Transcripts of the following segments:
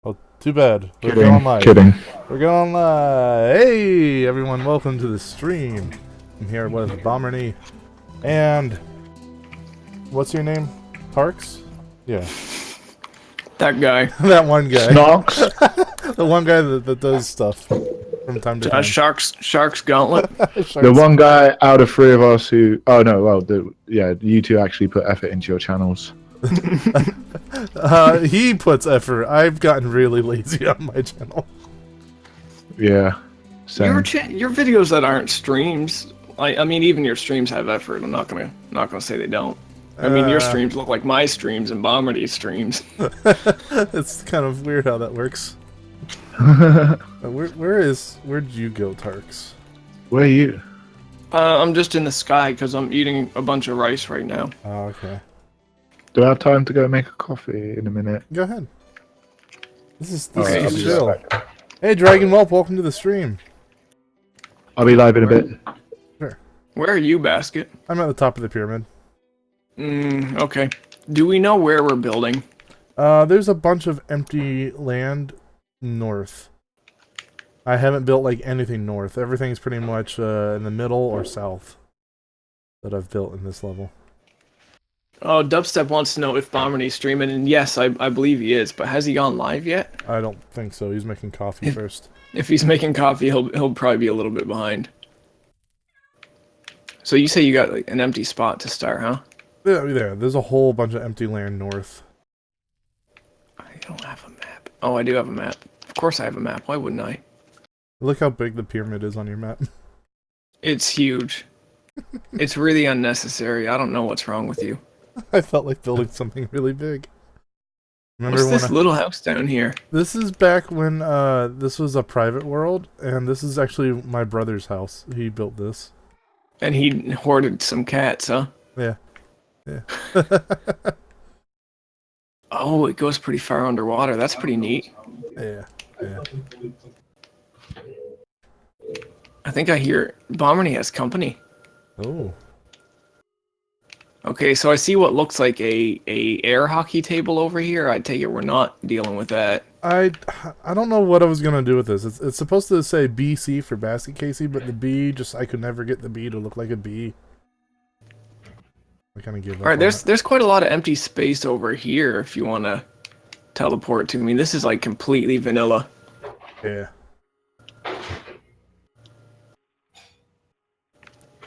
Oh, too bad. We're Kidding, going live. kidding. We're going live. Hey, everyone, welcome to the stream. I'm here with Bomberny. And what's your name? Parks? Yeah. That guy. That one guy. Snox, The one guy that does stuff from time to time. Shark's Gauntlet. the one guy out of three of us who... Oh, no, well, you two actually put effort into your channels. He puts effort. I've gotten really lazy on my channel. Yeah, same. Your videos that aren't streams. I mean, even your streams have effort. I'm not gonna say they don't. I mean, your streams look like my streams and Bomberdy's streams. It's kind of weird how that works. Where'd you go, Tarks? Where are you? I'm just in the sky because I'm eating a bunch of rice right now. Oh, okay. Do I have time to go make a coffee in a minute? Go ahead. This is Okay, chill. Hey, Dragon Whelp, welcome to the stream. I'll be live in a bit. Sure. Where are you, Basket? I'm at the top of the pyramid. Okay. Do we know where we're building? There's a bunch of empty land north. I haven't built like anything north. Everything's pretty much in the middle or south that I've built in this level. Oh, Dubstep wants to know if Bomberdy's streaming, and yes, I believe he is, but has he gone live yet? I don't think so. He's making coffee first. If he's making coffee, he'll probably be a little bit behind. So you say you got like an empty spot to start, huh? Yeah, there's a whole bunch of empty land north. I don't have a map. Oh, I do have a map. Of course I have a map. Why wouldn't I? Look how big the pyramid is on your map. It's huge. It's really unnecessary. I don't know what's wrong with you. I felt like building something really big. What's this little house down here? This is back when this was a private world, and this is actually my brother's house. He built this. And he hoarded some cats, huh? Yeah. Yeah. Oh, it goes pretty far underwater. That's pretty neat. Yeah. Yeah. I think I hear Bomberdy has company. Oh. Okay, so I see what looks like a air hockey table over here. I take it we're not dealing with that. I don't know what I was gonna do with this. It's supposed to say BC for basket Casey, but the B I could never get the B to look like a B. I kind of give up. All right, there's quite a lot of empty space over here if you want to teleport to me. This is like completely vanilla. Yeah.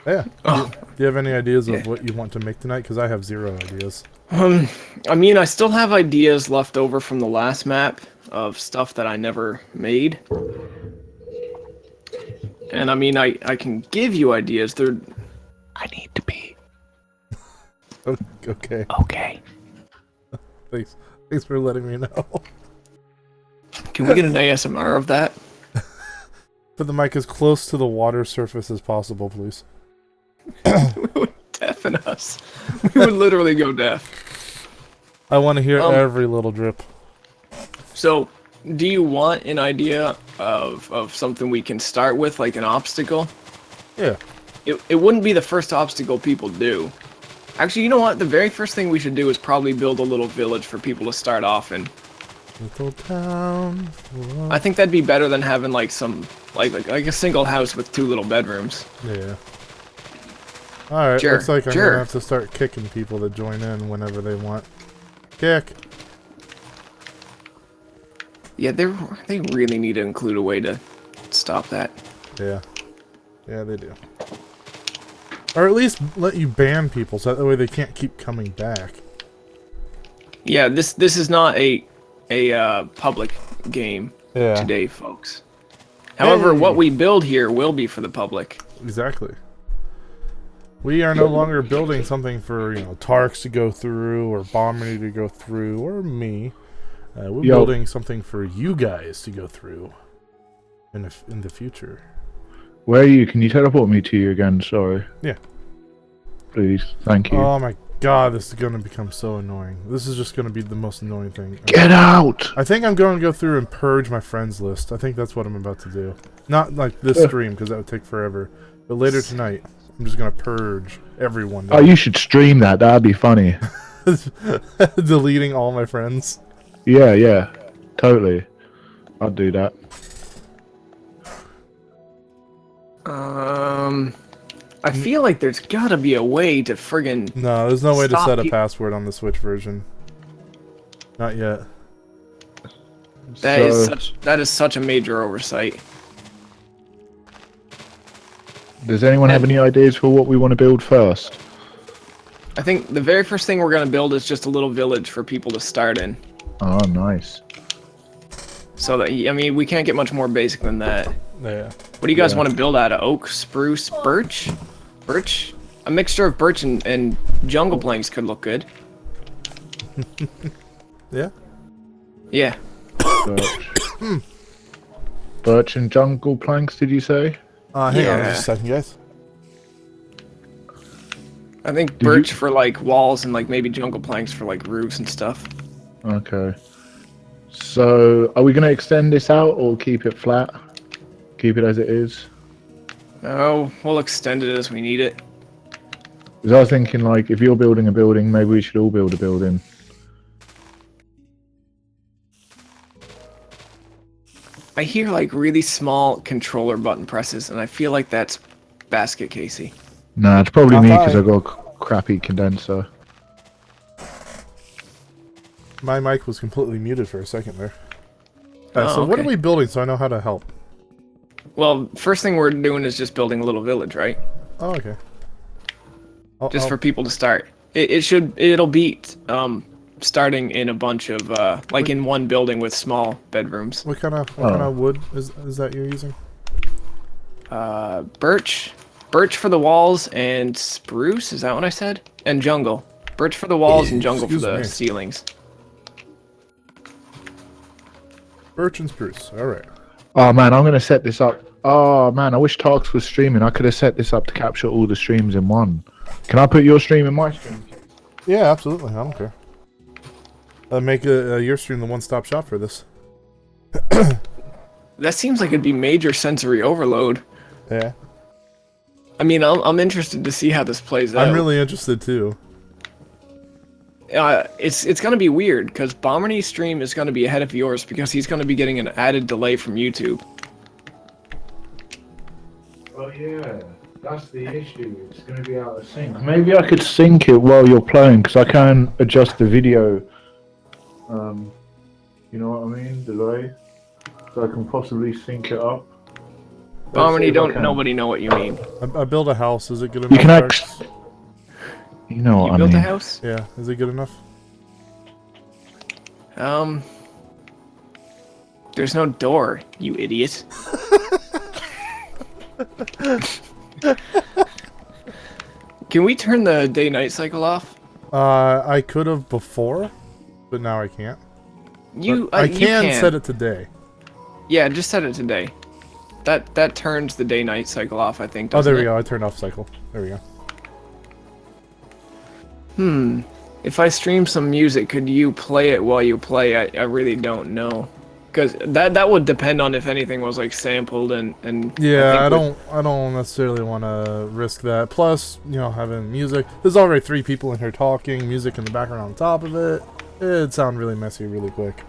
Yeah. Oh. Do you have any ideas of what you want to make tonight? Because I have zero ideas. I mean, I still have ideas left over from the last map of stuff that I never made. And I mean, I can give you ideas. I need to be. Okay. Okay. Thanks for letting me know. Can we get an ASMR of that? Put the mic as close to the water surface as possible, please. It would deafen us. We would literally go deaf. I want to hear every little drip. So, do you want an idea of something we can start with, like an obstacle? Yeah. It wouldn't be the first obstacle people do. Actually, you know what? The very first thing we should do is probably build a little village for people to start off in. Little town. I think that'd be better than having like some like a single house with 2 little bedrooms. Yeah. Alright, Sure, looks like I'm sure. gonna have to start kicking people to join in whenever they want. Kick! Yeah, they really need to include a way to stop that. Yeah. Yeah, they do. Or at least let you ban people so that way they can't keep coming back. Yeah, this is not a public game today, folks. However, what we build here will be for the public. Exactly. We are no longer building something for, Tarks to go through, or Bomberny to go through, or me. We're building something for you guys to go through in the future. Where are you? Can you teleport me to you again? Sorry. Yeah. Please. Thank you. Oh my god, this is going to become so annoying. This is just going to be the most annoying thing. Get out! I think I'm going to go through and purge my friends list. I think that's what I'm about to do. Not like this stream, because that would take forever. But later tonight, I'm just going to purge everyone. Oh, you should stream that. That'd be funny. Deleting all my friends. Yeah, yeah. Totally. I'd do that. I feel like there's gotta be a way to friggin' No, there's no way to stop set a password on the Switch version. Not yet. That is such a major oversight. Does anyone have any ideas for what we want to build first? I think the very first thing we're gonna build is just a little village for people to start in. Oh, nice. So that, I mean, we can't get much more basic than that. Yeah. What do you guys want to build out of? Oak, spruce, birch? Birch? A mixture of birch and jungle planks could look good. Yeah? Yeah. Birch. Birch and jungle planks, did you say? Hang on just a second, guys. I think birch for like walls and like maybe jungle planks for like roofs and stuff. Okay. So, are we going to extend this out or keep it flat? Keep it as it is? Oh, we'll extend it as we need it. Because I was thinking, like, if you're building a building, maybe we should all build a building. I hear like really small controller button presses, and I feel like that's Basket Casey. Nah, it's probably me because I've got a crappy condenser. My mic was completely muted for a second there. Oh, so what are okay. we building so I know how to help? Well, first thing we're doing is just building a little village, right? Oh, okay. Just for people to start. It'll be starting in a bunch of like in one building with small bedrooms. What kind of wood is that you're using? Birch for the walls and spruce, is that what I said? And jungle. Birch for the walls and jungle for the ceilings. Birch and spruce. All right. Oh man, I'm gonna set this up. Oh man, I wish Tarks was streaming. I could have set this up to capture all the streams in one. Can I put your stream in my stream? Yeah, absolutely. I don't care. Make your stream the one-stop shop for this. That seems like it'd be major sensory overload. Yeah. I mean, I'm interested to see how this plays out. I'm really interested too. It's gonna be weird because Bomberny's stream is gonna be ahead of yours because he's gonna be getting an added delay from YouTube. Oh yeah, that's the issue. It's going to be out of sync. Maybe I could sync it while you're playing because I can adjust the video. You know what I mean? Delay. So I can possibly sync it up. Bomberny, don't nobody know what you mean. I built a house. Is it good enough? You can You know what I mean? You built a house? Yeah. Is it good enough? There's no door, you idiot. Can we turn the day-night cycle off? I could have before, but now I can't. I can set it today. Yeah, just set it today. That turns the day-night cycle off, I think. Oh, there we it? go. I turned off cycle. There we go. If I stream some music, could you play it while you play? I really don't know. Because that would depend on if anything was like sampled and yeah, I don't necessarily want to risk that. Plus, you know, having music. There's already 3 people in here talking. Music in the background on top of it. It'd sound really messy really quick.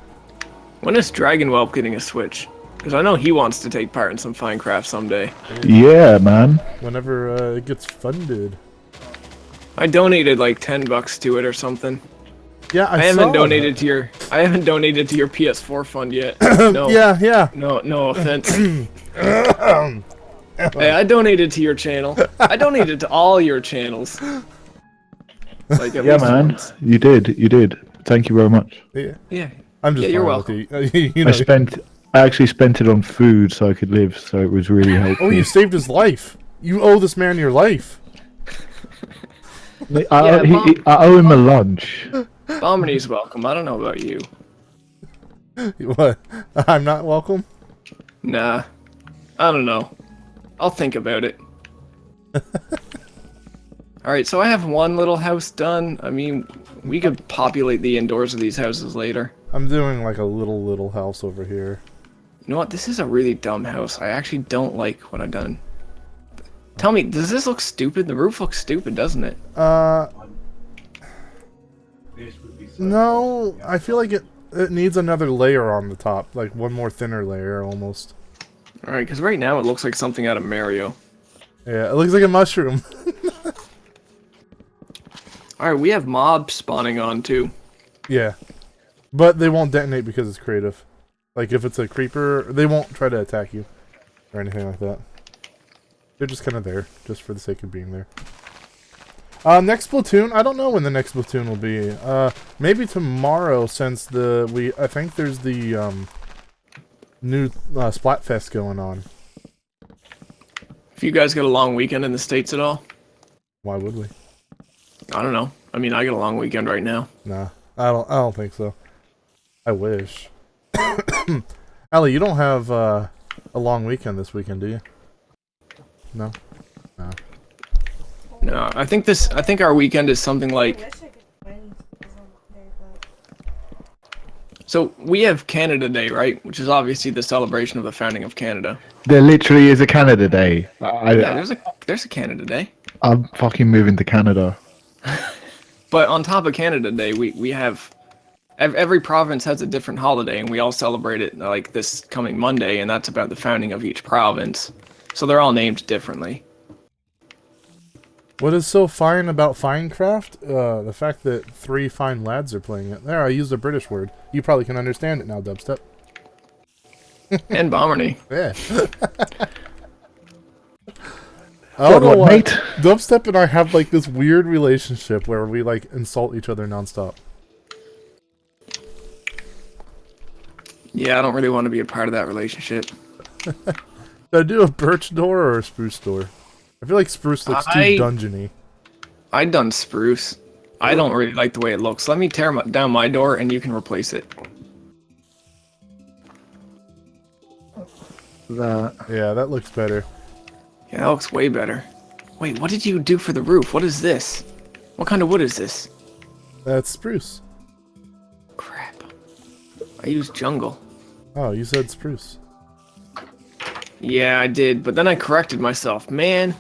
When is Dragonwhelp getting a Switch? Because I know he wants to take part in some Finecraft someday. Yeah, man. Whenever it gets funded. I donated like $10 to it or something. Yeah, I haven't saw donated that. to your your PS4 fund yet. No. Yeah. No offense. Hey, I donated to your channel. I donated to all your channels. Like Yeah, man. Once. You did. Thank you very much. Yeah. I'm just you're welcome. welcome. You know. I actually spent it on food so I could live, so it was really helpful. Oh, you saved his life. You owe this man your life. I owe him a lunch. Bomberny's welcome. I don't know about you. What? I'm not welcome? Nah. I don't know. I'll think about it. Alright, so I have one little house done. I mean, we could populate the indoors of these houses later. I'm doing like a little house over here. You know what? This is a really dumb house. I actually don't like what I've done. Tell me, does this look stupid? The roof looks stupid, doesn't it? No, I feel like it needs another layer on the top, like one more thinner layer almost. All right, because right now it looks like something out of Mario. Yeah, it looks like a mushroom. All right, we have mobs spawning on too. Yeah, but they won't detonate because it's creative. Like if it's a creeper, they won't try to attack you or anything like that. They're just kind of there, just for the sake of being there. Next platoon, I don't know when the next platoon will be. Maybe tomorrow, since I think there's the new Splatfest going on. If you guys got a long weekend in the States at all? Why would we? I don't know. I mean, I got a long weekend right now. Nah, I don't think so. I wish. Allie, you don't have a long weekend this weekend, do you? No. No. No, I think our weekend is something like. So we have Canada Day, right? Which is obviously the celebration of the founding of Canada. There literally is a Canada Day. Yeah, there's a Canada Day. I'm fucking moving to Canada. But on top of Canada Day, we have every province has a different holiday, and we all celebrate it like this coming Monday, and that's about the founding of each province. So they're all named differently. What is so fine about Finecraft? The fact that 3 fine lads are playing it. There, I used a British word. You probably can understand it now, Dubstep. And Bomberny. Yeah. I don't know why. Mate? Dubstep and I have like this weird relationship where we like insult each other nonstop. Yeah, I don't really want to be a part of that relationship. Should I do a birch door or a spruce door? I feel like spruce looks too dungeony. I done spruce. I don't really like the way it looks. Let me tear down my door and you can replace it. Yeah, that looks better. Yeah, that looks way better. Wait, what did you do for the roof? What is this? What kind of wood is this? That's spruce. Crap. I used jungle. Oh, you said spruce. Yeah, I did, but then I corrected myself. Man,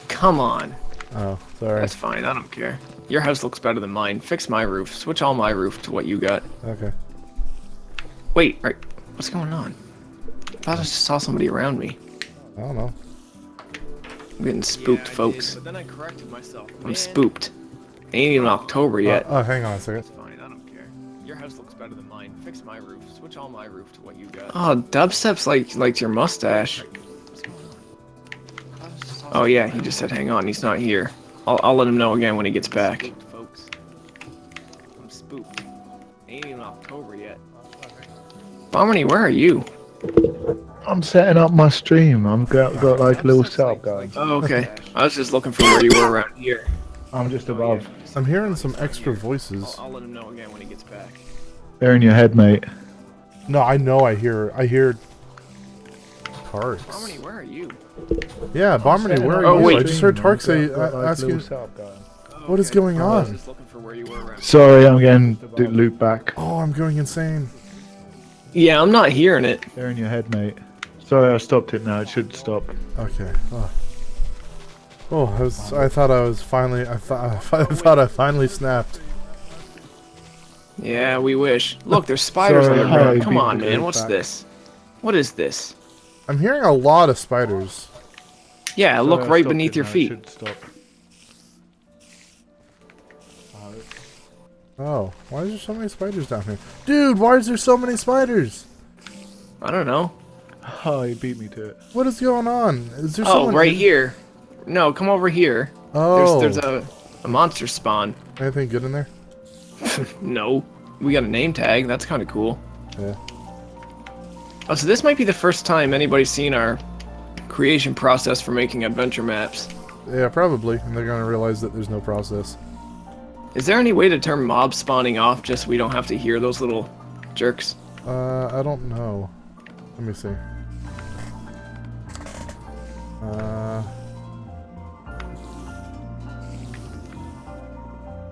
come on. Oh, sorry. That's fine, I don't care. Your house looks better than mine. Fix my roof. Switch all my roof to what you got. Okay. Wait, right. What's going on? I thought I just saw somebody around me. I don't know. I'm getting spooked, folks. But then I corrected myself. I'm spooked. Ain't even October yet. Oh, hang on a second. It's fine, I don't care. Your house looks better than mine. Fix my roof. Switch all my roof to what you got. Oh, Dubstep's like your mustache. What's going on? Oh yeah, he just said hang on, he's not here. I'll let him know again when he gets back. Spooked, folks. I'm spooked. Ain't even October yet. Bomberny, where are you? I'm setting up my stream. I've got like a little setup going. Oh, okay. I was just looking for where you were around here. I'm just above. I'm hearing some extra voices. I'll let him know again when he gets back. They're in your head, mate. No, I know. I hear Tarks. Bomberny, where are you? Yeah, Bomberny, where are Oh, you? wait. I just heard Tark say, ask you, what is going I was on? just looking for where you were around. Sorry, I'm getting loop back. Oh, I'm going insane. Yeah, I'm not hearing it. They're in your head, mate. Sorry, I stopped it now. It should stop. Okay. Oh, I thought I finally snapped. Yeah, we wish. Look, there's spiders on Sorry, the ground. hi, Come on, people, man. get What's back. this? What is this? I'm hearing a lot of spiders. Yeah, Sorry, look I right stopped beneath it your now. It feet. should stop. Oh, why is there so many spiders down here? Dude, why is there so many spiders? I don't know. Oh, he beat me to it. What is going on? Is there Oh, someone right here. No, come over here. Oh, There's a monster spawn. anything good in there? No. We got a name tag. That's kind of cool. Yeah. Oh, so this might be the first time anybody's seen our creation process for making adventure maps. Yeah, probably. And they're gonna realize that there's no process. Is there any way to turn mob spawning off just so we don't have to hear those little jerks? I don't know. Let me see.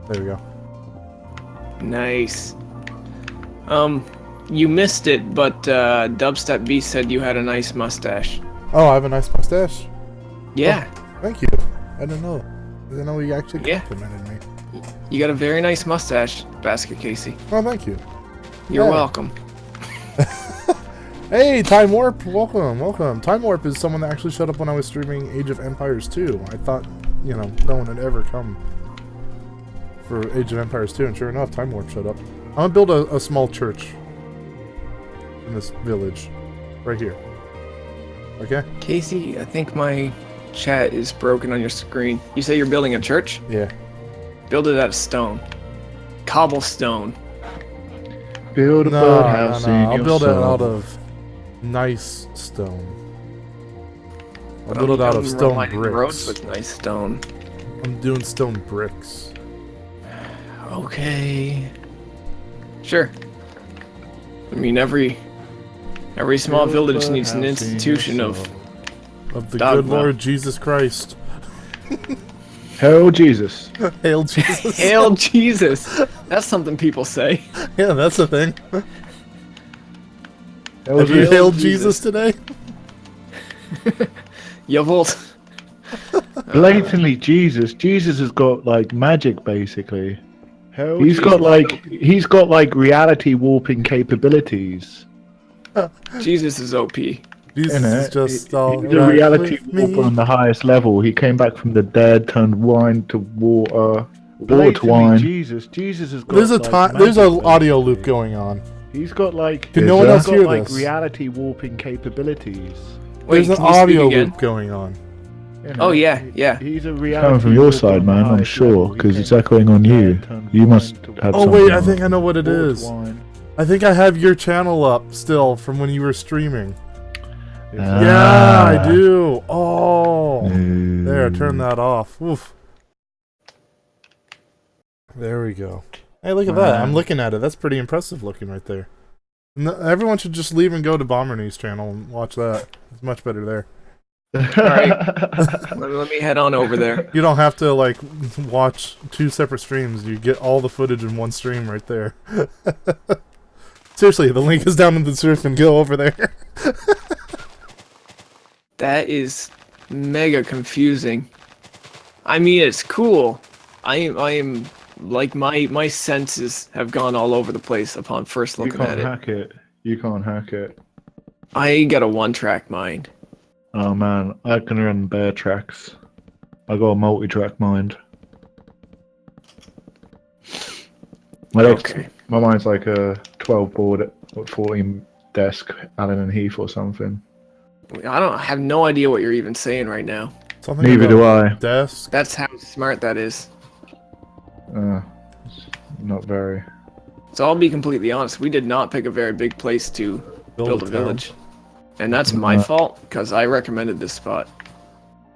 There we go. Nice. You missed it, but Dubstep Beast said you had a nice mustache. Oh, I have a nice mustache. Yeah, Thank you. I didn't know. I didn't know you actually Yeah. complimented me. you got a very nice mustache, Basket Casey. Oh, thank you. You're Hey. welcome. Hey, Time Warp, welcome, welcome. Time Warp is someone that actually showed up when I was streaming Age of Empires 2. I thought, you know, no one had ever come for Age of Empires 2, and sure enough, Time Warp showed up. I'm gonna build a small church in this village, right here. Okay? Casey, I think my chat is broken on your screen. You say you're building a church? Yeah. Build it out of stone. Cobblestone. Build a birdhouse in I'll your build it soul. out of nice stone. I'll But build it out of stone lining the roads bricks. with nice stone. I'm doing stone bricks. Okay. Sure. I mean, every small Build a village needs an birdhouse in your institution of... soul. Of the Dogma. good Lord Jesus Christ. Hail Jesus. Hail Jesus. Hail Jesus! That's something people say. Yeah, that's the thing. Hail Have you Jesus. hailed Jesus today? Yavolt. Blatantly Jesus. Jesus has got like magic basically. Hail He's got like reality warping capabilities. Jesus is OP. Jesus is Innit? just all He's a right reality with warper me. on the highest level. He came back from the dead, turned wine to water, water to wine. Jesus has got There's there's an audio loop going on. He's got like Can no one else hear like this? reality warping capabilities. Wait, There's an can you speak audio again? loop going on. You know, Oh, yeah, yeah. He's a reality Coming from your warper side, on the man, I'm highest sure, level. He 'cause came it's back echoing from on the you. dead, turned You wine must to have Oh water, wait, I something think I know what it water to is. wine. I think I have your channel up still from when you were streaming. Ah. Yeah, I do. Oh, there, turn Mm. that off. Oof. There we go. Hey, look at that. I'm Man. looking at it. That's pretty impressive looking right there. Everyone should just leave and go to Bomberne's channel and watch that. It's much better there. Let me head on over there. You don't have to like watch two separate streams. You get all the footage in one stream right there. Seriously, the link is down in the description. Go over there. That is mega confusing. I mean, it's cool. I am like my senses have gone all over the place upon first You looking can't at it. hack it. You can't hack it. I got a one-track mind. Oh man, I can run bear tracks. I got a multi-track mind. Okay. My mind's like a 12 board, 14 desk, Allen and Heath or something. I have no idea what you're even saying right now. Something Neither do about I. Desk. That's how smart that is. It's not very. So I'll be completely honest. We did not pick a very big place to build a town. village, and that's my fault because I recommended this spot.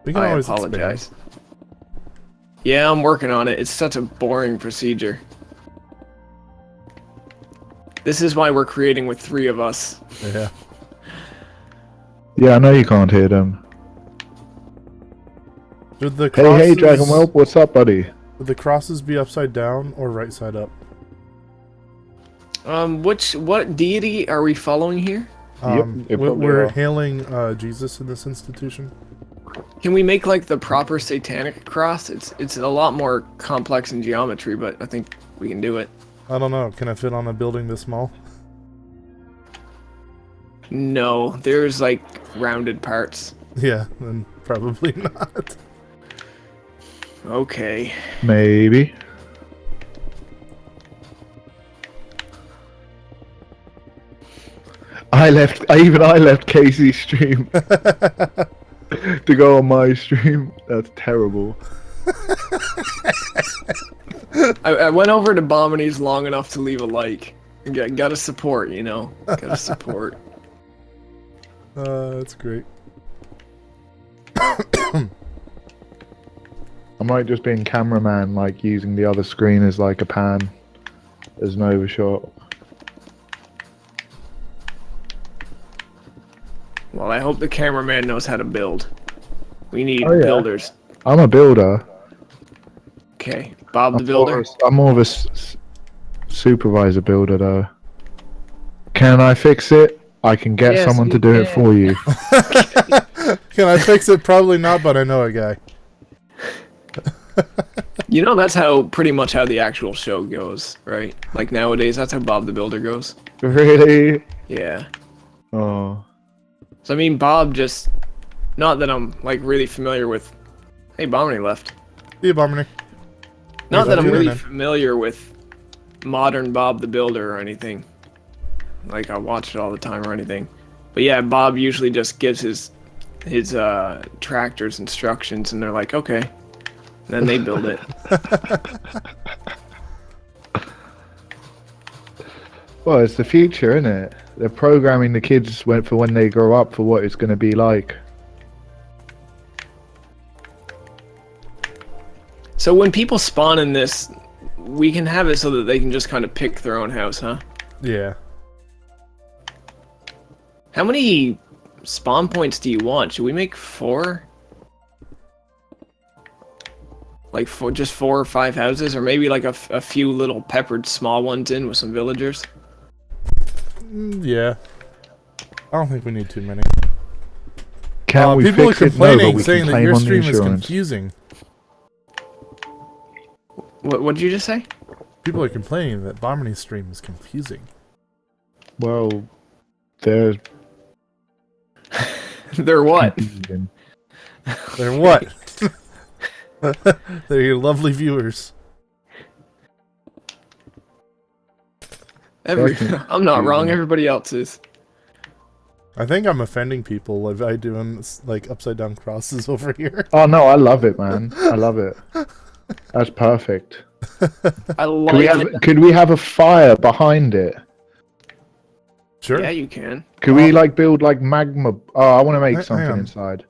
We can I always apologize. Yeah, I'm working on it. It's such a boring procedure. This is why we're creating with 3 of us. Expand. Yeah. Yeah, I know you can't hear them. Should the Hey, crosses, Dragon Whelp, what's up, buddy? Would the crosses be upside down or right side up? What deity are we following here? it probably We're are. hailing Jesus in this institution. Can we make like the proper satanic cross? It's a lot more complex in geometry, but I think we can do it. I don't know. Can I fit on a building this small? No, there's like rounded parts. Yeah, then probably not. Okay. Maybe. I left Casey's stream to go on my stream. That's terrible. I went over to Bomini's long enough to leave a like. Gotta support, you know. Gotta support. That's great. I might just be in cameraman, like using the other screen as like a pan, as an overshot. Well, I hope the cameraman knows how to build. We need Oh, yeah. builders. I'm a builder. Okay, Bob the builder. I'm more of a supervisor builder, though. Can I fix it? I can get Yes, someone you to do it can. for you. Can I fix it? Probably not, but I know a guy. You know, that's how pretty much how the actual show goes, right? Like nowadays, that's how Bob the Builder goes. Really? Yeah. Oh. So I mean, Bob just, not that I'm like really familiar with. Hey, Bomany left. Yeah, Bomany. Not that I'm really man. familiar with modern Bob the Builder or anything. Like I watch it all the time or anything. But yeah, Bob usually just gives his tractors instructions, and they're like, okay. And then they build it. Well, it's the future, isn't it? They're programming the kids for when they grow up for what it's going to be like. So when people spawn in this, we can have it so that they can just kind of pick their own house, huh? Yeah. How many spawn points do you want? Should we make 4? Like just 4 or 5 houses, or maybe like a few little peppered small ones in with some villagers? Yeah. I don't think we need too many. Can we people are fix it? No, but complaining, we saying can that claim your on the stream is insurance. confusing. What did you just say? People are complaining that Bomany's stream is confusing. Well, there's They're what? confusion. They're what? They're your lovely viewers. I'm not wrong. Everybody else is. I think I'm offending people by doing like upside down crosses over here. Oh no, I love it, man. I love it. That's perfect. I like it. Could we have a fire behind it? Sure. Yeah, you can. Could we like build like magma? Oh, I want to make Hang something on. inside.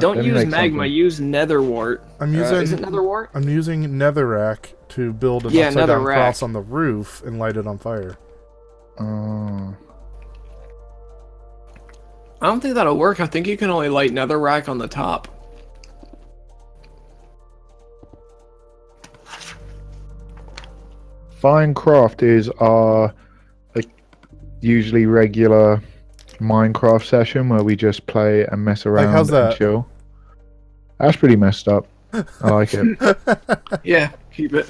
Don't let me use make magma. something. Use netherwart. I'm using. Is it netherwart? I'm using netherrack to build an Yeah, upside down netherrack. cross on the roof and light it on fire. Oh. I don't think that'll work. I think you can only light netherrack on the top. Finecraft is our like usually regular Minecraft session where we just play and mess around how's and that? chill. That's pretty messed up. I like it. Yeah, keep it.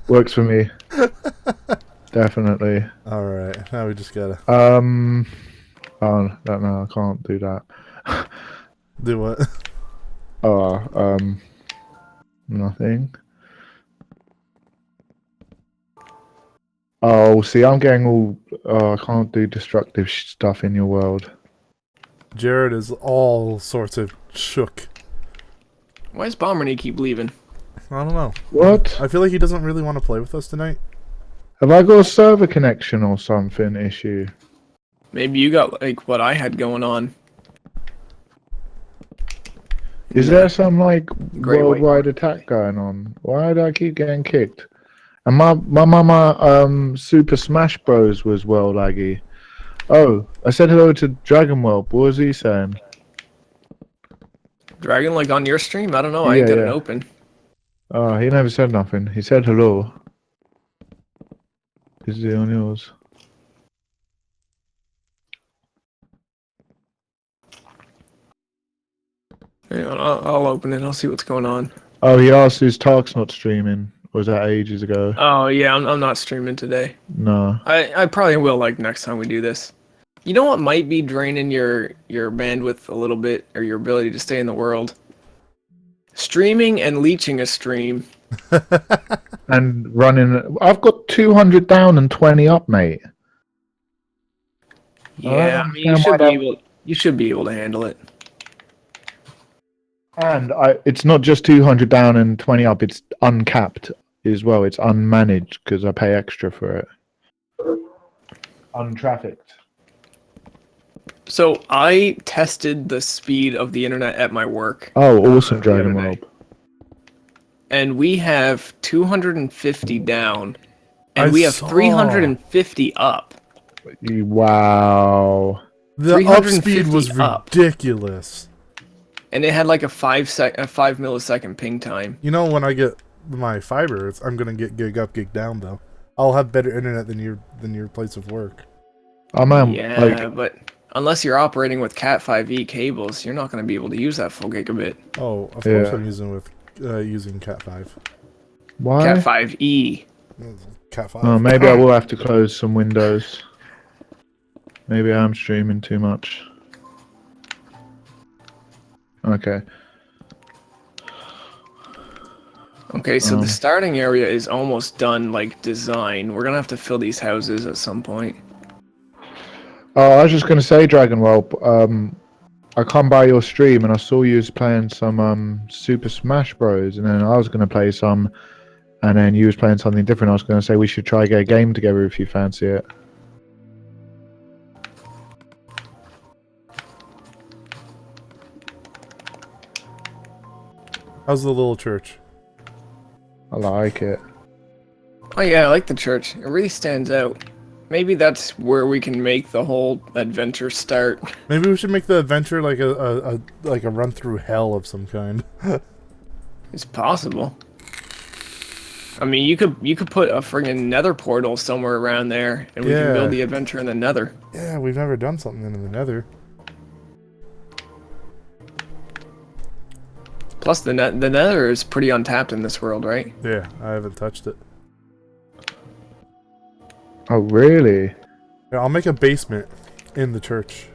Works for me. Definitely. All right, now we just gotta Oh no, I can't do that. do what? Nothing. Oh, see, I'm getting all. Oh, I can't do destructive stuff in your world. Jared is all sorts of shook. Why does Bomberny keep leaving? I don't know. What? I feel like he doesn't really want to play with us tonight. Have I got a server connection or something issue? Maybe you got like what I had going on. Is there some like Great white. worldwide attack going on? Why do I keep getting kicked? And my mama Super Smash Bros was well laggy. Oh, I said hello to Dragon World. What was he saying? Dragon, like on your stream? I don't know. I ain't got it Yeah. open. Oh, he never said nothing. He said hello. Is he on yours? Hang on, I'll open it. I'll see what's going on. Oh, he asked is Tark's not streaming. Or was that ages ago? Oh yeah, I'm not streaming today. No. I probably will like next time we do this. You know what might be draining your bandwidth a little bit, or your ability to stay in the world? Streaming and leeching a stream. And running. I've got 200 down and 20 up, mate. Yeah, I mean you should be able to handle it. And it's not just 200 down and 20 up. It's uncapped as well. It's unmanaged because I pay extra for it. Untrafficked. So I tested the speed of the internet at my work, Oh, awesome, Dragon other day. World. and we have 250 down, and I we have saw. 350 up. Wow. The up speed was 350 up. ridiculous. And it had like a 5 millisecond ping time. You know, when I get my fiber, I'm gonna get gig up, gig down though. I'll have better internet than your place of work. Oh man, Yeah, like but unless you're operating with Cat 5e cables, you're not going to be able to use that full gigabit. Oh, of Yeah. course I'm using with using Cat 5. Why? Cat 5e. Cat 5. Oh, maybe I will have to close some windows. Maybe I'm streaming too much. Okay. Okay, so the starting area is almost done, like, design. We're gonna have to fill these houses at some point. Oh, I was just gonna say, Dragonwhelp. I come by your stream and I saw you was playing some Super Smash Bros. And then I was gonna play some, and then you was playing something different. I was gonna say we should try get a game together if you fancy it. How's the little church? I like it. Oh yeah, I like the church. It really stands out. Maybe that's where we can make the whole adventure start. Maybe we should make the adventure like a run through hell of some kind. It's possible. I mean, you could put a friggin' nether portal somewhere around there, and we can build the adventure in the nether. Yeah, we've never done something in the nether. Plus, the nether is pretty untapped in this world, right? Yeah, I haven't touched it. Oh, really? Yeah, I'll make a basement in the church.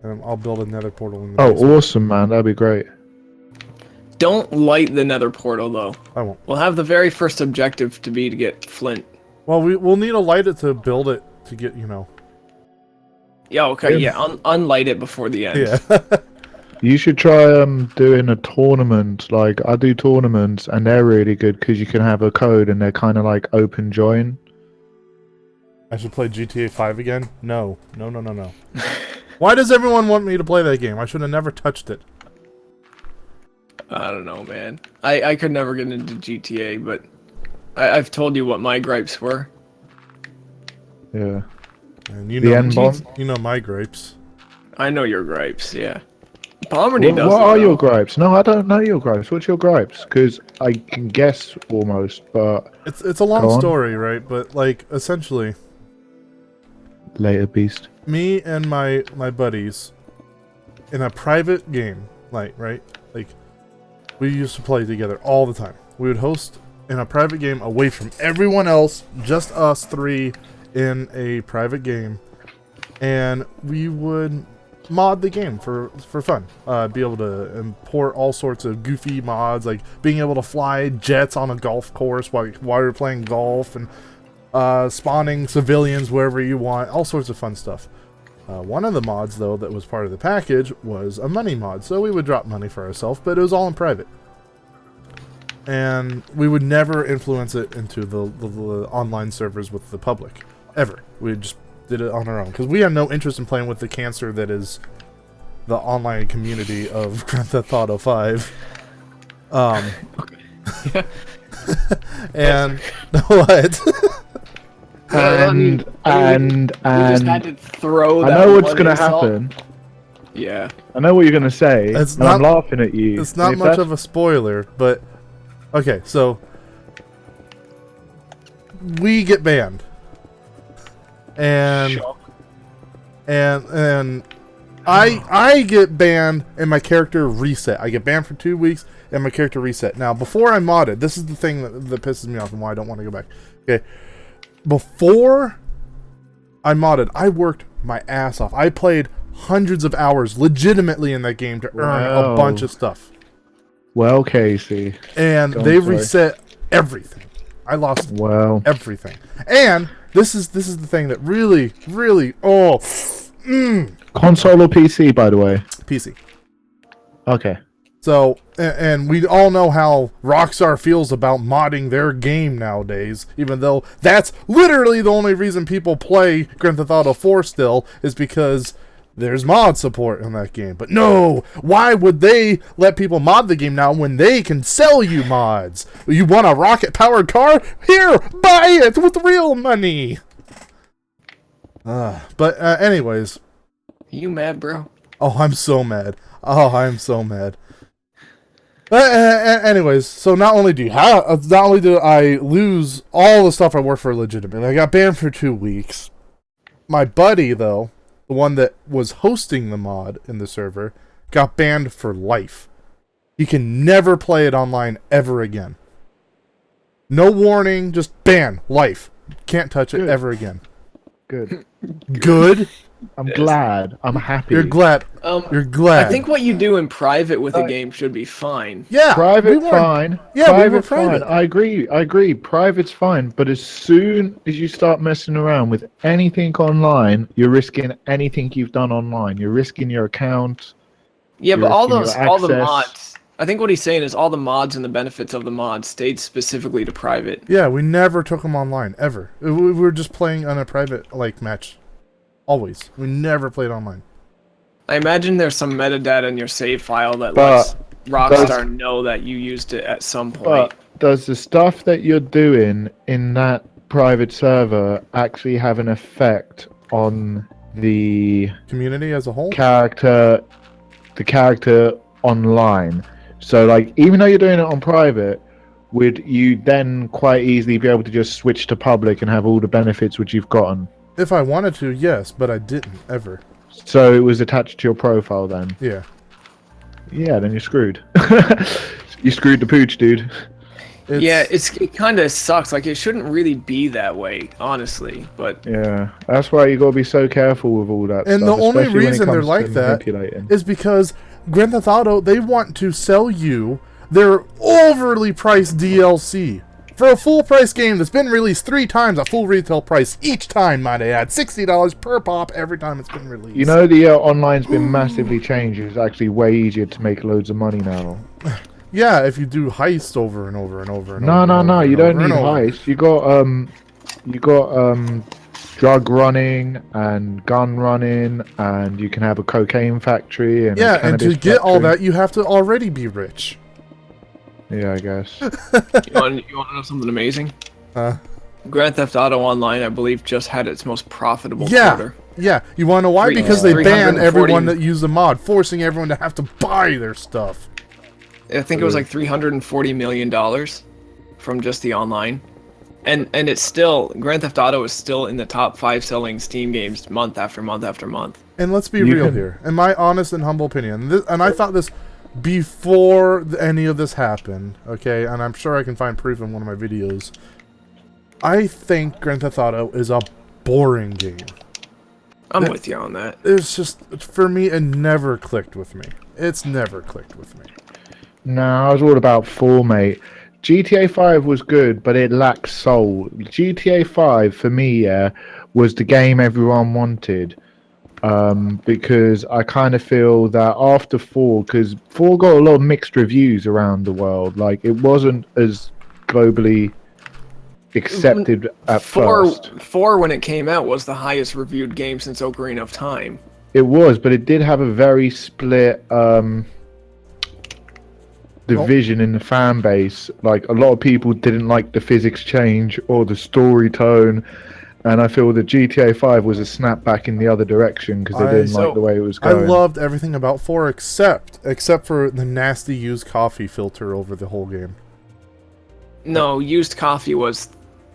And I'll build a nether portal in the Oh, basement. awesome, man. That'd be great. Don't light the nether portal, though. I won't. We'll have the very first objective to be to get flint. Well, we'll need to light it to build it to get, you know. Yeah, okay, yeah, unlight it before the end. Yeah. You should try doing a tournament. Like I do tournaments, and they're really good because you can have a code, and they're kind of like open join. I should play GTA 5 again? No. No. Why does everyone want me to play that game? I should have never touched it. I don't know, man. I could never get into GTA, but I've told you what my gripes were. Yeah. And you The know, N-bomb? you know my gripes. I know your gripes, yeah. Pomerty does. What are your gripes? No, I don't know your gripes. What's your gripes? Because I can guess almost, but It's a long story, right? But like essentially, later, beast. me and my buddies in a private game, like we used to play together all the time. We would host in a private game away from everyone else, just us three in a private game, and we would mod the game for fun. Be able to import all sorts of goofy mods, like being able to fly jets on a golf course while you're playing golf, and spawning civilians wherever you want, all sorts of fun stuff. One of the mods, though, that was part of the package was a money mod, so we would drop money for ourselves, but it was all in private. And we would never influence it into the online servers with the public, ever. We just did it on our own, because we had no interest in playing with the cancer that is the online community of Grand Theft Auto 5. And what? And we just had to throw I that know what's one gonna insult. happen. Yeah. I know what you're gonna say. It's and not- I'm laughing at you. It's not If much that's- of a spoiler, but okay, so we get banned, and I get banned, and my character reset. I get banned for 2 weeks, and my character reset. Now, before I modded, this is the thing that pisses me off and why I don't want to go back. Okay, before I modded, I worked my ass off. I played hundreds of hours legitimately in that game to earn a Wow. bunch of stuff. Well, Casey. And Don't they play. reset everything. I lost Well, everything. And this is the thing that really console or PC, by the way. PC. Okay. So, and we all know how Rockstar feels about modding their game nowadays, even though that's literally the only reason people play Grand Theft Auto 4 still, is because there's mod support in that game. But no, why would they let people mod the game now when they can sell you mods? You want a rocket-powered car? Here, buy it with real money! But anyways. You mad, bro? Oh, I'm so mad. Oh, I'm so mad. Anyways, so not only do I lose all the stuff I work for legitimately, I got banned for 2 weeks. My buddy, though, the one that was hosting the mod in the server, got banned for life. He can never play it online ever again. No warning, just ban, life. Can't touch it Good. ever again. Good. Good? I'm glad. I'm happy. You're glad. You're glad. I think what you do in private with a game should be fine. Yeah. Private, we fine. Yeah, we were Private, fine. private. I agree. Private's fine. But as soon as you start messing around with anything online, you're risking anything you've done online. You're risking your account. Yeah, You're but all risking your all the access. mods. I think what he's saying is all the mods and the benefits of the mods stayed specifically to private. Yeah, we never took them online, ever. We were just playing on a private, match. Always. We never played online. I imagine there's some metadata in your save file that But lets Rockstar know that you used it at some point. But does the stuff that you're doing in that private server actually have an effect on the Community as a whole? character online? So, like, even though you're doing it on private, would you then quite easily be able to just switch to public and have all the benefits which you've gotten? If I wanted to, yes, but I didn't, ever. So it was attached to your profile then? Yeah. Yeah, then you're screwed. You screwed the pooch, dude. Yeah, it kind of sucks. Like, it shouldn't really be that way, honestly. But Yeah, that's why you gotta be so careful with all that And stuff. the only especially when it reason they're comes like to that manipulating. is because Grand Theft Auto, they want to sell you their overly priced DLC. For a full price game that's been released 3 times at full retail price each time, might I add. $60 per pop every time it's been released. You know, the online's been massively changed. It's actually way easier to make loads of money now. Yeah, if you do heist over and over and over and No, over. no, and no. over You and don't over need and over. heist. You got drug running and gun running, and you can have a cocaine factory and a Yeah, and to cannabis get all factory. that, you have to already be rich. Yeah, I guess. you want to know something amazing? Uh, Grand Theft Auto Online, I believe, just had its most profitable yeah, quarter. yeah. You want to know why? Three- Because they banned 340 everyone that used the mod, forcing everyone to have to buy their stuff. I think it was like $340 million from just the online. And it's still, Grand Theft Auto is still in the top 5 selling Steam games month after month after month. And let's be You real can- here. In my honest and humble opinion, and I thought this before any of this happened, okay? And I'm sure I can find proof in one of my videos. I think Grand Theft Auto is a boring game. I'm with you on that. It's just, for me, it never clicked with me. It's never clicked with me. No, I was all about 4, mate. GTA 5 was good, but it lacked soul. GTA 5, for me, was the game everyone wanted. Because I kind of feel that after 4, because 4 got a lot of mixed reviews around the world. Like, it wasn't as globally accepted at first. 4, when it came out, was the highest reviewed game since Ocarina of Time. It was, but it did have a very split division in the fan base. Like, a lot of people didn't like the physics change or the story tone, and I feel that GTA 5 was a snap back in the other direction because they didn't like the way it was I going. loved everything about 4 except for the nasty used coffee filter over the whole game. No, used coffee was...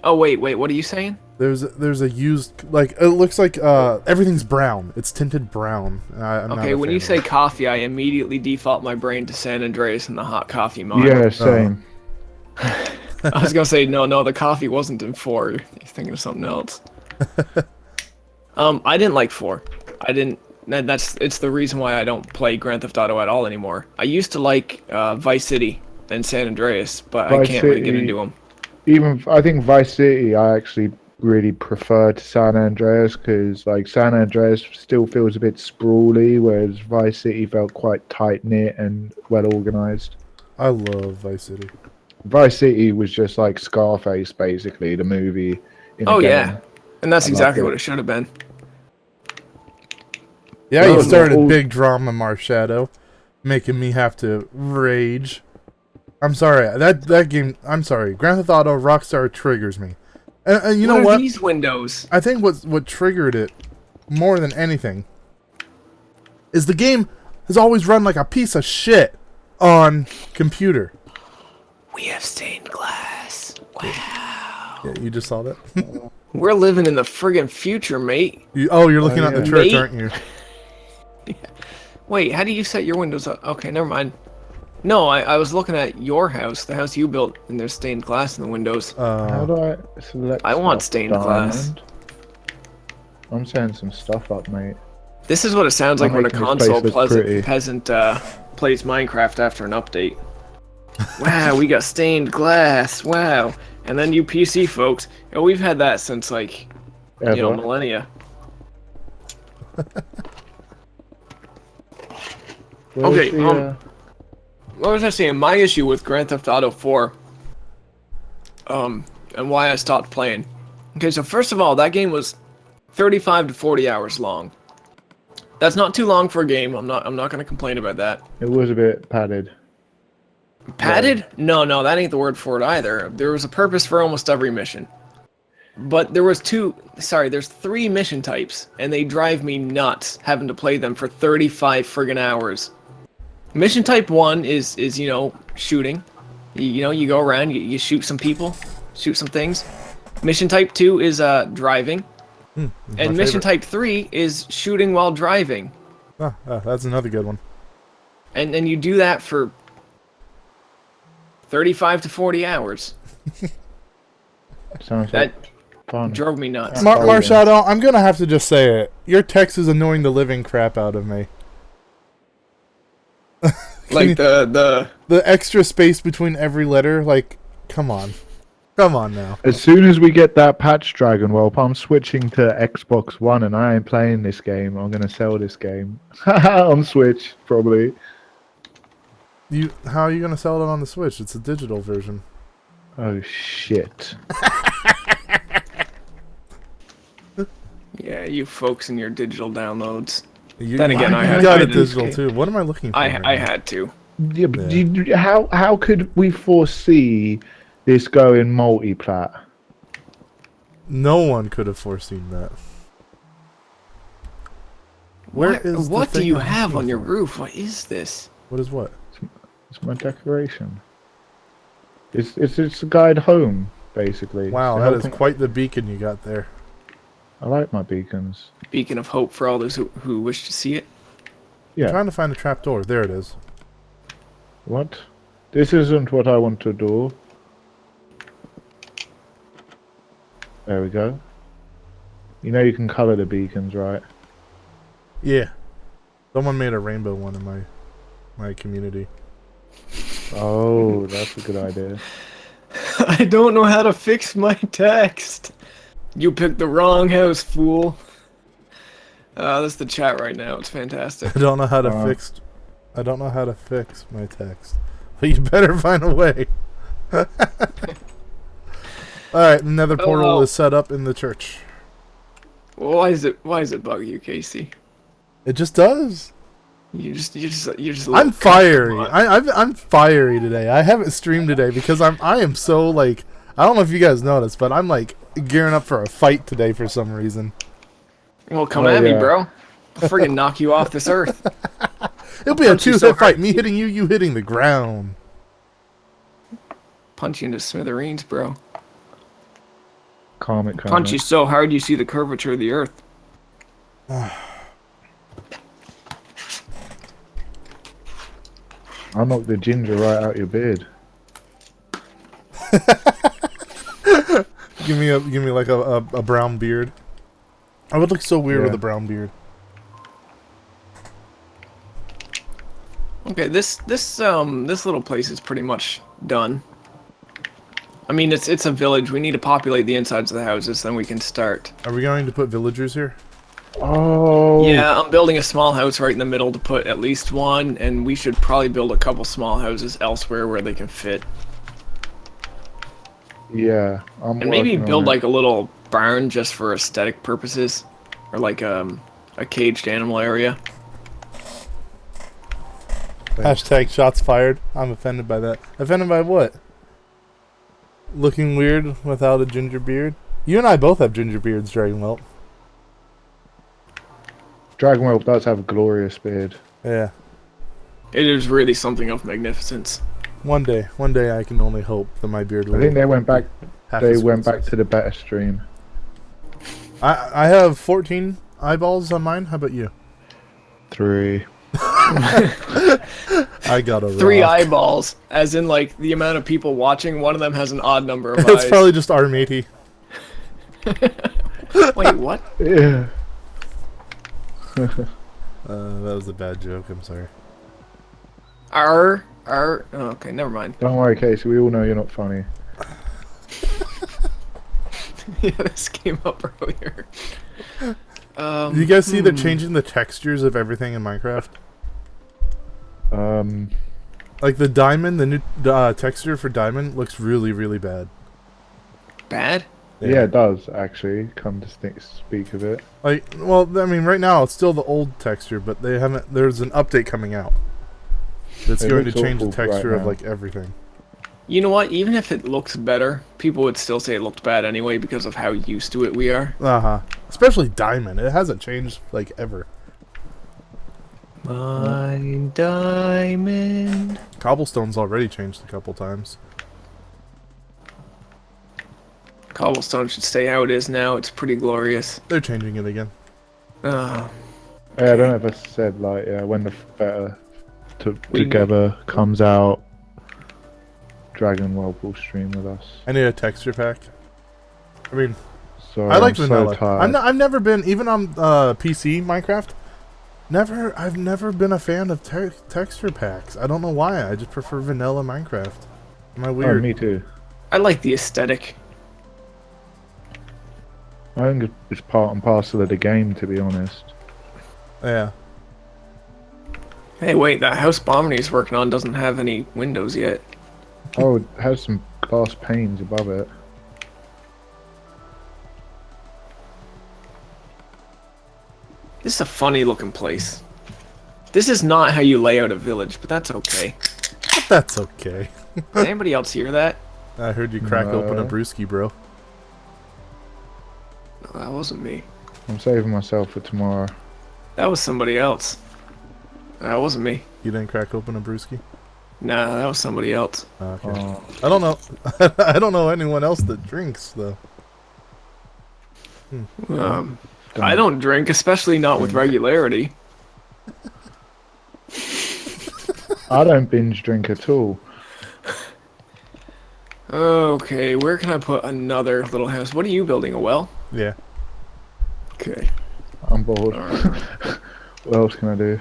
Oh, wait, what are you saying? There's a used, it looks like everything's brown. It's tinted brown. I'm not Okay, a when fan you of say it. coffee, I immediately default my brain to San Andreas and the hot coffee mod. Yeah, same. I was gonna say no, the coffee wasn't in 4. You're thinking of something else. I didn't like 4. I didn't. It's the reason why I don't play Grand Theft Auto at all anymore. I used to like Vice City and San Andreas, but I Vice can't really get City- into them. Even I think Vice City, I actually really prefer to San Andreas because San Andreas still feels a bit sprawly, whereas Vice City felt quite tight knit and well organized. I love Vice City. Vice City was just like Scarface, basically the movie. In a Oh game. yeah, and that's I exactly loved what it. it should have been. Yeah, Oh, you no, started all- big drama, Marshadow, making me have to rage. I'm sorry, that game. I'm sorry, Grand Theft Auto Rockstar triggers me. And you know What are what? these windows? I think what triggered it more than anything is the game has always run like a piece of shit on computer. We have stained glass. Wow. Yeah, you just saw that. We're living in the friggin' future, mate. You're looking at the yeah. church, Mate. aren't you? Wait, how do you set your windows up? Okay, never mind. No, I was looking at your house, the house you built, and there's stained glass in the windows. How do I select I want stuff? stained glass. Diamond? I'm setting some stuff up, mate. This is what it sounds like I'm when a making this console place look pretty. peasant plays Minecraft after an update. Wow, we got stained glass. Wow. And then you PC folks, we've had that since like, Ever. millennia. Where's Okay, the, what was I saying? My issue with Grand Theft Auto 4, and why I stopped playing. Okay, so first of all, that game was 35 to 40 hours long. That's not too long for a game. I'm not going to complain about that. It was a bit padded. Padded? No, that ain't the word for it either. There was a purpose for almost every mission. But there's 3 mission types, and they drive me nuts having to play them for 35 friggin' hours. Mission type 1 is shooting. You go around, you shoot some people, shoot some things. Mission type 2 is driving. And mission type 3 is shooting while driving. Oh, that's another good one. And you do that for 35 to 40 hours. Sounds That like fun. drove me nuts. Marshadow, I'm gonna have to just say it. Your text is annoying the living crap out of me. Like the extra space between every letter, like, come on. Come on now. As soon as we get that patch, Dragon Whelp, I'm switching to Xbox One and I ain't playing this game. I'm gonna sell this game. On Switch, probably. How are you gonna sell it on the Switch? It's a digital version. Oh shit. Yeah, you folks and your digital downloads. Then again, I had got it to- digital too. What am I looking for? I had to. Yeah, but how could we foresee this going multi-plat? No one could have foreseen that. What do you have on your roof? What is this? What is what? It's my decoration. It's a guide home, basically. Wow, It's that is helping- quite the beacon you got there. I like my beacons. Beacon of hope for all those who wish to see it. I'm Yeah. trying to find a trapdoor. There it is. What? This isn't what I want to do. There we go. You know you can color the beacons, right? Yeah. Someone made a rainbow one in my community. Oh, that's a good idea. I don't know how to fix my text. You picked the wrong house, fool. That's the chat right now. It's fantastic. I don't know how to fix. I don't know how to fix my text. But you better find a way. All right, another portal is set up in the church. Why is it bug you, Casey? It just does. You're just. I'm fiery. I'm fiery today. I haven't streamed today because I am so like, I don't know if you guys noticed, but I'm like gearing up for a fight today for some reason. Well, come at me, bro. I'll friggin' knock you off this earth. It'll be a 2-hit fight. Me hitting you, you hitting the ground. Punch you into smithereens, bro. Calm it. Punch you so hard you see the curvature of the earth. I'll knock the ginger right out your beard. Give me like a brown beard. I would look so weird with a brown beard. Okay, this little place is pretty much done. I mean, it's a village. We need to populate the insides of the houses, then we can start. Are we going to put villagers here? Oh. Yeah, I'm building a small house right in the middle to put at least one, and we should probably build a couple small houses elsewhere where they can fit. Yeah. And maybe build like a little barn just for aesthetic purposes, or like a caged animal area. Hashtag shots fired. I'm offended by that. Offended by what? Looking weird without a ginger beard? You and I both have ginger beards, Dragon Whelp. Dragon Whelp does have a glorious beard. Yeah. It is really something of magnificence. One day I can only hope that my beard will. I think they went back. half They as went good back as- to the better stream. I have 14 eyeballs on mine. How about you? 3. I got a 3 rock. eyeballs, as in like the amount of people watching. One of them has an odd number of It's eyes. probably just our matey. Wait, what? Yeah. That was a bad joke. I'm sorry. R. Oh, okay, never mind. Don't worry, Casey. We all know you're not funny. Yeah, this came up earlier. You guys see they're changing the textures of everything in Minecraft? Like the diamond, the new texture for diamond looks really, really bad. Bad? Yeah, it does actually. Come to speak of it. Like, well, I mean, right now it's still the old texture, but they haven't. There's an update coming out that's It going to looks change the awful right texture of now. like everything. You know what? Even if it looks better, people would still say it looked bad anyway because of how used to it we are. Especially diamond. It hasn't changed like ever. My diamond. Cobblestone's already changed a couple times. Cobblestone should stay how it is now. It's pretty glorious. They're changing it again. Yeah, I don't know if I said like when the better together comes out. Dragon World will stream with us. I need a texture pack. I mean, So I like I'm vanilla. So tired. I've never been, even on PC Minecraft. I've never been a fan of texture packs. I don't know why. I just prefer vanilla Minecraft. Am I Oh, weird? me too. I like the aesthetic. I think it's part and parcel of the game, to be honest. Yeah. Hey, wait, that house Bomber's working on doesn't have any windows yet. Oh, it has some glass panes above it. This is a funny looking place. This is not how you lay out a village, but that's okay. But that's okay. Did anybody else hear that? I heard you crack open a No. brewski, bro. No, that wasn't me. I'm saving myself for tomorrow. That was somebody else. That wasn't me. You didn't crack open a brewski? Nah, that was somebody else. Okay. Oh, I don't know. I don't know anyone else that drinks though. I don't drink, especially not with regularity. I don't binge drink at all. Okay, where can I put another little house? What are you building, a well? Yeah. Okay. I'm bored. What else can I do?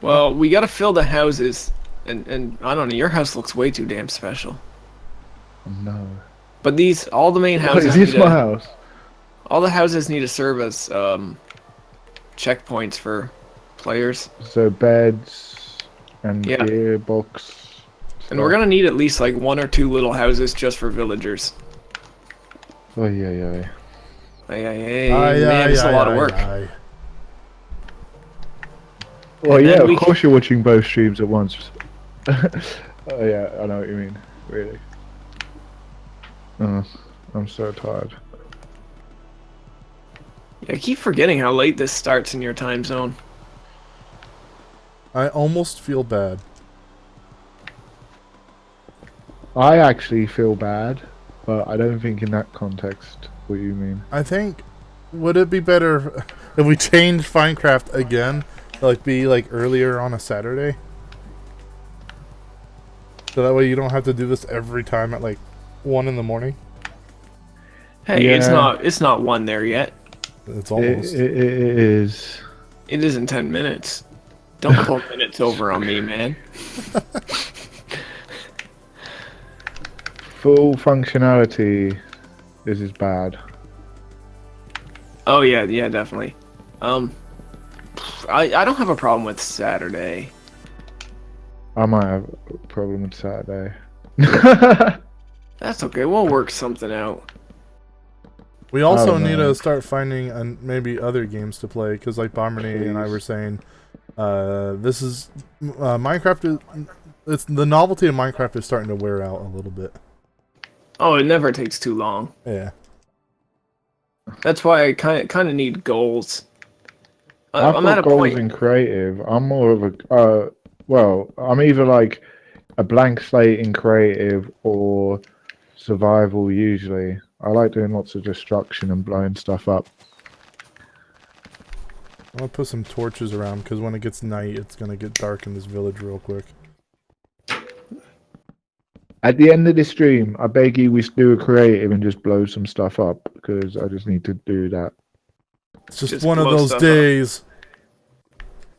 Well, we gotta fill the houses, and I don't know, your house looks way too damn special. Oh, no. But all the main Wait, houses is this need my to, house? all the houses need to serve as checkpoints for players. So beds and Yeah. gearbox. And we're gonna need at least like 1 or 2 little houses just for villagers. Oh yeah. Hey, man, it's a lot of work. Well, And yeah, then of we course you're watching both streams at once. Oh yeah, I know what you mean. Really. I'm so tired. Yeah, I keep forgetting how late this starts in your time zone. I almost feel bad. I actually feel bad, but I don't think in that context what you mean. I think, would it be better if we change Finecraft again? Like be like earlier on a Saturday? So that way you don't have to do this every time at like 1 in the morning? Hey, Yeah. it's not 1 there yet. It's almost. It is. It is in 10 minutes. Don't pull minutes over on me, man. Full functionality. This is bad. Oh yeah, definitely. I don't have a problem with Saturday. I might have a problem with Saturday. That's okay. We'll work something out. We also don't need know. to start finding maybe other games to play, because like Bomberny and I were saying, this is Minecraft it's the novelty of Minecraft is starting to wear out a little bit. Oh, it never takes too long. Yeah. That's why I kind of need goals. I've I'm got at a goals point. in creative. I'm more of a well, I'm either like a blank slate in creative or survival usually. I like doing lots of destruction and blowing stuff up. I'm gonna put some torches around because when it gets night, it's gonna get dark in this village real quick. At the end of this stream, I beg you, we do a creative and just blow some stuff up because I just need to do that. It's just Just one of blow those stuff days.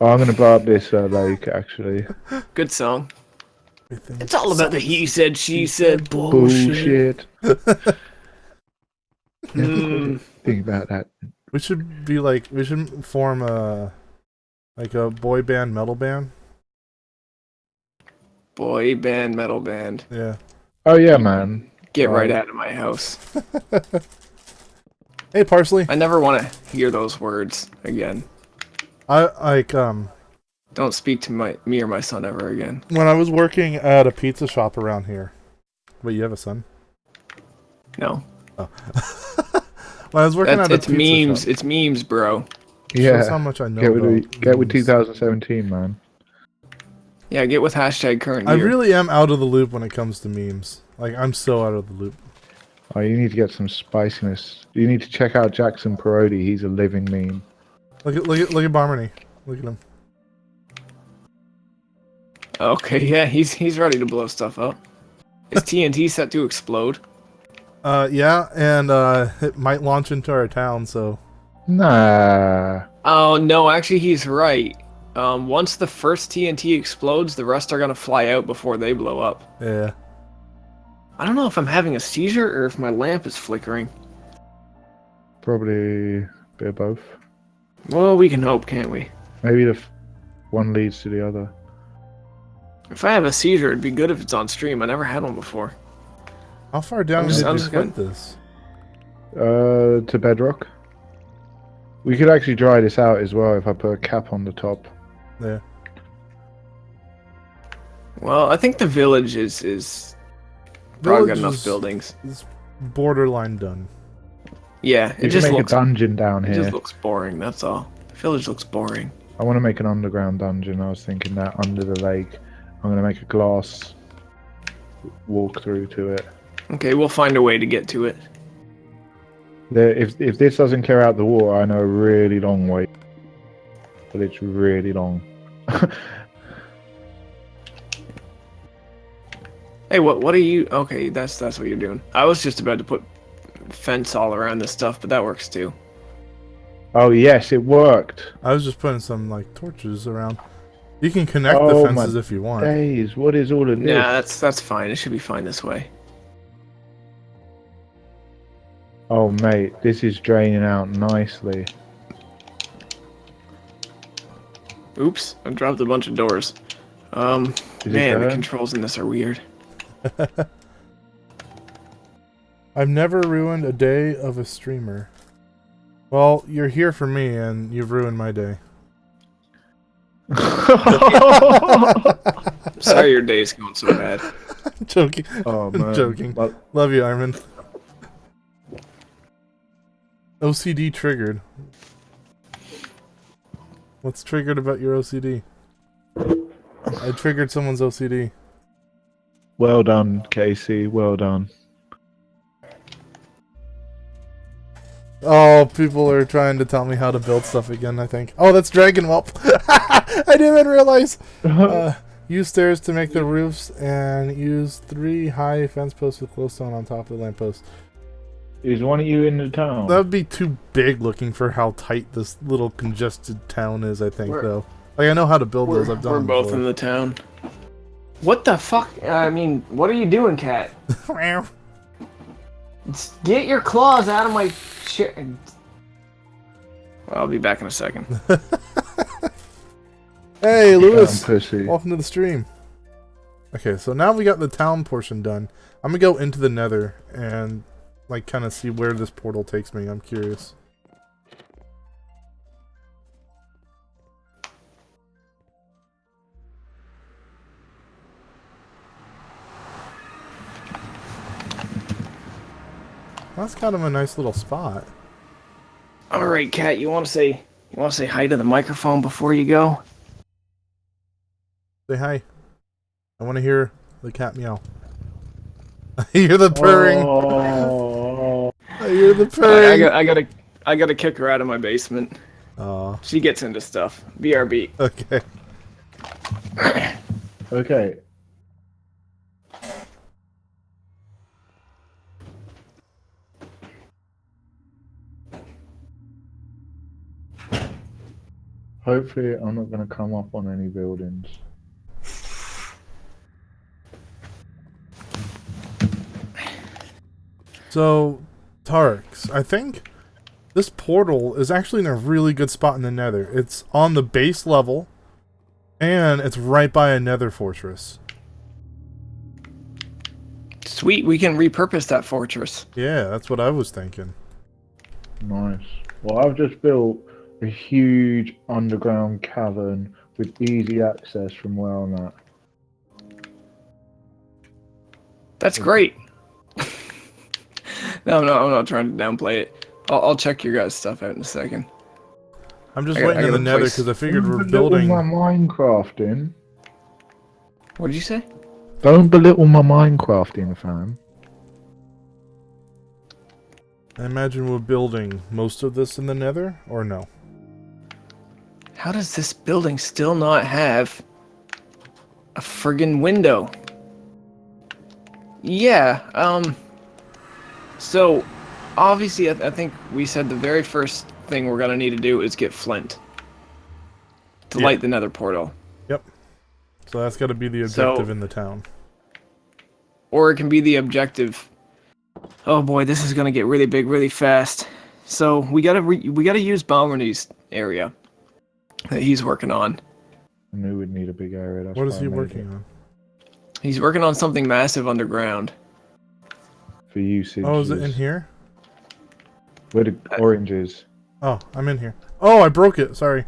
Oh, I'm gonna blow up this lake actually. Good song. Everything It's all about the he said, she said Bullshit. Hmm. Think about that. We should be like, we should form a boy band, metal band. Boy band, metal band. Yeah. Oh yeah, man. Get right out of my house. Hey, Parsley. I never want to hear those words again. I like Don't speak to me or my son ever again. when I was working at a pizza shop around here. Wait, you have a son? No. Oh. When I was working at a It's pizza memes. shop. It's memes, bro. Shows how Yeah. much I know Get about with memes. 2017, man. Yeah, get with hashtag current I year. really am out of the loop when it comes to memes. Like, I'm so out of the loop. Oh, you need to get some spiciness. You need to check out Jackson Parodi. He's a living meme. Look at Barmany. Look at him. Okay, yeah, he's ready to blow stuff up. Is TNT set to explode? Yeah, and it might launch into our town, so Nah. Oh no, actually he's right. Once the first TNT explodes, the rest are gonna fly out before they blow up. yeah. I don't know if I'm having a seizure or if my lamp is flickering. Probably a bit of both. Well, we can hope, can't we? Maybe one leads to the other. If I have a seizure, it'd be good if it's on stream. I never had one before. How far down I'm just- did I'm you just put gonna- this? To bedrock. We could actually dry this out as well if I put a cap on the top. Yeah. Well, I think the village is probably got Village enough is- buildings. It's borderline done. Yeah, You it can just make looks a dungeon down it here. just looks boring. That's all. The village looks boring. I want to make an underground dungeon. I was thinking that under the lake. I'm going to make a glass walk through to it. Okay, we'll find a way to get to it. If this doesn't clear out the water, I know a really long way. But it's really long. Hey, what are you? Okay, that's what you're doing. I was just about to put fence all around this stuff, but that works too. Oh yes, it worked. I was just putting some like torches around. You can connect Oh, the my fences if you want. Days, what is all of this? Yeah, that's fine. It should be fine this way. Oh mate, this is draining out nicely. Oops, I dropped a bunch of doors. Is it Man, the going? controls in this are weird. I've never ruined a day of a streamer. Well, you're here for me, and you've ruined my day. Sorry your day's going so bad. Joking. Oh man. Joking. But Love you, Armin. OCD triggered. What's triggered about your OCD? I triggered someone's OCD. well done, Casey. Well done. Oh, people are trying to tell me how to build stuff again, I think. Oh, that's Dragon Whelp. I didn't even realize. Use stairs to make the roofs and use 3 high fence posts with glowstone on top of the lamppost. Is one of you in the town? That would be too big looking for how tight this little congested town is, I think, We're- though. Like, I know how to build those. I've done We're them both before. in the town. What the fuck? I mean, what are you doing, cat? Get your claws out of my shit. Well, I'll be back in a second. Hey, Lewis! Damn pussy. Welcome to the stream. Okay, so now we got the town portion done. I'm gonna go into the nether and, like, kind of see where this portal takes me. I'm curious. That's kind of a nice little spot. All right, cat. You want to say hi to the microphone before you go? Say hi. I want to hear the cat meow. I hear the purring. Oh. I hear the I purring. gotta kick her out of my basement. She gets into stuff. BRB. Okay. Okay. Hopefully, I'm not going to come up on any buildings. So, Tarks, I think this portal is actually in a really good spot in the nether. It's on the base level, and it's right by a nether fortress. Sweet, we can repurpose that fortress. Yeah, that's what I was thinking. Nice. Well, I've just built a huge underground cavern with easy access from where I'm at. That's great. No, I'm not trying to downplay it. I'll check your guys' stuff out in a second. I'm just I waiting in the gotta nether place- because I figured we're Don't belittle building... my Minecrafting. What did you say? Don't belittle my Minecrafting, fam. I imagine we're building most of this in the nether, or no? How does this building still not have a friggin' window? Yeah, so, obviously, I think we said the very first thing we're gonna need to do is get flint. To Yeah. light the nether portal. Yep. So that's got to be the objective So- in the town. Or it can be the objective. Oh boy, this is gonna get really big really fast. So, we gotta use Balmerny's area that he's working on. I knew we'd need a big area. That's What is why he I made working it. on? He's working on something massive underground. For usage. Oh, is it in here? Where the orange is. Oh, I'm in here. Oh, I broke it. Sorry.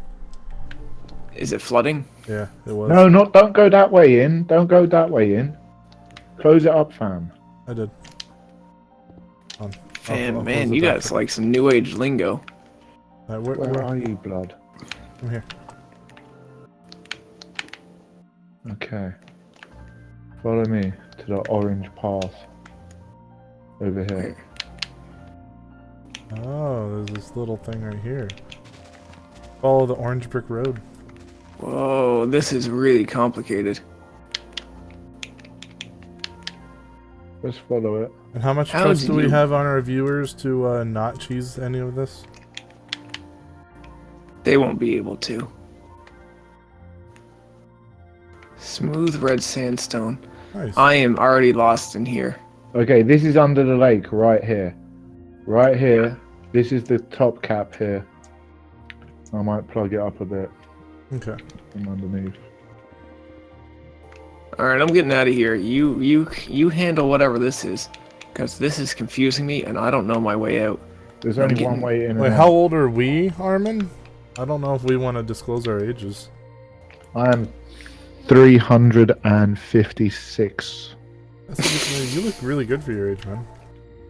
Is it flooding? Yeah, it was. No, don't go that way in. Don't go that way in. Close it up, fam. I did. I'll Man, close man, it you back. guys like some new age lingo. Where are you, blood? I'm here. Okay. Follow me to the orange path. Over here. Oh, there's this little thing right here. Follow the orange brick road. Whoa, this is really complicated. Let's follow it. And how much How trust do do we you- have on our viewers to not cheese any of this? They won't be able to. Smooth red sandstone. Nice. I am already lost in here. Okay, this is under the lake, right here. Right here. This is the top cap here. I might plug it up a bit Okay. from underneath. Alright, I'm getting out of here. You handle whatever this is. Because this is confusing me and I don't know my way out. There's I'm only getting- one way in. Wait, and how out. old are we, Armin? I don't know if we want to disclose our ages. I am 356. You look really good for your age, man.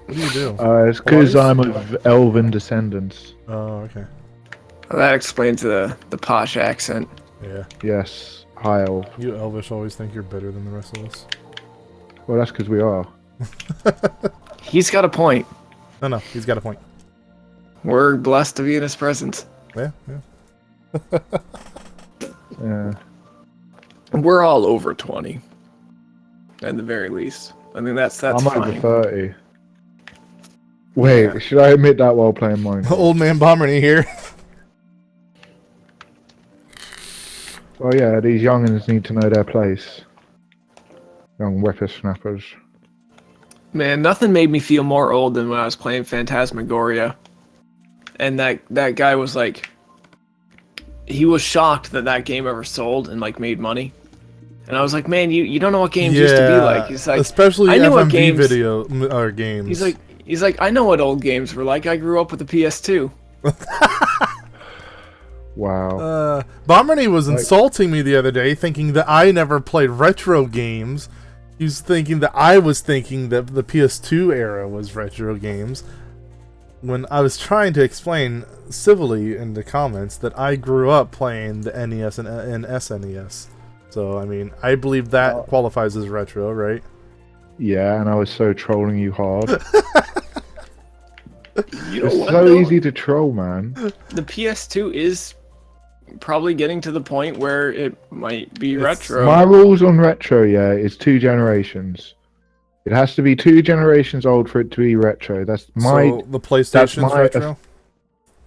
What do you do? It's because Wise? I'm of elven descendants. Oh, okay. Well, that explains the posh accent. Yeah. Yes, high elf. You Elvish always think you're better than the rest of us. Well, that's because we are. He's got a point. No, he's got a point. We're blessed to be in his presence. Yeah. Yeah. We're all over 20. At the very least. I mean, that's I'm fine. over 30. Wait, Yeah. should I admit that while playing Minecraft? Old man Bomberny here. Oh yeah, these youngins need to know their place. Young whippersnappers. Man, nothing made me feel more old than when I was playing Phantasmagoria. And that guy was like... He was shocked that that game ever sold and like made money. And I was like, man, you don't know what games used to be like. He's like, especially I know what FMV games- video or games. He's like, I know what old games were like. I grew up with the PS2. Wow. Bomberny was insulting me the other day, thinking that I never played retro games. He was thinking that I was thinking that the PS2 era was retro games. When I was trying to explain civilly in the comments that I grew up playing the NES and SNES. So, I mean, I believe that qualifies as retro, right? Yeah, and I was so trolling you hard. You know It's what, so though? easy to troll, man. The PS2 is probably getting to the point where it might be It's- retro. My rules on retro, yeah, is 2 generations. It has to be 2 generations old for it to be retro. That's my So the PlayStation's my retro?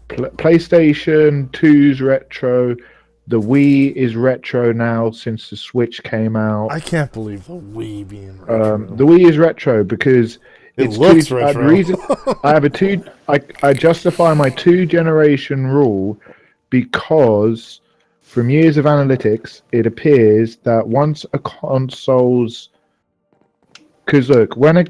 PlayStation 2's retro. The Wii is retro now since the Switch came out. I can't believe the Wii being retro. The Wii is retro because It it's looks two. retro. The reason I have a two. I justify my 2 generation rule because from years of analytics, it appears that once a console's because look, when a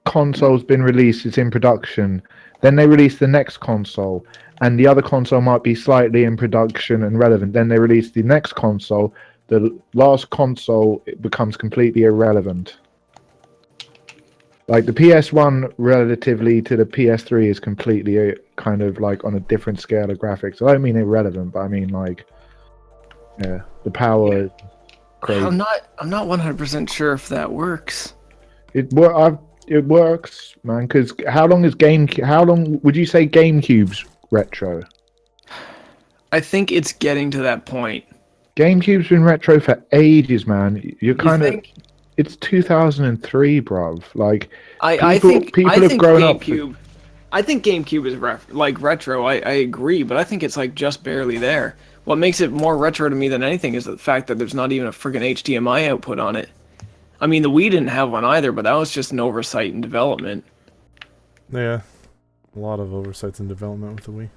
console's been released, it's in production. Then they release the next console, and the other console might be slightly in production and relevant. Then they release the next console. The last console it becomes completely irrelevant. Like the PS1 relatively to the PS3 is completely kind of like on a different scale of graphics. I don't mean irrelevant, but I mean like, yeah, the power is crazy. I'm not 100% sure if that works. It works, man. Because how long would you say GameCube's retro? I think it's getting to that point. GameCube's been retro for ages, man. You're You kind of think? it's 2003, bruv. Like I people- think people I have think grown up- GameCube. I think GameCube is like retro. I agree, but I think it's like just barely there. What makes it more retro to me than anything is the fact that there's not even a friggin' HDMI output on it. I mean, the Wii didn't have one either, but that was just an oversight in development. Yeah. A lot of oversights in development with the Wii.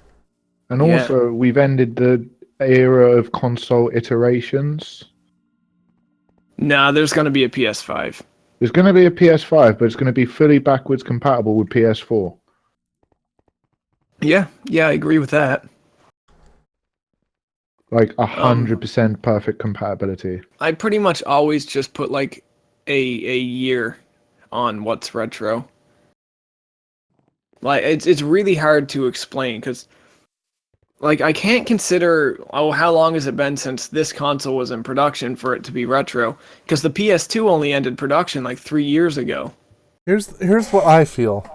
And Yeah. also, we've ended the era of console iterations. Nah, there's gonna be a PS5. There's going to be a PS5, but it's going to be fully backwards compatible with PS4. Yeah, I agree with that. Like 100% perfect compatibility. I pretty much always just put like a year on what's retro. Like it's really hard to explain because like I can't consider how long has it been since this console was in production for it to be retro, because the PS2 only ended production like 3 years ago. Here's what I feel.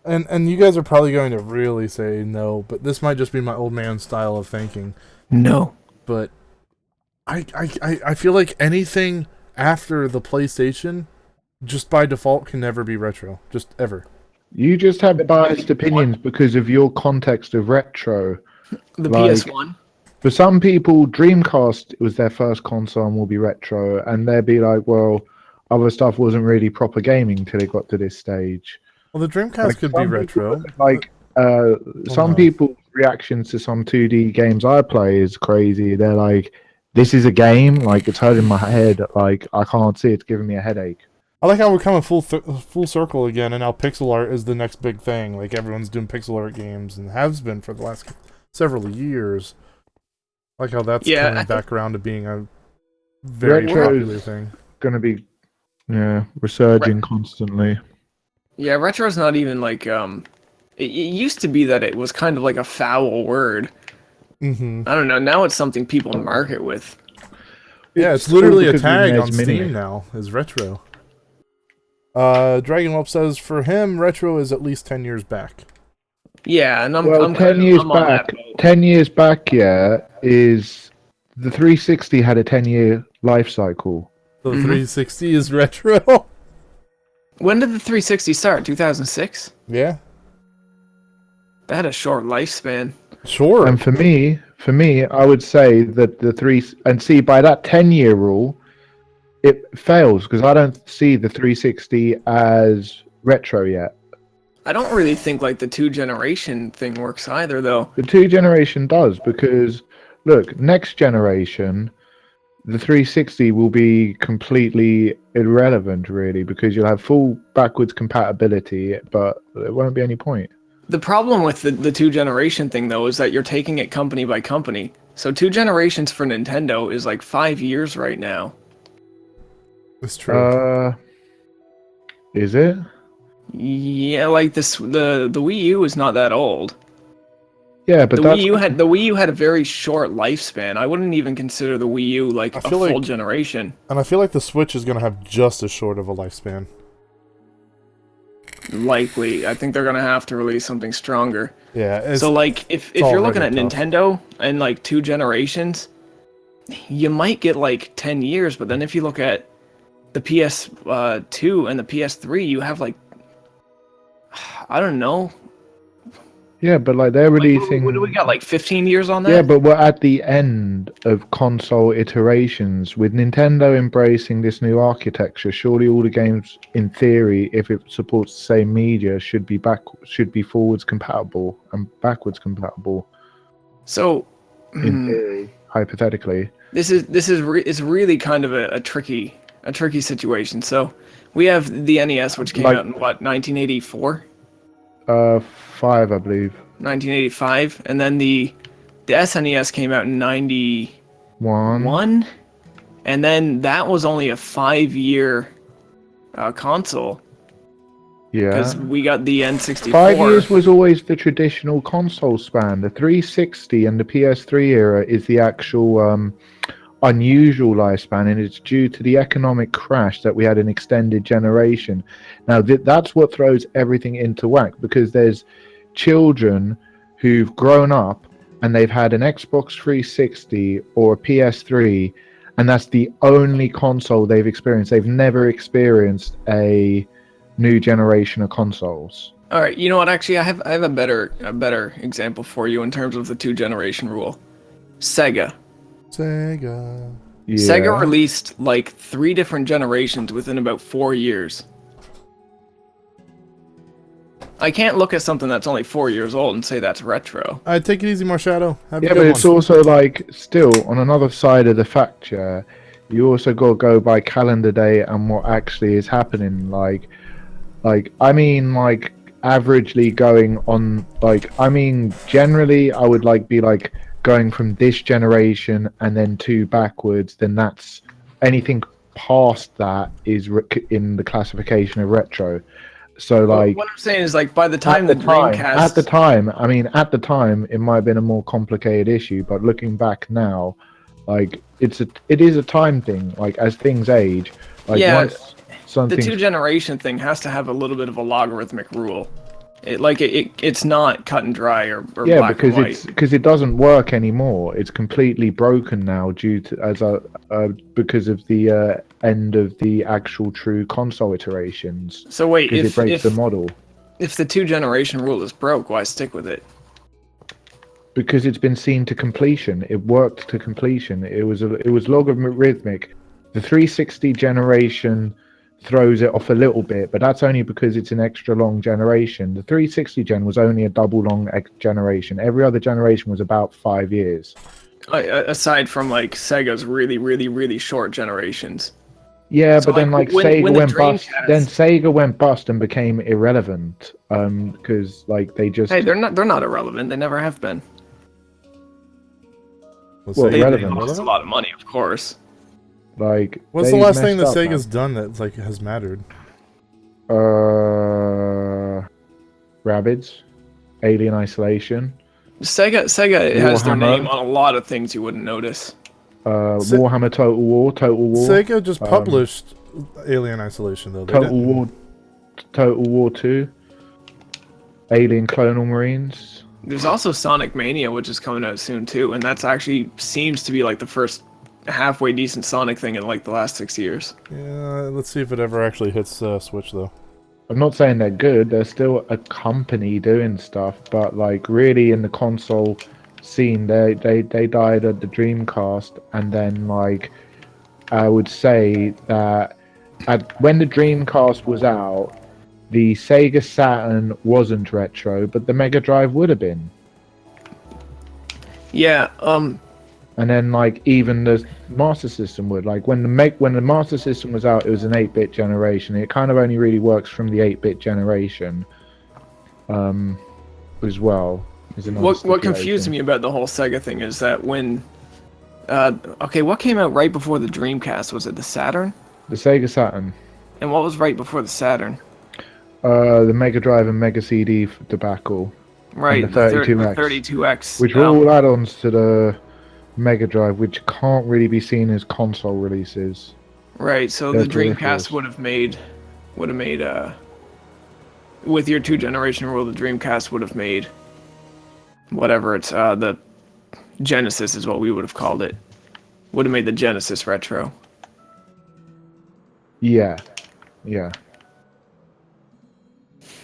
And you guys are probably going to really say no, but this might just be my old man style of thinking. No. But I feel like anything after the PlayStation, just by default, can never be retro. Just ever. You just have biased opinions because of your context of retro. The Like- PS1. For some people, Dreamcast was their first console and will be retro, and they'd be like, well, other stuff wasn't really proper gaming till it got to this stage. Well, the Dreamcast Like, could be some retro. people, like, some no. people's reactions to some 2D games I play is crazy. They're like, this is a game, like, it's hurting my head, like, I can't see, it's giving me a headache. I like how we're coming full circle again, and now pixel art is the next big thing. Like, everyone's doing pixel art games, and has been for the last several years. I like how that's coming back around to being a very Retro popular is thing. Gonna be, resurging constantly. Yeah, retro's not even like it used to be that it was kind of like a foul word. Mm-hmm. I don't know. Now it's something people market with. Yeah, it's literally a because of tag NES on Mini. Steam now, is retro. Dragonwhelp says, for him, retro is at least 10 years back. Yeah, and I'm 10 years I'm on that back, boat. 10 years back, is the 360 had a 10-year life cycle. So 360 is retro? When did the 360 start? 2006? Yeah. That had a short lifespan. Sure. And for me, I would say that see by that 10-year rule, it fails because I don't see the 360 as retro yet. I don't really think like the 2-generation thing works either, though. The 2 generation does because look, next generation, the 360 will be completely irrelevant, really, because you'll have full backwards compatibility, but there won't be any point. The problem with the 2-generation thing, though, is that you're taking it company by company. So 2 generations for Nintendo is like 5 years right now. It's true. Is it? Yeah, like the Wii U is not that old. Yeah, but The that's Wii U had a very short lifespan. I wouldn't even consider the Wii U like a feel full like- generation. And I feel like the Switch is going to have just as short of a lifespan. Likely. I think they're gonna have to release something stronger. Yeah, So like if you're looking at already tough. Nintendo and like 2 generations, you might get like 10 years, but then if you look at the PS2 and the PS3, you have like I don't know. Yeah, but like they're Like, releasing. what do we got? Like 15 years on that? Yeah, but we're at the end of console iterations. With Nintendo embracing this new architecture, surely all the games, in theory, if it supports the same media, should be forwards compatible and backwards compatible. So, In theory, hypothetically. it's really kind of a tricky situation. So, we have the NES, which came Like- out in what 1984, 5, I believe. 1985, and then the SNES came out in 91, One. and then that was only a 5-year console Yeah. because we got the N64. 5 years was always the traditional console span. The 360 and the PS3 era is the actual unusual lifespan, and it's due to the economic crash that we had an extended generation. Now, that's what throws everything into whack, because there's children who've grown up and they've had an Xbox 360 or a PS3, and that's the only console they've experienced. They've never experienced a new generation of consoles. All right, you know what? Actually, I have a better example for you in terms of the 2-generation rule. Sega. Sega. Yeah. Sega released like 3 different generations within about 4 years. I can't look at something that's only 4 years old and say that's retro. All right, take it easy, Marshadow. Have a Yeah, good but it's one. also like, still on another side of the factor, you also got to go by calendar day and what actually is happening. Like I mean, like averagely going on, generally I would be going from this generation and then 2 backwards. Then that's anything past that is in the classification of retro. So like, what I'm saying is, like, by the time at the time, Dreamcast, at the time, it might have been a more complicated issue, but looking back now, like it is a time thing. Like as things age, like Yeah, once the something 2-generation thing has to have a little bit of a logarithmic rule. It's not cut and dry or yeah, black and white. because it doesn't work anymore. It's completely broken now due to because of the end of the actual true console iterations. So wait, Because it breaks the model. if the 2-generation rule is broke, why stick with it? Because it's been seen to completion. It worked to completion. It was logarithmic. The 360 generation throws it off a little bit, but that's only because it's an extra long generation. The 360 gen was only a double long generation. Every other generation was about 5 years. Aside from like Sega's really short generations. Yeah, So, but then like, Sega when the went bust. Dreamcast- Then Sega went bust and became irrelevant. Because like they just Hey, they're not irrelevant. They never have been. Was Well, Sega They relevant. lost a lot of money, of course. like. What's they the last thing that messed up, Sega's done that like has mattered? man. Rabbids, Alien Isolation, Sega has their Warhammer. name on a lot of things you wouldn't notice. Se- Warhammer Total War. Sega just published Alien Isolation though. They didn't- Total War 2, Alien Clonal Marines. There's also Sonic Mania, which is coming out soon too, and that's actually seems to be like the first halfway decent Sonic thing in like the last 6 years. Yeah, let's see if it ever actually hits Switch though. I'm not saying they're good. They're still a company doing stuff, but like really in the console scene, they died at the Dreamcast, and then like I would say that when the Dreamcast was out, the Sega Saturn wasn't retro, but the Mega Drive would have been. Yeah, And then like even the Master System would, like when the Master System was out, it was an 8-bit generation. It kind of only really works from the 8-bit generation, as well. what confused me about the whole Sega thing is that when, okay, what came out right before the Dreamcast? Was it the Saturn? The Sega Saturn, And what was right before the Saturn? the Mega Drive and Mega CD debacle, Right, the 32X. 32X. which were all add-ons to the Mega Drive, which can't really be seen as console releases. Right, so They're the Dreamcast peripherals. would have made with your 2-generation rule, the Dreamcast would have made whatever it's the Genesis is what we would have called it. Would have made the Genesis retro. Yeah, yeah.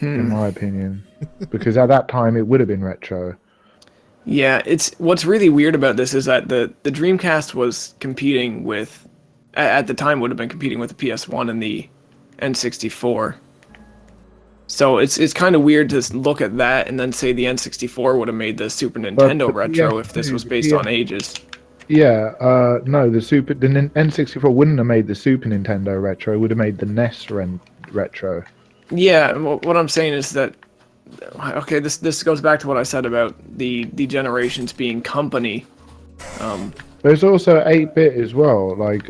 In my opinion, because at that time it would have been retro. Yeah, it's what's really weird about this is that the Dreamcast was competing with, at the time would have been competing with the PS1 and the N64. So it's kind of weird to look at that and then say the N64 would have made the Super Nintendo the retro if PS2, this was the based on ages. Yeah, no, the N64 wouldn't have made the Super Nintendo retro. It would have made the NES retro. Yeah, what I'm saying is that okay, this goes back to what I said about the generations being company. There's also 8-bit as well. Like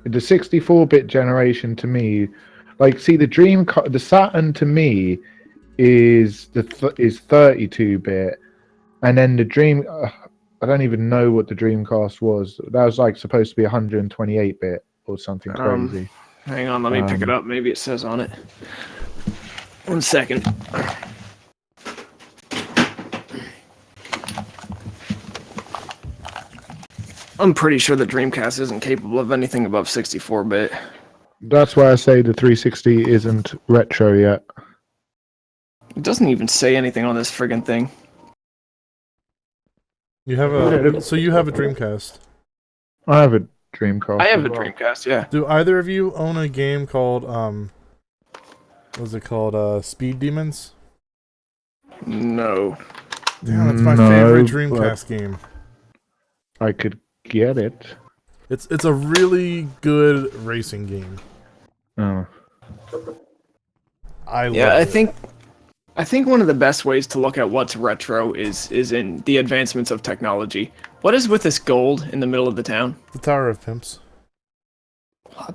the 64-bit generation to me, like see the Saturn to me is is 32-bit, and then the I don't even know what the Dreamcast was. That was like supposed to be 128-bit or something crazy. Hang on, let me pick it up. Maybe it says on it. 1 second. I'm pretty sure the Dreamcast isn't capable of anything above 64-bit. That's why I say the 360 isn't retro yet. It doesn't even say anything on this friggin' thing. You have a so you have a Dreamcast. I have a Dreamcast. I have as a well. Dreamcast, yeah. Do either of you own a game called what's it called? Speed Demons? No. Damn, that's my No, favorite Dreamcast game. I could get it. It's a really good racing game. Oh. I love it. I think one of the best ways to look at what's retro is in the advancements of technology. What is with this gold in the middle of the town? The Tower of Pimps.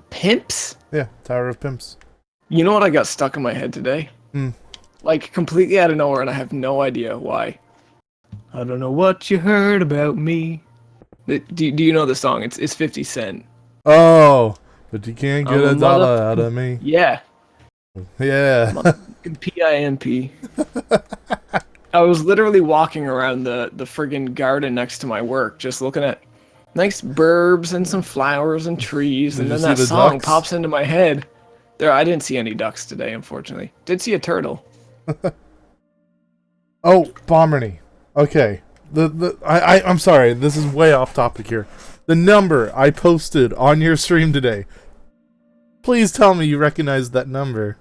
Pimps? Yeah, Tower of Pimps. You know what I got stuck in my head today? Like completely out of nowhere, and I have no idea why. I don't know what you heard about me. Do you know the song? It's 50 Cent. Oh, but you can't get I'm a dollar out of me. Yeah. Yeah. PIMP. I was literally walking around the friggin' garden next to my work, just looking at nice burbs and some flowers and trees, Did and you then see that the song ducks? pops into my head. I didn't see any ducks today, unfortunately. Did see a turtle. Oh, Bomberny. Okay. I'm sorry, this is way off topic here. The number I posted on your stream today. Please tell me you recognize that number.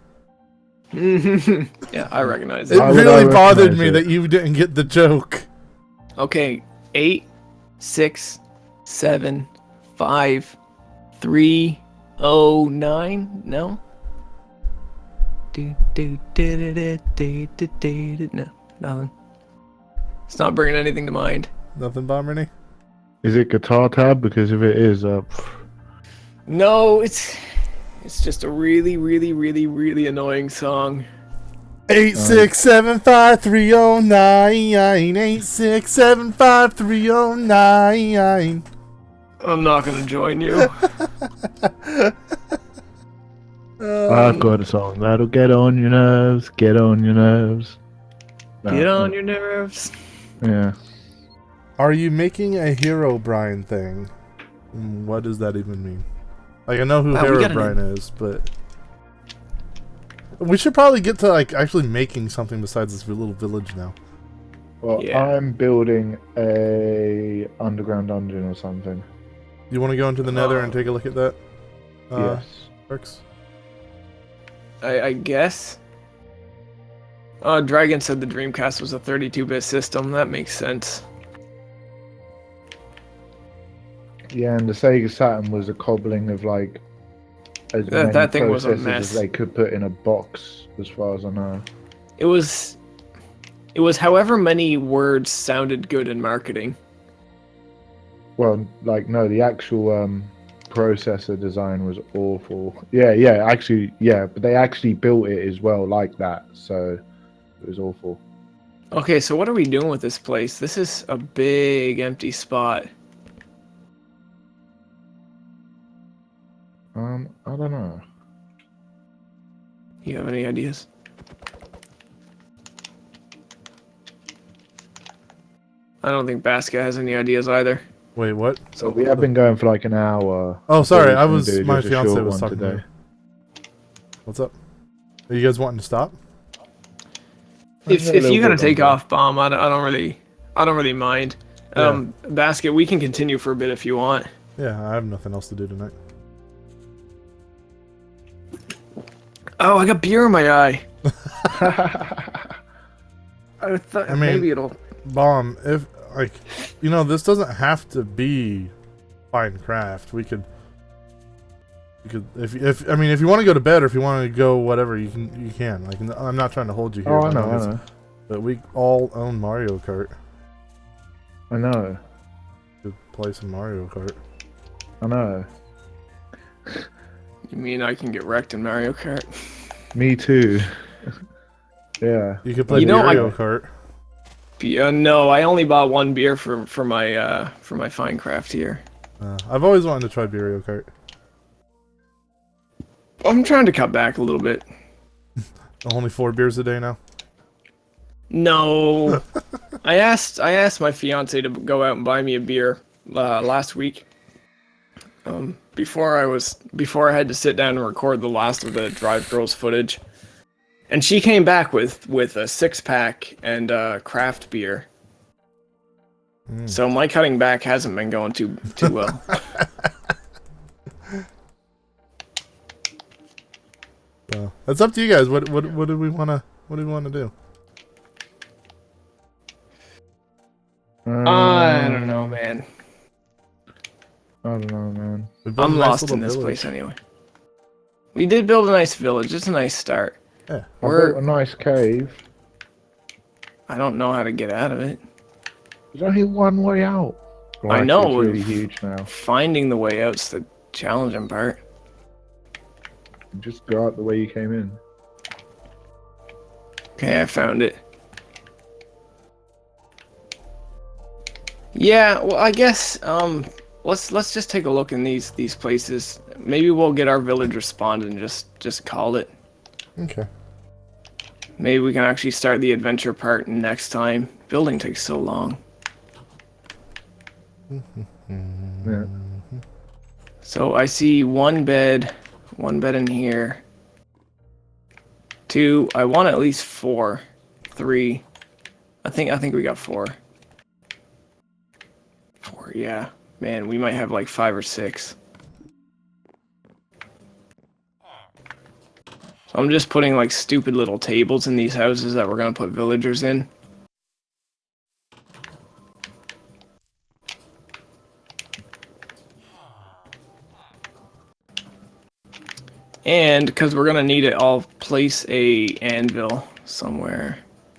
Yeah, I recognize It it. Why would really I bothered recognize me it? that you didn't get the joke. Okay, 8, 6, 7, 5, 3, 0, 9. No. No, nothing. It's not bringing anything to mind. Nothing, Bomberny? Is it Guitar Tab? Because if it is, No, it's just a really, really, really, really annoying song. 8675309. 8675309. I'm not gonna join you. I've got a song that'll get on your nerves, get on your nerves. No, Get on your nerves. Yeah. Are you making a Hero Brian thing? What does that even mean? Like, I know who Wow, we Hero got Brian is, but we should probably get to like actually making something besides this little village now. Well, Yeah. I'm building a underground dungeon or something. You want to go into the Nether and take a look at that? Yes. Perks? I guess. Dragon said the Dreamcast was a 32-bit system. That makes sense. Yeah, and the Sega Saturn was a cobbling of like as many That thing was a processors mess. as they could put in a box, as far as I know. It was however many words sounded good in marketing. Well, like no, the actual processor design was awful. Yeah, actually, yeah, but they actually built it as well like that, so it was awful. Okay, so what are we doing with this place? This is a big empty spot. I don't know. You have any ideas? I don't think Basket has any ideas either. Wait, what? So we have been going for like an hour. Oh, sorry. I thought we gonna do My just a fiance short was one talking to today. me. What's up? Are you guys wanting to stop? If A little you gotta bit take longer. off, Bomb, I don't really mind. Yeah. Basket, we can continue for a bit if you want. Yeah, I have nothing else to do tonight. Oh, I got beer in my eye. I thought I mean- maybe it'll. Bomb, if, like, you know, this doesn't have to be Finecraft. We could, if I mean, if you want to go to bed or if you want to go whatever, you can. Like, I'm not trying to hold you here. Oh, I by no know, I means, know. But we all own Mario Kart. I know. We could play some Mario Kart. I know. You mean I can get wrecked in Mario Kart? Me too. Yeah. You could play You know, Mario Kart. No, I only bought one beer for my Finecraft here. I've always wanted to try Mario Kart. I'm trying to cut back a little bit. Only 4 beers a day now. No, I asked my fiance to go out and buy me a beer last week. Before I had to sit down and record the last of the Drive Girls footage, and she came back with a 6-pack and craft beer. So my cutting back hasn't been going too well. It's up to you guys. What do we wanna do? I don't know, man. I don't know, man. We built I'm a nice lost little in this village. place anyway. We did build a nice village. It's a nice start. Yeah. I built a nice cave. I don't know how to get out of it. There's only one way out. Well, I actually, know. It's really huge now. Finding the way out's the challenging part. Just go out the way you came in. Okay, I found it. Yeah, well, I guess let's just take a look in these places. Maybe we'll get our village spawned and just call it. Okay. Maybe we can actually start the adventure part next time. Building takes so long. Yeah. So I see one bed in here. 2. I want at least 4. 3. I think we got 4. 4, yeah. Man, we might have like 5 or 6. So I'm just putting like stupid little tables in these houses that we're gonna put villagers in. And because we're gonna need it, I'll place a anvil somewhere.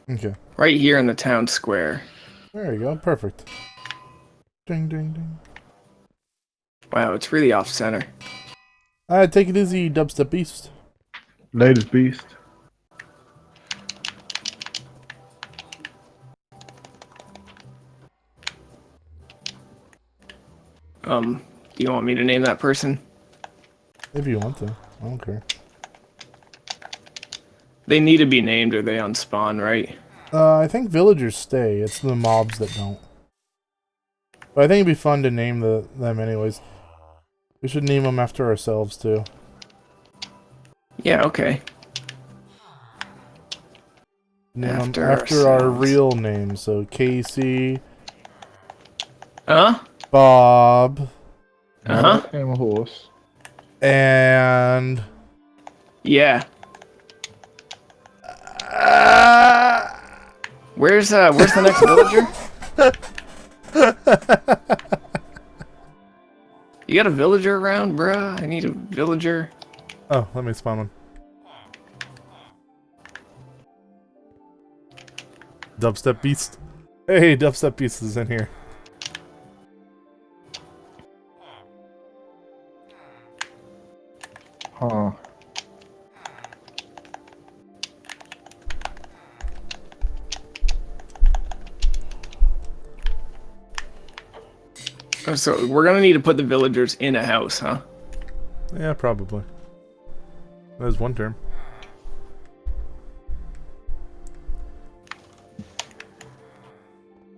Okay. Right here in the town square. There you go. Perfect. Ding ding ding. Wow, it's really off center. Take it easy, Dubstep Beast. Latest beast. Do you want me to name that person? If you want to. I don't care. They need to be named or they unspawn, right? I think villagers stay. It's the mobs that don't. But I think it'd be fun to name them anyways. We should name them after ourselves too. Yeah, okay. Name them After after our ourselves. real names. So Casey, Huh? Bob, Uh-huh. Came a horse. and Yeah. Where's the next villager? You got a villager around, bruh? I need a villager. oh, let me spawn one. Dubstep Beast. Hey, Dubstep Beast is in here. Huh. Oh, so we're gonna need to put the villagers in a house, huh? Yeah, probably. There's one term.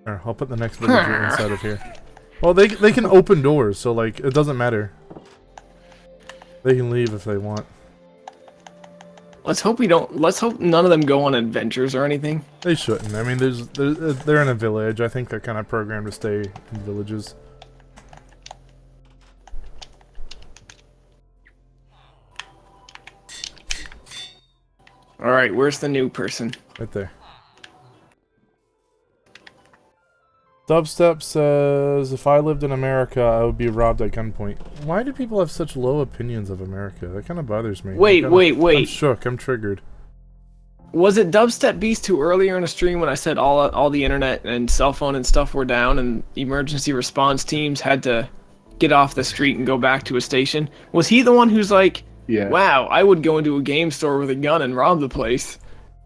Here, I'll put the next villager inside of here. Well, they can open doors, so like it doesn't matter. They can leave if they want. Let's hope we don't. Let's hope none of them go on adventures or anything. They shouldn't. I mean, they're in a village. I think they're kind of programmed to stay in villages. All right, where's the new person? Right there. Dubstep says, if I lived in America, I would be robbed at gunpoint. Why do people have such low opinions of America? That kind of bothers me. Wait. I'm shook. I'm triggered. Was it Dubstep Beast 2 earlier in a stream when I said all the internet and cell phone and stuff were down and emergency response teams had to get off the street and go back to a station? Was he the one who's like, Yeah. wow, I would go into a game store with a gun and rob the place?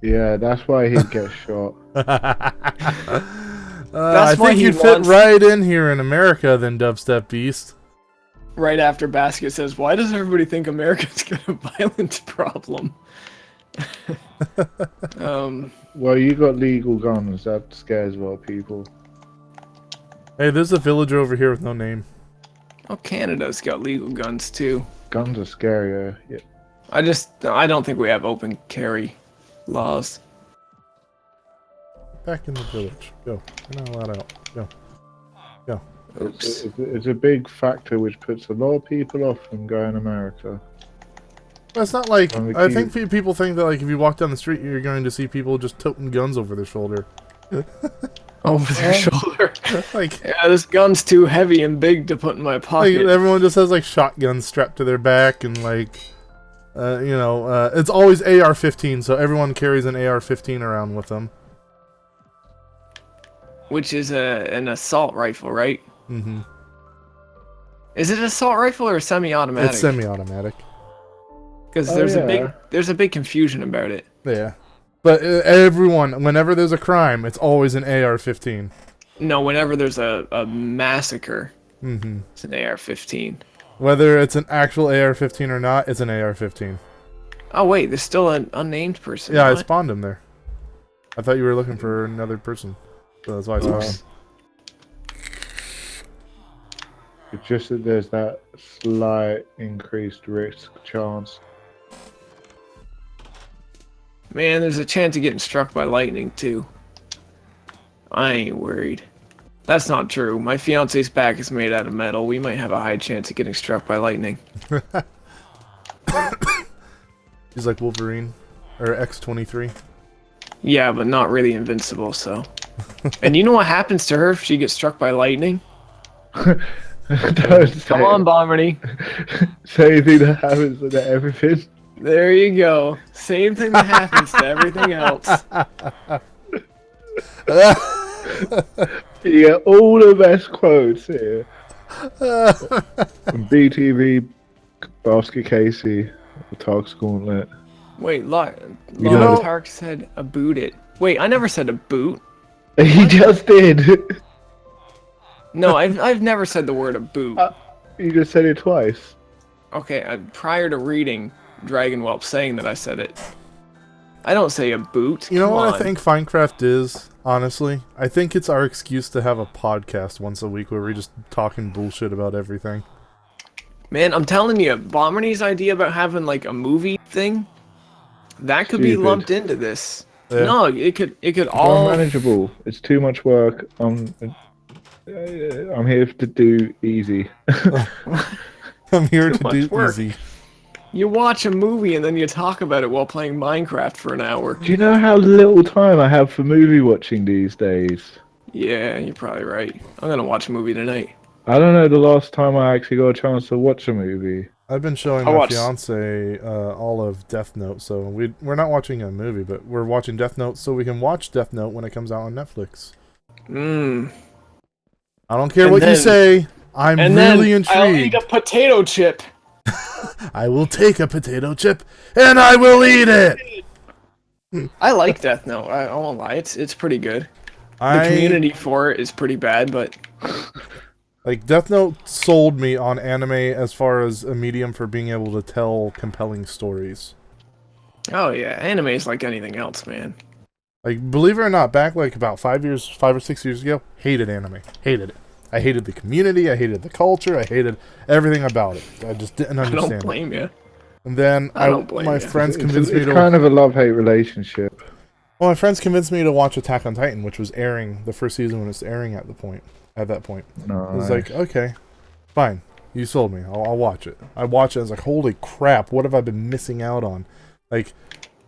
Yeah, that's why he'd get shot. I why think he you'd fit wants- right in here in America than Dubstep Beast. Right after Basket says, why does everybody think America's got a violent problem? Well, you got legal guns. That scares a lot of people. Hey, there's a villager over here with no name. Oh, Canada's got legal guns too. Guns are scarier. Yeah. I don't think we have open carry laws. Back in the village. Go. You're not allowed out. Go. Go. Oops. It's a big factor which puts a lot of people off from going to America. It's not like, On the I key- think people think that like if you walk down the street, you're going to see people just toting guns over their shoulder. Over their shoulder. Like, Yeah, this gun's too heavy and big to put in my like pocket. everyone just has like shotguns strapped to their back and like, it's always AR-15, so everyone carries an AR-15 around with them. Which is an assault rifle, right? Mm-hmm. Is it an assault rifle or a semi-automatic? It's semi-automatic. Because Oh, there's a big confusion about it. Yeah. But everyone, whenever there's a crime, it's always an AR-15. No, whenever there's a massacre, Mm-hmm. it's an AR-15. Whether it's an actual AR-15 or not, it's an AR-15. Oh wait, there's still an unnamed person. Yeah, I What? spawned him there. I thought you were looking for another person. So that's why I spawned him. It's just that there's that slight increased risk chance. Man, there's a chance of getting struck by lightning too. I ain't worried. That's not true. My fiance's back is made out of metal. We might have a high chance of getting struck by lightning. He's like Wolverine. Or X-23. Yeah, but not really invincible, so. And you know what happens to her if she gets struck by lightning? Don't Come on, Bomberny. say anything that happens to everything. There you go. Same thing that happens to everything else. You get all the best quotes here. From BTV, Basket Casey, the Tark's Gauntlet. Wait, You know- Tark said a boot it. Wait, I never said a boot. He just did. No, I've never said the word a boot. You just said it twice. Okay, prior to reading Dragon Whelp saying that I said it. I don't say a boot. You know Come what on. I think Finecraft is, honestly? I think it's our excuse to have a podcast once a week where we're just talking bullshit about everything. Man, I'm telling you, Bomberny's idea about having like a movie thing, that could be Stupid. lumped into this. Yeah. No, it could It's all. unmanageable. It's too much work. I'm here to do easy. I'm here Too to much do work. easy. You watch a movie and then you talk about it while playing Minecraft for an hour. Do you know how little time I have for movie watching these days? Yeah, you're probably right. I'm gonna watch a movie tonight. I don't know the last time I actually got a chance to watch a movie. I've been showing I my watched- fiance all of Death Note, so we're not watching a movie, but we're watching Death Note so we can watch Death Note when it comes out on Netflix. Mmm. I don't care And what you then- say. I'm And really then I'll eat intrigued. a potato chip. I will take a potato chip and I will eat it. I like Death Note. I won't lie. It's pretty good. The community for it is pretty bad, but Like, Death Note sold me on anime as far as a medium for being able to tell compelling stories. oh yeah, anime is like anything else, man. Like, believe it or not, back like about 5 or 6 years ago, hated anime. Hated it. I hated the community. I hated the culture. I hated everything about it. I just didn't I understand don't blame you. it. And then I don't blame my you. friends convinced me It's to. kind of a love-hate relationship. Well, my friends convinced me to watch Attack on Titan, which was airing the first season when it's airing at that point. I was like, okay, fine. You sold me. I'll watch it. I watched it. I was like, holy crap, what have I been missing out on? Like,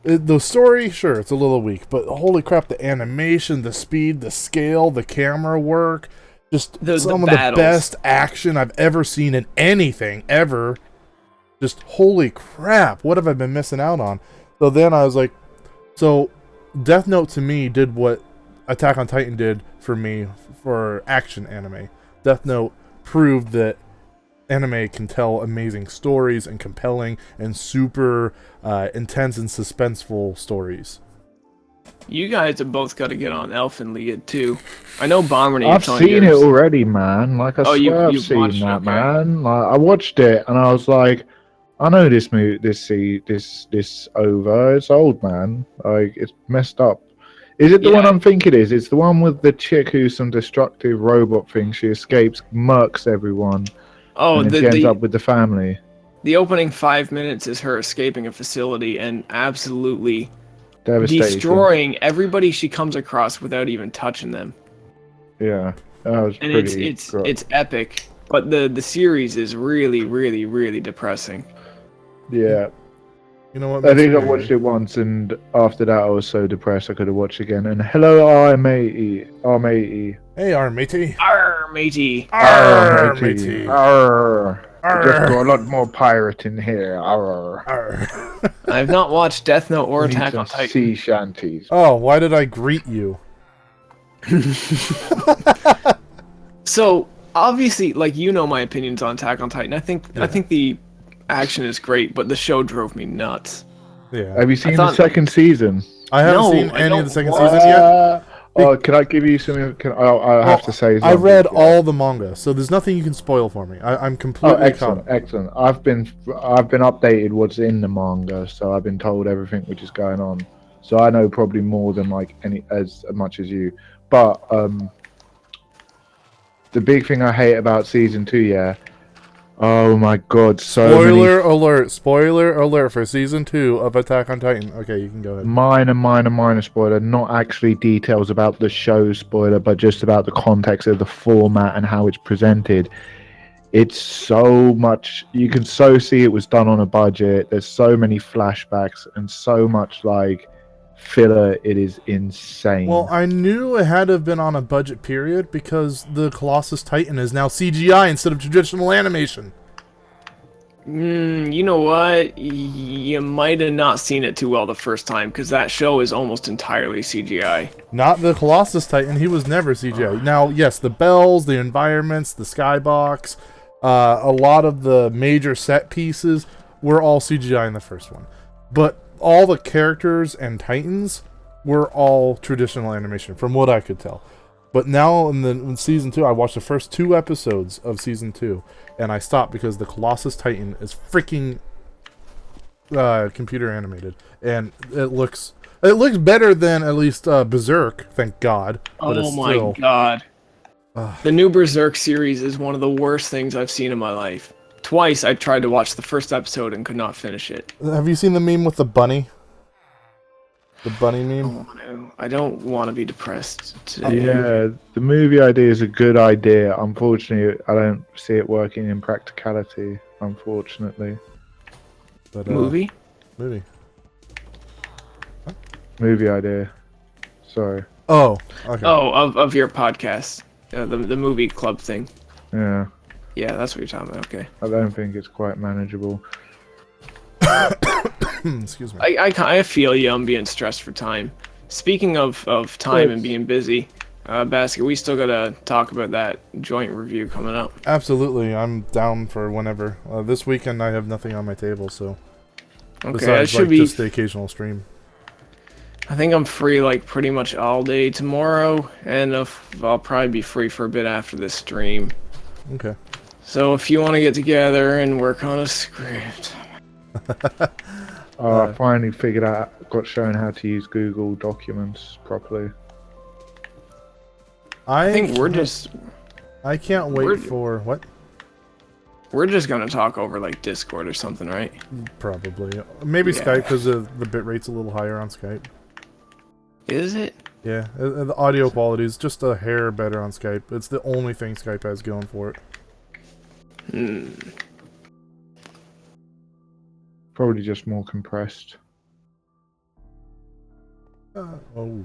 the story, sure, it's a little weak, but holy crap, the animation, the speed, the scale, the camera work, just some of the best action I've ever seen in anything, ever. Just holy crap, what have I been missing out on? So then I was like, so Death Note to me did what Attack on Titan did for me for action anime. Death Note proved that anime can tell amazing stories and compelling and super intense and suspenseful stories. You guys have both got to get on Elfenlied too. I know Bomberny. I've seen it already, man. Like, I swear I've seen that, man. Like, I watched it and I was like, I know this movie, this over. It's old, man. Like, it's messed up. Is it the one I'm thinking it is? It's the one with the chick who's some destructive robot thing. She escapes, murks everyone. Oh, and then she ends up with the family. The opening 5 minutes is her escaping a facility and absolutely destroying everybody she comes across without even touching them. Yeah, that was and pretty. It's epic, but the series is really, really, really depressing. Yeah. You know what? I think I watched it once, and after that, I was so depressed I could have watched again. And hello, R-matey. Hey, R-matey. R-matey. R-matey. Just got a lot more pirate in here. I've not watched Death Note or Attack on Titan. Sea shanties. Oh, why did I greet you? So obviously, like, you know my opinions on Attack on Titan. I think the action is great, but the show drove me nuts. Yeah. Have you seen the second season? I haven't seen any of the second season yet. Oh, can I give you some? I have to say. I read all the manga, so there's nothing you can spoil for me. I'm completely excellent. I've been updated what's in the manga, so I've been told everything which is going on. So I know probably more than as much as you. But the big thing I hate about season 2, yeah. Oh my god, Spoiler alert for season 2 of Attack on Titan. Okay, you can go ahead. Minor spoiler, not actually details about the show spoiler, but just about the context of the format and how it's presented. It's so much, you can so see it was done on a budget. There's so many flashbacks and so much like filler, it is insane. Well, I knew it had to have been on a budget period because the Colossus Titan is now CGI instead of traditional animation. You know what? You might have not seen it too well the first time because that show is almost entirely CGI. Not the Colossus Titan. He was never CGI. Now, yes, the bells, the environments, the skybox, a lot of the major set pieces were all CGI in the first one. But all the characters and Titans were all traditional animation, from what I could tell. But now in season 2, I watched the first 2 episodes of season 2, and I stopped because the Colossus Titan is freaking computer animated, and it looks better than at least Berserk, thank God. Oh my god! The new Berserk series is one of the worst things I've seen in my life. Twice I tried to watch the first episode and could not finish it. Have you seen the meme with the bunny? The bunny meme? Oh, no. I don't want to be depressed today. Yeah, the movie idea is a good idea. Unfortunately, I don't see it working in practicality, unfortunately. But, Movie? Movie. Huh? Movie idea. Sorry. Oh, okay. Oh, of your podcast. The movie club thing. Yeah. Yeah, that's what you're talking about. Okay. I don't think it's quite manageable. Excuse me. I feel you. I'm being stressed for time. Speaking of time and being busy, Basket, we still gotta talk about that joint review coming up. Absolutely, I'm down for whenever. This weekend I have nothing on my table, so. Okay, besides, that should be just the occasional stream. I think I'm free like pretty much all day tomorrow, and I'll probably be free for a bit after this stream. Okay. So if you want to get together and work on a script. I finally figured out, got shown how to use Google Documents properly. I think we're just I can't wait for what? we're just gonna talk over like Discord or something, right? Probably. Maybe Yeah. Skype because the bit rate's a little higher on Skype. Is it? Yeah, the audio quality is just a hair better on Skype. It's the only thing Skype has going for it. Hmm. Probably just more compressed. Oh.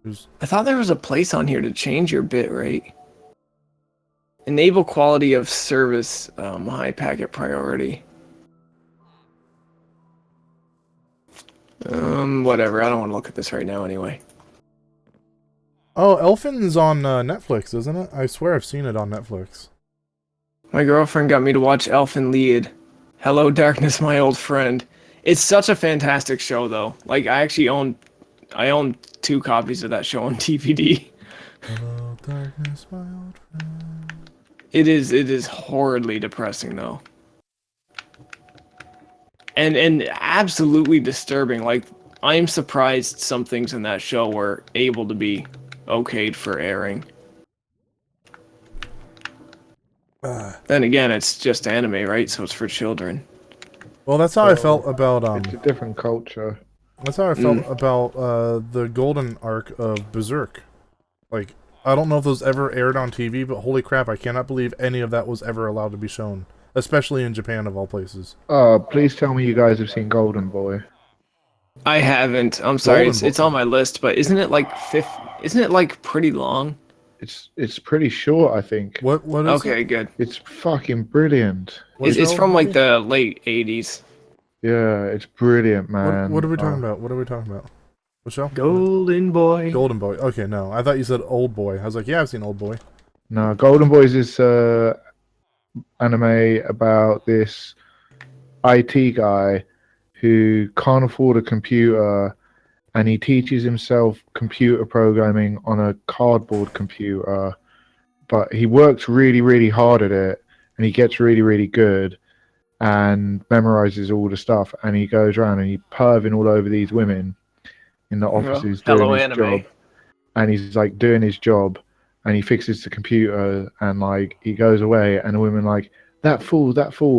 There's, I thought there was a place on here to change your bit rate. Enable quality of service, high packet priority. Whatever. I don't want to look at this right now anyway. oh, Elfin's on Netflix, isn't it? I swear I've seen it on Netflix. My girlfriend got me to watch Elfin Lied. Hello, darkness, my old friend. It's such a fantastic show, though. Like, I own 2 copies of that show on DVD. Hello, darkness, my old friend. It is horridly depressing, though. And absolutely disturbing. Like, I am surprised some things in that show were able to be okayed for airing. Then again, it's just anime, right? So it's for children. Well, that's how I felt about It's a different culture. That's how I felt about the golden arc of Berserk. Like, I don't know if those ever aired on TV, but holy crap, I cannot believe any of that was ever allowed to be shown. Especially in Japan, of all places. Please tell me you guys have seen Golden Boy. I haven't. I'm sorry. Golden It's Boy. on my list, but isn't it like Isn't it like pretty long? It's pretty short, I think. What is Okay, it? good. It's fucking brilliant. What It's show? from like the late 80s. Yeah, it's brilliant, man. What are we talking about? What are we talking about? What show? Golden Boy. Golden Boy. Okay, no. I thought you said Old Boy. I was like, yeah, I've seen Old Boy. No, Golden Boy is this anime about this IT guy who can't afford a computer, and he teaches himself computer programming on a cardboard computer, but he works really, really hard at it, and he gets really, really good and memorizes all the stuff, and he goes around and he's perving all over these women in the offices doing hello, his anime. job, and he's like doing his job, and he fixes the computer, and like he goes away, and the women like, that fool,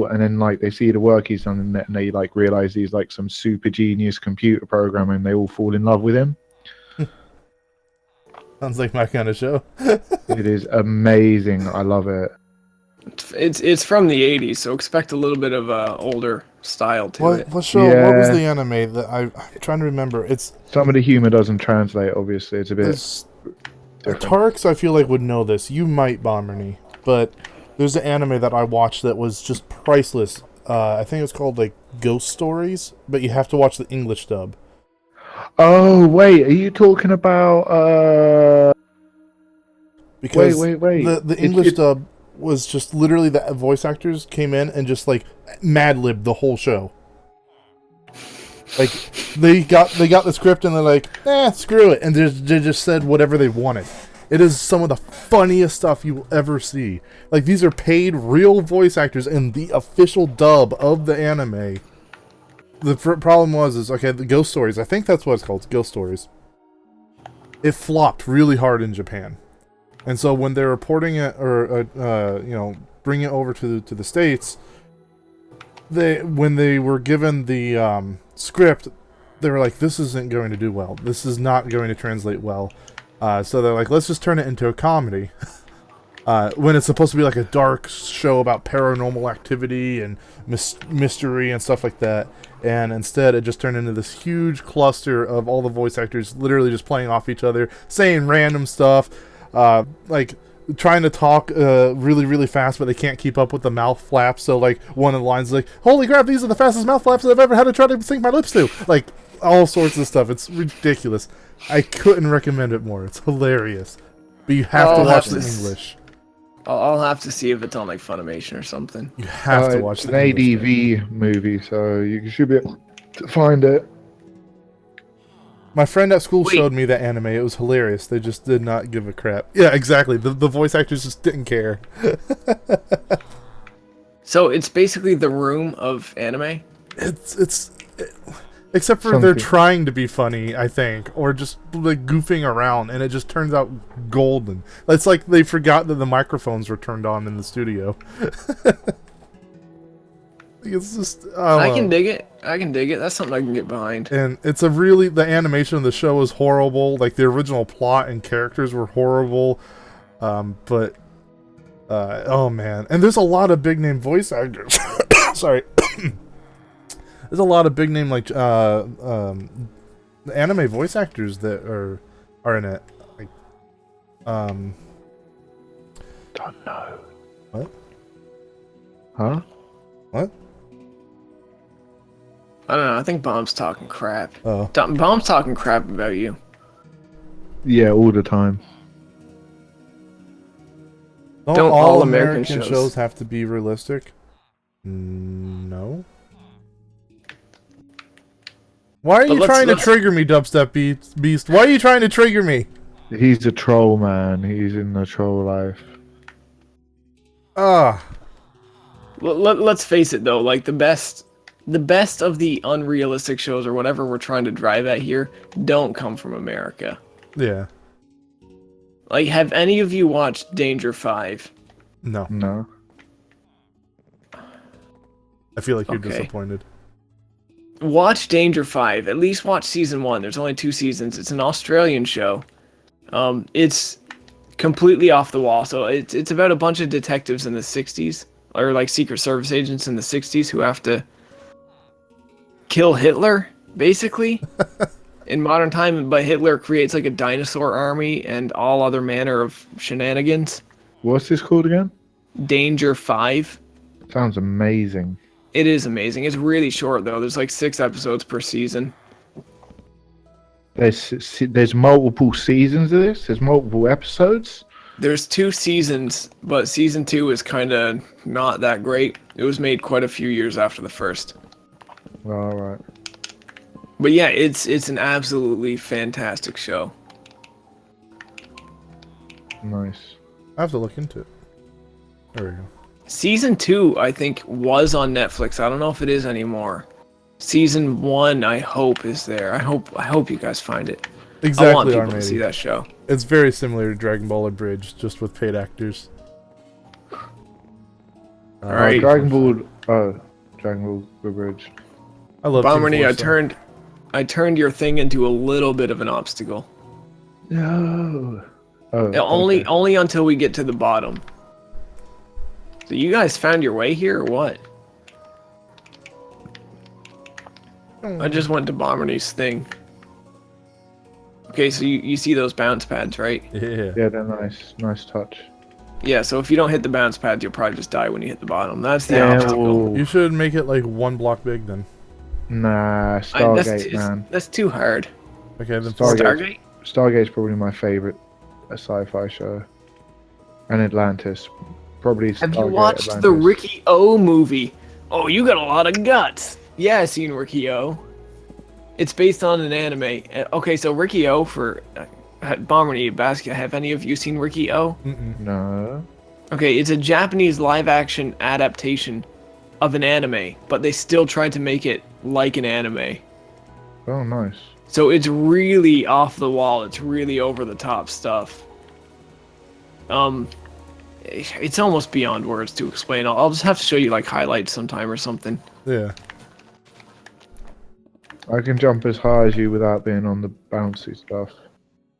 and then like they see the work he's done, and they like realize he's like some super genius computer programmer, and they all fall in love with him. Sounds like my kind of show. It is amazing. I love it. It's from the 80s, so expect a little bit of older style to it. What show? What was Yeah. the anime that I'm trying to remember? It's Some of the humor doesn't translate. Obviously, it's a bit different. Tarks, I feel like, would know this. You might, Bomberny, but there's an anime that I watched that was just priceless. I think it's called like Ghost Stories, but you have to watch the English dub. Oh wait, are you talking about? Because wait. the English dub was just literally the voice actors came in and just like mad-libbed the whole show. Like they got the script and they're like, screw it, and they just said whatever they wanted. It is some of the funniest stuff you will ever see. Like, these are paid real voice actors in the official dub of the anime. The problem was the Ghost Stories, I think that's what it's called, Ghost Stories. It flopped really hard in Japan. And so when they're reporting it, or, bringing it over to the States, when they were given the script, they were like, this isn't going to do well. This is not going to translate well. So they're like, let's just turn it into a comedy. When it's supposed to be like a dark show about paranormal activity and mystery and stuff like that. And instead, it just turned into this huge cluster of all the voice actors literally just playing off each other, saying random stuff, like trying to talk really, really fast, but they can't keep up with the mouth flaps. So, like, one of the lines is like, holy crap, these are the fastest mouth flaps I've ever had to try to sync my lips to. Like, all sorts of stuff. It's ridiculous. I couldn't recommend it more. It's hilarious. But you have to watch it in English. I'll have to see if it's on like Funimation or something. You have to watch it's the an English. ADV movie, so you should be able to find it. My friend at school showed me that anime. It was hilarious. They just did not give a crap. Yeah, exactly. The voice actors just didn't care. So it's basically the room of anime? It except for they're Something. trying to be funny, I think, or just like goofing around, and it just turns out golden. It's like they forgot that the microphones were turned on in the studio. It's just I can dig it. I can dig it. That's something I can get behind. and it's a really, the animation of the show is horrible. Like the original plot and characters were horrible, but oh man, and there's a lot of big name voice actors. Sorry, there's a lot of big name like anime voice actors that are in it. Like, Don't know. What? Huh? What? I don't know. I think Bomb's talking crap. Oh, Bomb's talking crap about you. Yeah, all the time. don't Don't all all American American shows shows have to be realistic? No. Why are But you let's- trying to let's- trigger me, Dubstep Beast? Why are you trying to trigger me? He's a troll, man. He's in the troll life. Ah, Let's face it though, like the best of the unrealistic shows or whatever we're trying to drive at here don't come from America. yeah. Like, have any of you watched Danger 5? No, No. I feel like you're Okay. disappointed. Watch Danger 5. At least watch season 1. There's only 2 seasons. It's an Australian show. It's completely off the wall. So it's about a bunch of detectives in the 60s, or like Secret Service agents in the 60s who have to kill Hitler, basically, in modern time. But Hitler creates like a dinosaur army and all other manner of shenanigans. What's this called again? Danger 5. Sounds amazing. It is amazing. It's really short though. There's like 6 episodes per season. There's multiple seasons of this. There's multiple episodes. There's 2 seasons, but season 2 is kind of not that great. It was made quite a few years after the first. All right. But yeah, it's an absolutely fantastic show. Nice. I have to look into it. There we go. Season 2, I think, was on Netflix. I don't know if it is anymore. Season 1, I hope, is there. I hope you guys find it. I want Exactly, people to see Armady. that show. It's very similar to Dragon Ball Abridged, just with paid actors. Alright. Dragon Ball. Dragon Ball Bridge. I love Team Bomberny, Force, I turned your thing into a little bit of an obstacle. No. Oh. Only until we get to the bottom. So you guys found your way here or what? I just went to Bomberny's thing. Okay, so you see those bounce pads, right? Yeah. Yeah, they're nice. Nice touch. Yeah, so if you don't hit the bounce pads, you'll probably just die when you hit the bottom. That's the Yeah, obstacle. well, You should make it like 1 block big then. Nah, That's, Stargate, man. that's too hard. Okay, then Stargate. Stargate? Stargate's probably my favorite sci-fi show. And Atlantis. Probably Stargate. Have you watched Atlantis. the Ricky O movie? Oh, you got a lot of guts. Yeah, I've seen Ricky O. It's based on an anime. Okay, so Ricky O for Bomberny Basket. Have any of you seen Ricky O? No. Okay, it's a Japanese live-action adaptation of an anime, but they still tried to make it like an anime. Oh, nice. So it's really off the wall. It's really over-the-top stuff. It's almost beyond words to explain. I'll just have to show you like highlights sometime or something. Yeah. I can jump as high as you without being on the bouncy stuff.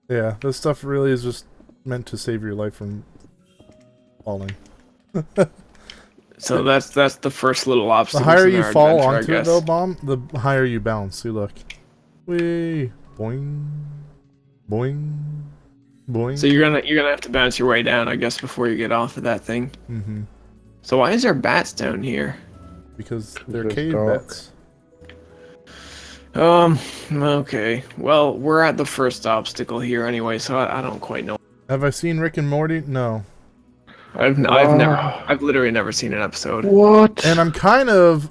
Yeah, this stuff really is just meant to save your life from falling. So that's the first little The obstacle. higher in you our fall adventure, I onto it guess. though, Bomb, the higher you bounce. See, look. Wee. Boing. Boing. Boing. So you're gonna have to bounce your way down, I guess, before you get off of that thing. Mm-hmm. So why is there bats down here? Because they're it's cave dark. bats. Okay. Well, we're at the first obstacle here anyway, so I don't quite know. Have I seen Rick and Morty? No. I've literally never seen an episode. What? And I'm kind of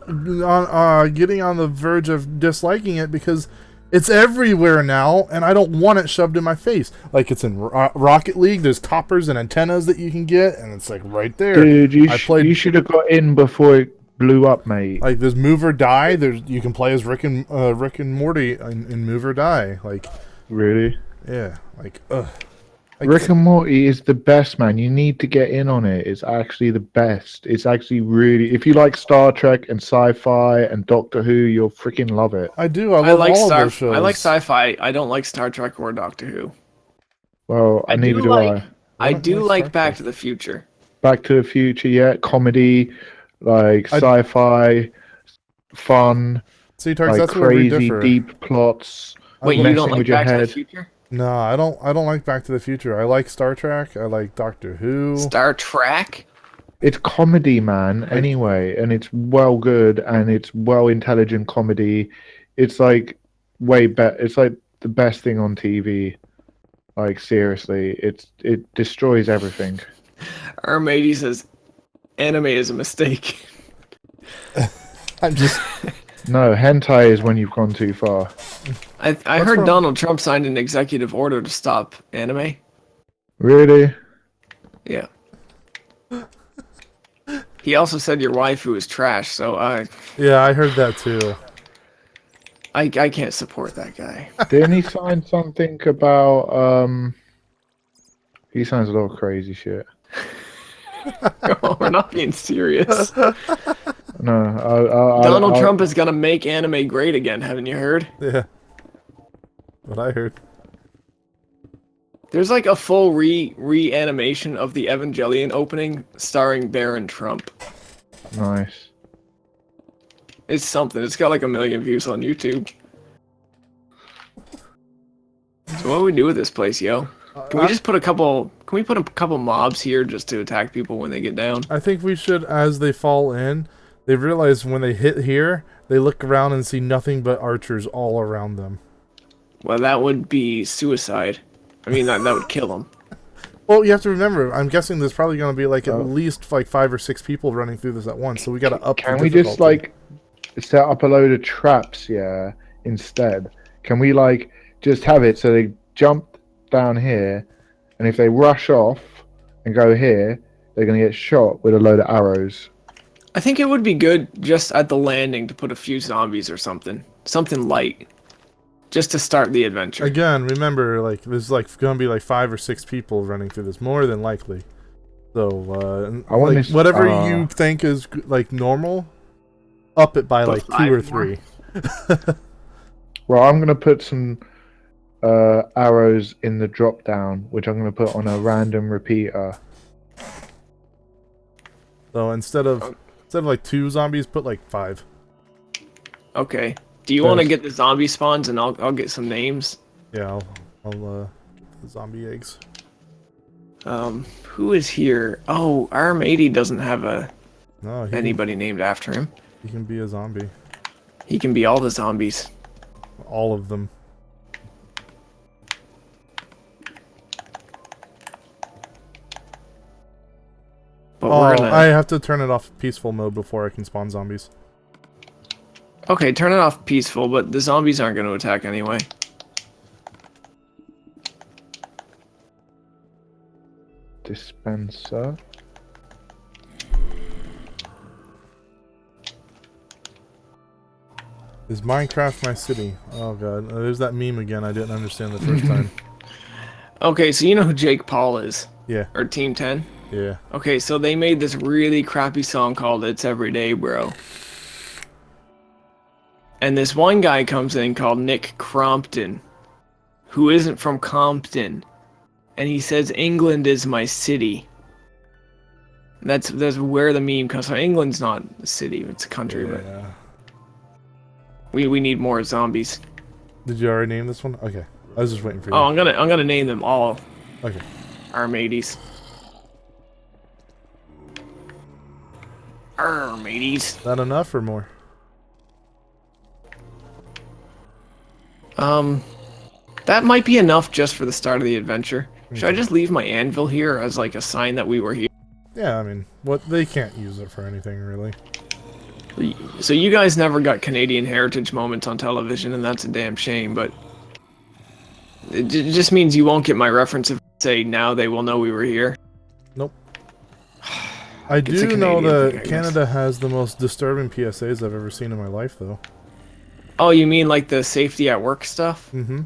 getting on the verge of disliking it because it's everywhere now, and I don't want it shoved in my face. Like it's in Rocket League. There's toppers and antennas that you can get, and it's like right there. Dude, I played- you should have got in before blew up, mate. Like, there's Move or Die. You can play as Rick and Morty in Move or Die. Like, Really? yeah. Like, ugh. Like, Rick and Morty is the best, man. You need to get in on it. It's actually the best. It's actually really. If you like Star Trek and sci-fi and Doctor Who, you'll freaking love it. I do. I love all of those shows. I like sci-fi. I don't like Star Trek or Doctor Who. Well, I neither do do like. I. I don't do like like Star Back Trek. to the Future. Back to the Future, yeah. Comedy, like I- sci-fi, fun, See, Tarks, like that's where we crazy, differ. deep plots. Wait, like- you don't messing like with your Back to the head. Future? No, I don't like Back to the Future. I like Star Trek. I like Doctor Who. Star Trek? It's comedy, man. Anyway, and it's well good, and it's well intelligent comedy. It's like way better. It's like the best thing on TV. Like seriously, it destroys everything. Our matey says anime is a mistake. I'm just. No, hentai is when you've gone too far. I heard wrong? Donald Trump signed an executive order to stop anime. Really? Yeah. He also said your waifu is trash, so Yeah, I heard that too. I can't support that guy. Didn't he sign something about He signs a lot of crazy shit. Oh, we're not being serious. No, Donald Trump is gonna make anime great again. Haven't you heard? Yeah. What I heard. There's like a full reanimation of the Evangelion opening starring Baron Trump. Nice. It's something. It's got like 1 million views on YouTube. So what do we do with this place, yo? Can we just put a couple? Can we put a couple mobs here just to attack people when they get down? I think we should, as they fall in, they realize when they hit here, they look around and see nothing but archers all around them. Well, that would be suicide. I mean, that would kill them. Well, you have to remember, I'm guessing there's probably going to be like at least like 5 or 6 people running through this at once, so we got to up Can the we just difficulty. like set up a load of traps, yeah, instead? Can we like just have it so they jump down here, and if they rush off and go here, they're gonna get shot with a load of arrows. I think it would be good just at the landing to put a few zombies or something. Something light. Just to start the adventure. Again, remember, like, there's like going to be like 5 or 6 people running through this, more than likely. So, I want like, this- whatever you think is like normal, up it by like 2 or 3. Well, I'm gonna put some arrows in the drop down, which I'm gonna put on a random repeater. So instead of like 2 zombies, put like 5. Okay. Do you want to Yes. get the zombie spawns and I'll get some names? Yeah, I'll the zombie eggs. Who is here? Oh, RM80 doesn't have No, anybody named after him. he can be a zombie. He can be all the zombies. All of them. But Oh, we're gonna... I have to turn it off peaceful mode before I can spawn zombies. Okay, turn it off peaceful, but the zombies aren't going to attack anyway. Dispenser. Is Minecraft my city? Oh god, there's that meme again I didn't understand the first time. Okay, so you know who Jake Paul is? Yeah, Or Team 10? yeah. Okay, so they made this really crappy song called It's Everyday, Bro. And this one guy comes in called Nick Crompton, who isn't from Compton. And he says, England is my city. That's where the meme comes from. England's not a city, it's a country, but Yeah. we need more zombies. Did you already name this one? Okay. I was just waiting for you. Oh, I'm gonna name them all Okay. Armades. Armades. That enough or more? That might be enough just for the start of the adventure. Should I just leave my anvil here as like a sign that we were here? Yeah, I mean, what they can't use it for anything really. So you guys never got Canadian heritage moments on television, and that's a damn shame, but it just means you won't get my reference if I say now they will know we were here. Nope. I It's a do know Canadian that thing, I guess. Canada has the most disturbing PSAs I've ever seen in my life, though. Oh, you mean like the safety at work stuff? Mm-hmm.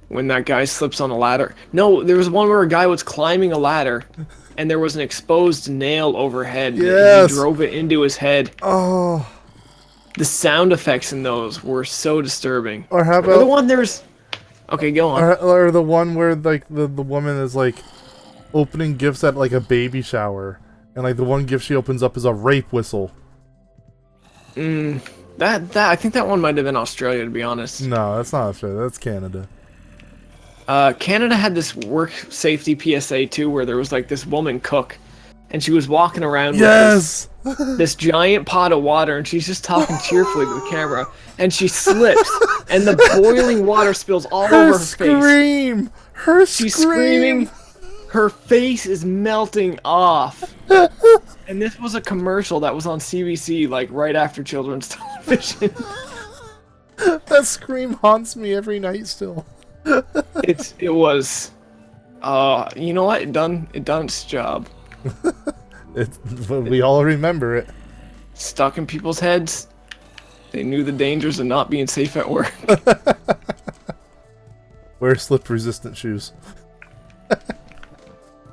When that guy slips on a ladder? No, there was one where a guy was climbing a ladder, and there was an exposed nail overhead. And he Yes! drove it into his head. Oh. The sound effects in those were so disturbing. Or how Or the about... one there's... Okay, go on. Or the one where, like, the woman is, like, opening gifts at, like, a baby shower. And, like, the one gift she opens up is a rape whistle. That I think that one might have been Australia, to be honest. No, that's not Australia. That's Canada. Canada had this work safety PSA too, where there was like this woman cook, and she was walking around Yes! with this giant pot of water, and she's just talking cheerfully to the camera, and she slips, and the boiling water spills all over her face. Scream! Her She's scream! screaming. Her face is melting off. And this was a commercial that was on CBC, like right after children's television. That scream haunts me every night still. It was, you know what? It done its job. We all remember it. Stuck in people's heads. They knew the dangers of not being safe at work. Wear slip-resistant shoes.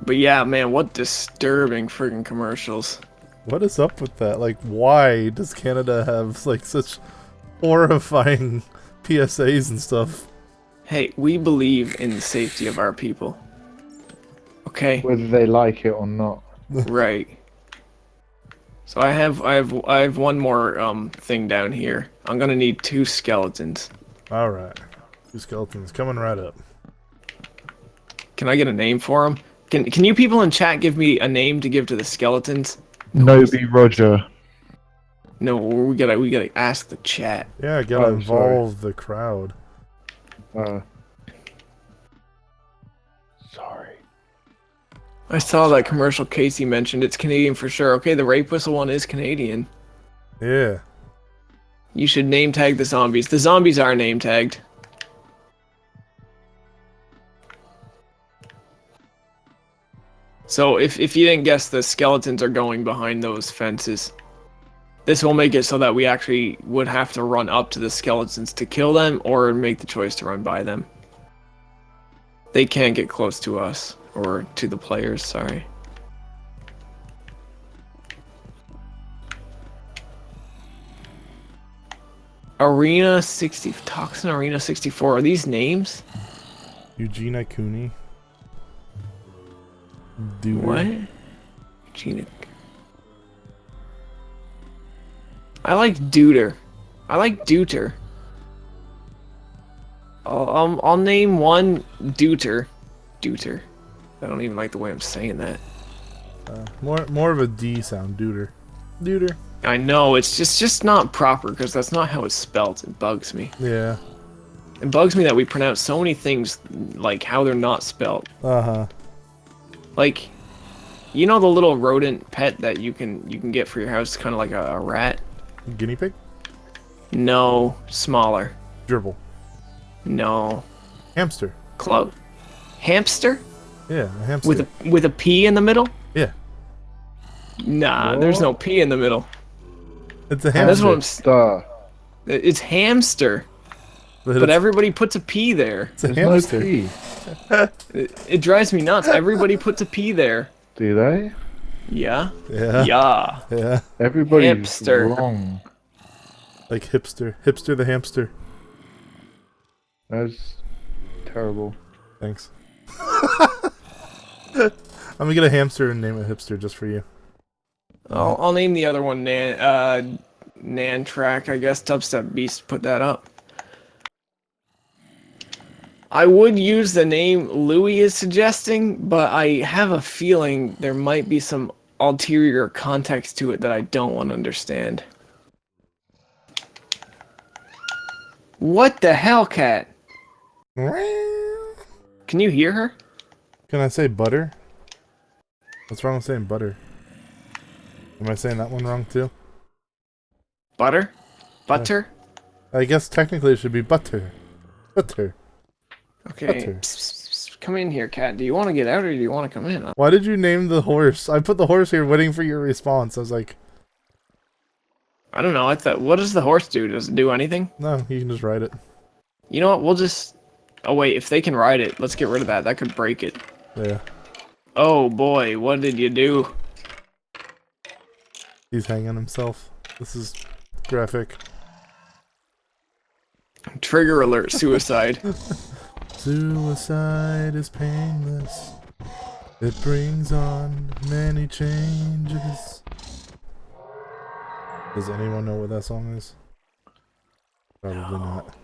But yeah, man, what disturbing friggin' commercials. What is up with that? Like, why does Canada have, like, such horrifying PSAs and stuff? Hey, we believe in the safety of our people. Okay? Whether they like it or not. Right. So I have one more thing down here. I'm gonna need 2 skeletons. Alright. 2 skeletons coming right up. Can I get a name for them? Can you people in chat give me a name to give to the skeletons? Noby Roger. No, we gotta ask the chat. Yeah, gotta Oh, involve the crowd. Sorry. I saw that commercial Casey mentioned. It's Canadian for sure. Okay, the rape whistle one is Canadian. Yeah. You should name tag the zombies. The zombies are name tagged. So if you didn't guess, the skeletons are going behind those fences. This will make it so that we actually would have to run up to the skeletons to kill them, or make the choice to run by them. They can't get close to us, or to the players, sorry. Arena 60, Toxin Arena 64, are these names? Eugenia Cooney. Dude. What? Gina. I like Duder. I like Duter. I'll name one Duter. Duter. I don't even like the way I'm saying that. More of a D sound. Duder. Duder. I know, it's just not proper, because that's not how it's spelled. It bugs me. Yeah. It bugs me that we pronounce so many things like how they're not spelled. Uh-huh. Like, you know the little rodent pet that you can get for your house, kind of like a rat? Guinea pig? No, smaller. Gerbil. No. Hamster. Close. Hamster? Yeah, a hamster. With a P in the middle? Yeah. Nah, there's no P in the middle. It's a That's hamster. what I'm. Duh. It's hamster, but it's, everybody puts a P there. it's a There's hamster. no P. It drives me nuts. Everybody puts a P there. Do they? Yeah. Yeah. Yeah. Yeah. Everybody's Hipster. wrong. Like hipster. Hipster the hamster. That's terrible. Thanks. I'm gonna get a hamster and name it hipster just for you. I'll name the other one Nan Track. I guess Dubstep Beast put that up. I would use the name Louis is suggesting, but I have a feeling there might be some ulterior context to it that I don't want to understand. What the hell, cat? Can you hear her? Can I say butter? What's wrong with saying butter? Am I saying that one wrong too? Butter? Butter? I guess technically it should be butter. Butter. Okay. Butter. Come in here, cat. Do you want to get out or do you want to come in? Why did you name the horse? I put the horse here waiting for your response. I was like, I don't know. I thought, what does the horse do? Does it do anything? no, you can just ride it. You know what? We'll just... Oh, wait. If they can ride it, let's get rid of that. That could break it. Yeah. Oh, boy. What did you do? He's hanging himself. This is graphic. Trigger alert. Suicide. Suicide is painless. It brings on many changes. Does anyone know what that song is? Probably not.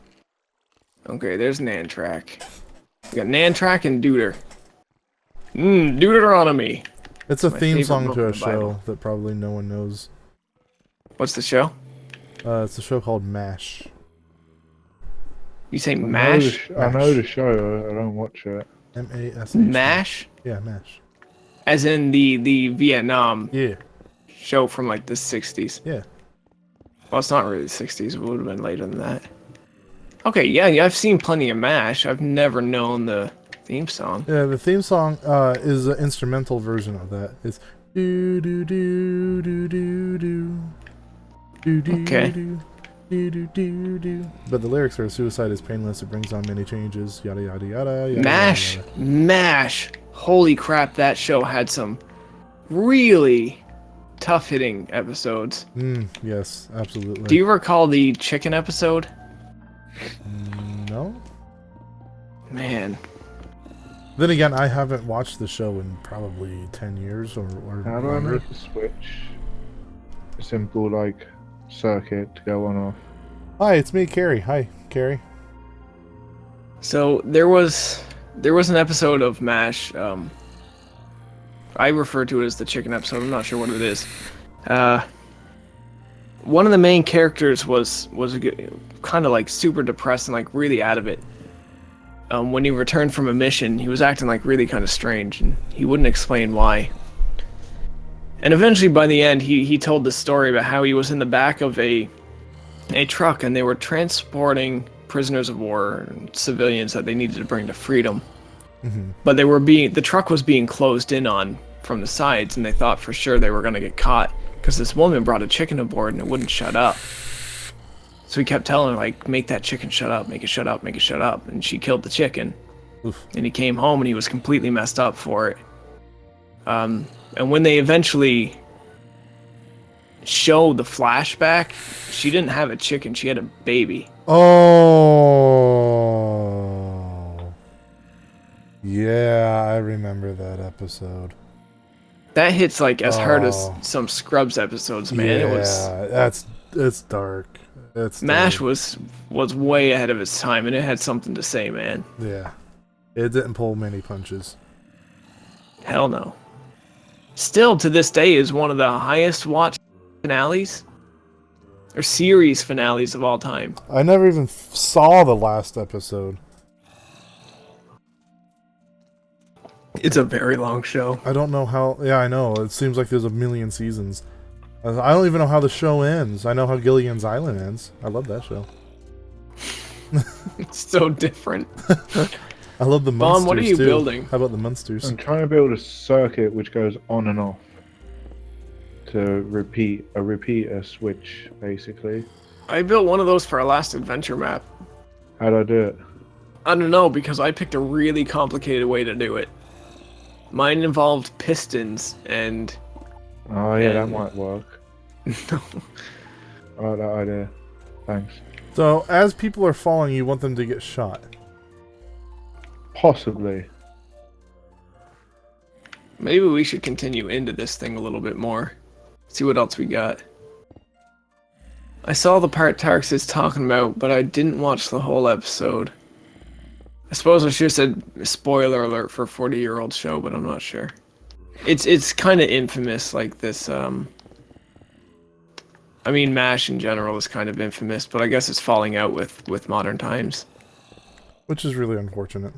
Okay, there's Nantrack. We got Nantrack and Deuter. Deuteronomy. It's a My theme favorite song book to in a the show Bible. that probably no one knows. What's the show? It's a show called MASH. You say I know MASH? I know the show. I don't watch it. MASH. MASH? Yeah, MASH. As in the Vietnam Yeah. show from like the 60s. Yeah. Well, it's not really the 60s. It would have been later than that. Okay, yeah, I've seen plenty of MASH. I've never known the theme song. Yeah, the theme song is an instrumental version of that. It's do do do do do do do do Okay. do do do do do. But the lyrics are "Suicide is painless. It brings on many changes." Yada yada yada. Yada MASH! yada. MASH! Holy crap, that show had some really tough-hitting episodes. Yes, absolutely. Do you recall the chicken episode? No. Man. Then again, I haven't watched the show in probably 10 years or How do I longer. make a switch? A simple like circuit to go on off. Hi, it's me, Carrie. Hi, Carrie. So there was an episode of MASH. I refer to it as the chicken episode. I'm not sure what it is. One of the main characters was kind of like super depressed and like really out of it. When he returned from a mission, he was acting like really kind of strange, and he wouldn't explain why. And eventually, by the end, he told this story about how he was in the back of a truck, and they were transporting prisoners of war and civilians that they needed to bring to freedom. But the truck was being closed in on from the sides, and they thought for sure they were going to get caught because this woman brought a chicken aboard and it wouldn't shut up. So he kept telling her, like, make that chicken shut up, make it shut up, make it shut up. And she killed the chicken. Oof. And he came home and he was completely messed up for it. And when they eventually showed the flashback, she didn't have a chicken, she had a baby. Oh. Yeah, I remember that episode. That hits like as hard as Oh. some Scrubs episodes, man. Yeah, It was it's dark. It's MASH dark. was way ahead of its time, and it had something to say, man. Yeah. It didn't pull many punches. Hell no. Still to this day is one of the highest watched finales or series finales of all time. I never even saw the last episode. It's a very long show. I don't know how. Yeah, I know. It seems like there's a million seasons. I don't even know how the show ends. I know how Gilligan's Island ends. I love that show. It's so different. I love the Mom, Munsters what are you too. building? How about the Munsters? I'm trying to build a circuit which goes on and off to repeat a repeater switch, basically. I built one of those for our last adventure map. How do I do it? I don't know, because I picked a really complicated way to do it. Mine involved pistons and... Oh yeah, that And- might work. I like that idea. Thanks. So, as people are falling, you want them to get shot. Possibly. Maybe we should continue into this thing a little bit more. See what else we got. I saw the part Tarks is talking about, but I didn't watch the whole episode. I suppose I should have said spoiler alert for a 40-year-old show, but I'm not sure. It's kind of infamous, like this, I mean, MASH in general is kind of infamous, but I guess it's falling out with modern times. Which is really unfortunate.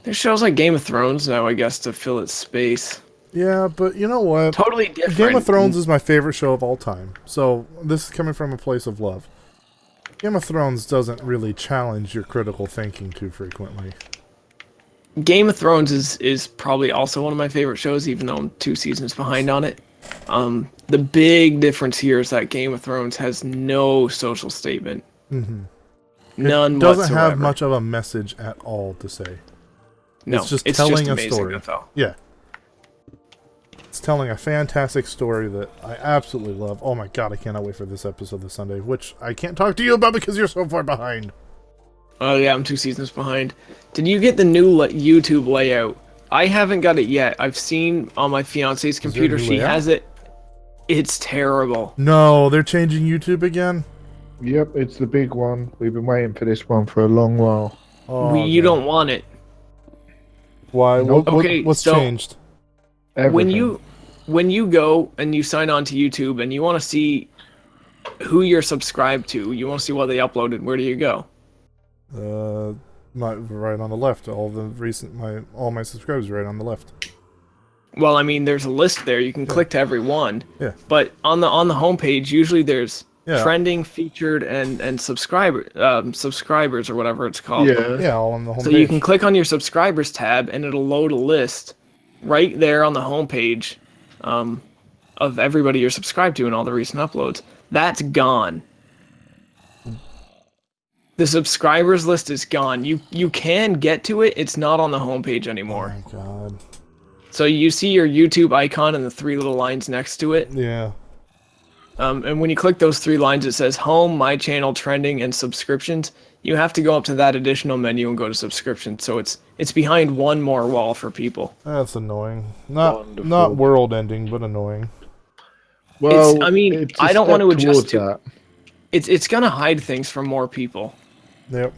There's shows like Game of Thrones now, I guess, to fill its space. Yeah, but you know what? Totally different. Game of Thrones is my favorite show of all time. So, this is coming from a place of love. Game of Thrones doesn't really challenge your critical thinking too frequently. Game of Thrones is probably also one of my favorite shows, even though I'm 2 seasons behind on it. The big difference here is that Game of Thrones has no social statement. Mm-hmm. None It doesn't whatsoever. have much of a message at all to say. No, it's just telling a amazing, story. though. Yeah. It's telling a fantastic story that I absolutely love. Oh my god, I cannot wait for this episode this Sunday, which I can't talk to you about because you're so far behind. Oh yeah, I'm 2 seasons behind. Did you get the new YouTube layout? I haven't got it yet. I've seen on my fiance's computer. She has it. It's terrible. No, they're changing YouTube again? Yep, it's the big one. We've been waiting for this one for a long while. Oh, You don't want it. Why? Nope. What's so changed? Everything. When you go and you sign on to YouTube and you want to see who you're subscribed to, you want to see what they uploaded, where do you go? Right on the left. All my subscribers right on the left. Well, I mean, there's a list there. You can click to every one. Yeah. But on the homepage, usually there's Yeah. trending, featured, and subscribers or whatever it's called. Yeah. Yeah, all on the homepage. So you can click on your subscribers tab, and it'll load a list right there on the homepage of everybody you're subscribed to and all the recent uploads. That's gone. The subscribers list is gone. You can get to it. It's not on the homepage anymore. Oh my god. So you see your YouTube icon and the 3 little lines next to it. Yeah. And when you click those 3 lines, it says Home, My Channel, Trending, and Subscriptions. You have to go up to that additional menu and go to Subscriptions. So it's behind one more wall for people. That's annoying. Not Wonderful. world ending, but annoying. Well, I mean, it's a I don't want to step adjust towards to that. It's gonna hide things from more people. Yep.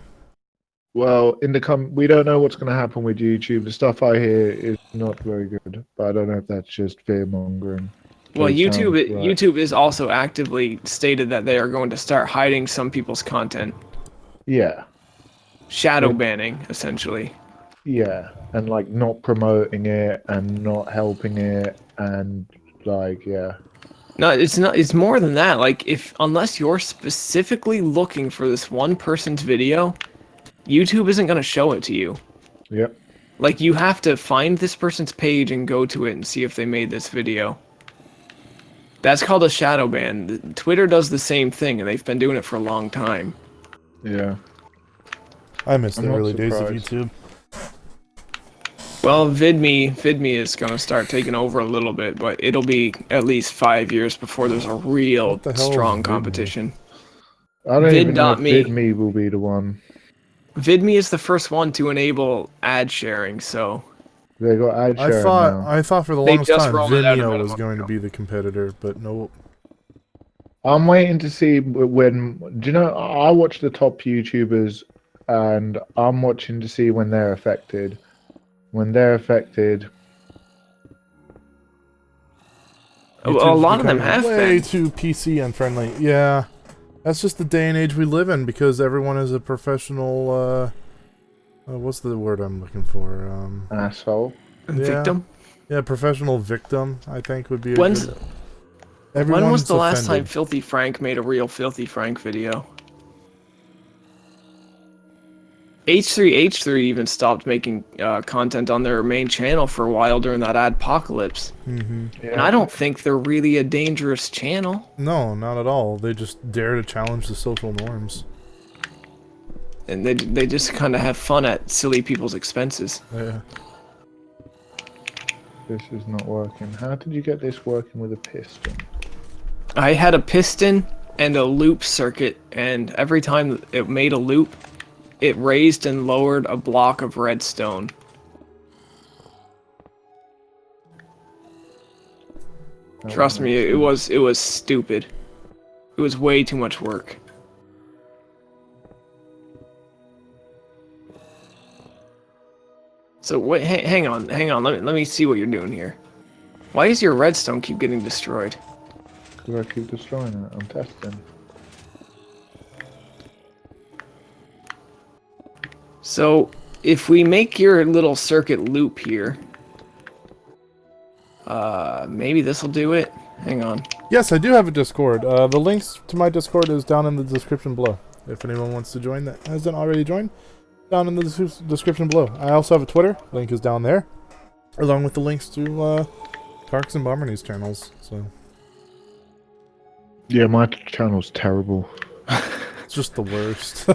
Well, we don't know what's going to happen with YouTube. The stuff I hear is not very good, but I don't know if that's just fear mongering. Well, YouTube right. YouTube is also actively stated that they are going to start hiding some people's content, Yeah, shadow banning essentially. yeah, and like not promoting it and not helping it, and like yeah, No, it's not. It's more than that. Like, unless you're specifically looking for this one person's video, YouTube isn't gonna show it to you. yep, Like, you have to find this person's page and go to it and see if they made this video. That's called a shadow ban. Twitter does the same thing, and they've been doing it for a long time. yeah. I miss the I'm not early days of surprised. YouTube. Well, VidMe is gonna start taking over a little bit, but it'll be at least 5 years before there's a real What the hell is strong VidMe? competition. I don't even know if Vid.me. VidMe will be the one. VidMe is the first one to enable ad sharing, so They got ad I sharing thought now. I thought for the They longest just time rolled it out Vimeo about a was month going to ago. be the competitor, but no. I'm waiting to see when. Do you know? I watch the top YouTubers, and I'm watching to see when they're affected. When they're affected, a YouTube's lot of them becoming have way been. too PC unfriendly. Yeah, that's just the day and age we live in because everyone is a professional. What's the word I'm looking for? asshole. Victim. Yeah, professional victim. I think would be. When was Everyone's the last time offended. Filthy Frank made a real Filthy Frank video? H3H3 even stopped making content on their main channel for a while during that adpocalypse. Mm-hmm. And I don't think they're really a dangerous channel. No, not at all. They just dare to challenge the social norms. And they just kind of have fun at silly people's expenses. Yeah. This is not working. How did you get this working with a piston? I had a piston and a loop circuit, and every time it made a loop, it raised and lowered a block of redstone. Trust me, it was stupid. It was way too much work. So wait, hang on. Let me see what you're doing here. Why does your redstone keep getting destroyed? Because I keep destroying it. I'm testing. So if we make your little circuit loop here, maybe this will do it. Hang on. Yes, I do have a Discord. The links to my Discord is down in the description below. If anyone wants to join that hasn't already joined, down in the description below. I also have a Twitter. Link is down there, along with the links to Tarks and Bomber News channels. So Yeah, my channel's terrible. it's just the worst.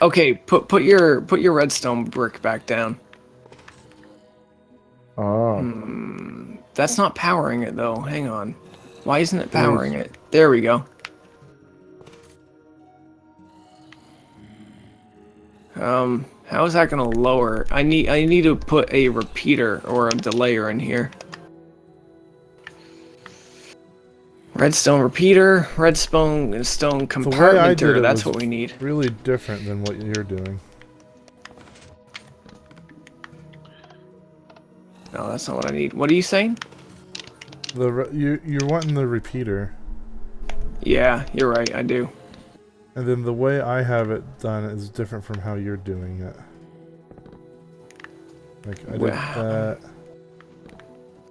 Okay, put your redstone brick back down. Ah. That's not powering it though. Hang on. Why isn't it powering it? There we go. How is that gonna lower? I need to put a repeater or a delayer in here. Redstone repeater, redstone stone compartmenter. That's what we need. Really different than what you're doing. No, that's not what I need. What are you saying? You're wanting the repeater. Yeah, you're right. I do. And then the way I have it done is different from how you're doing it. Like I did that.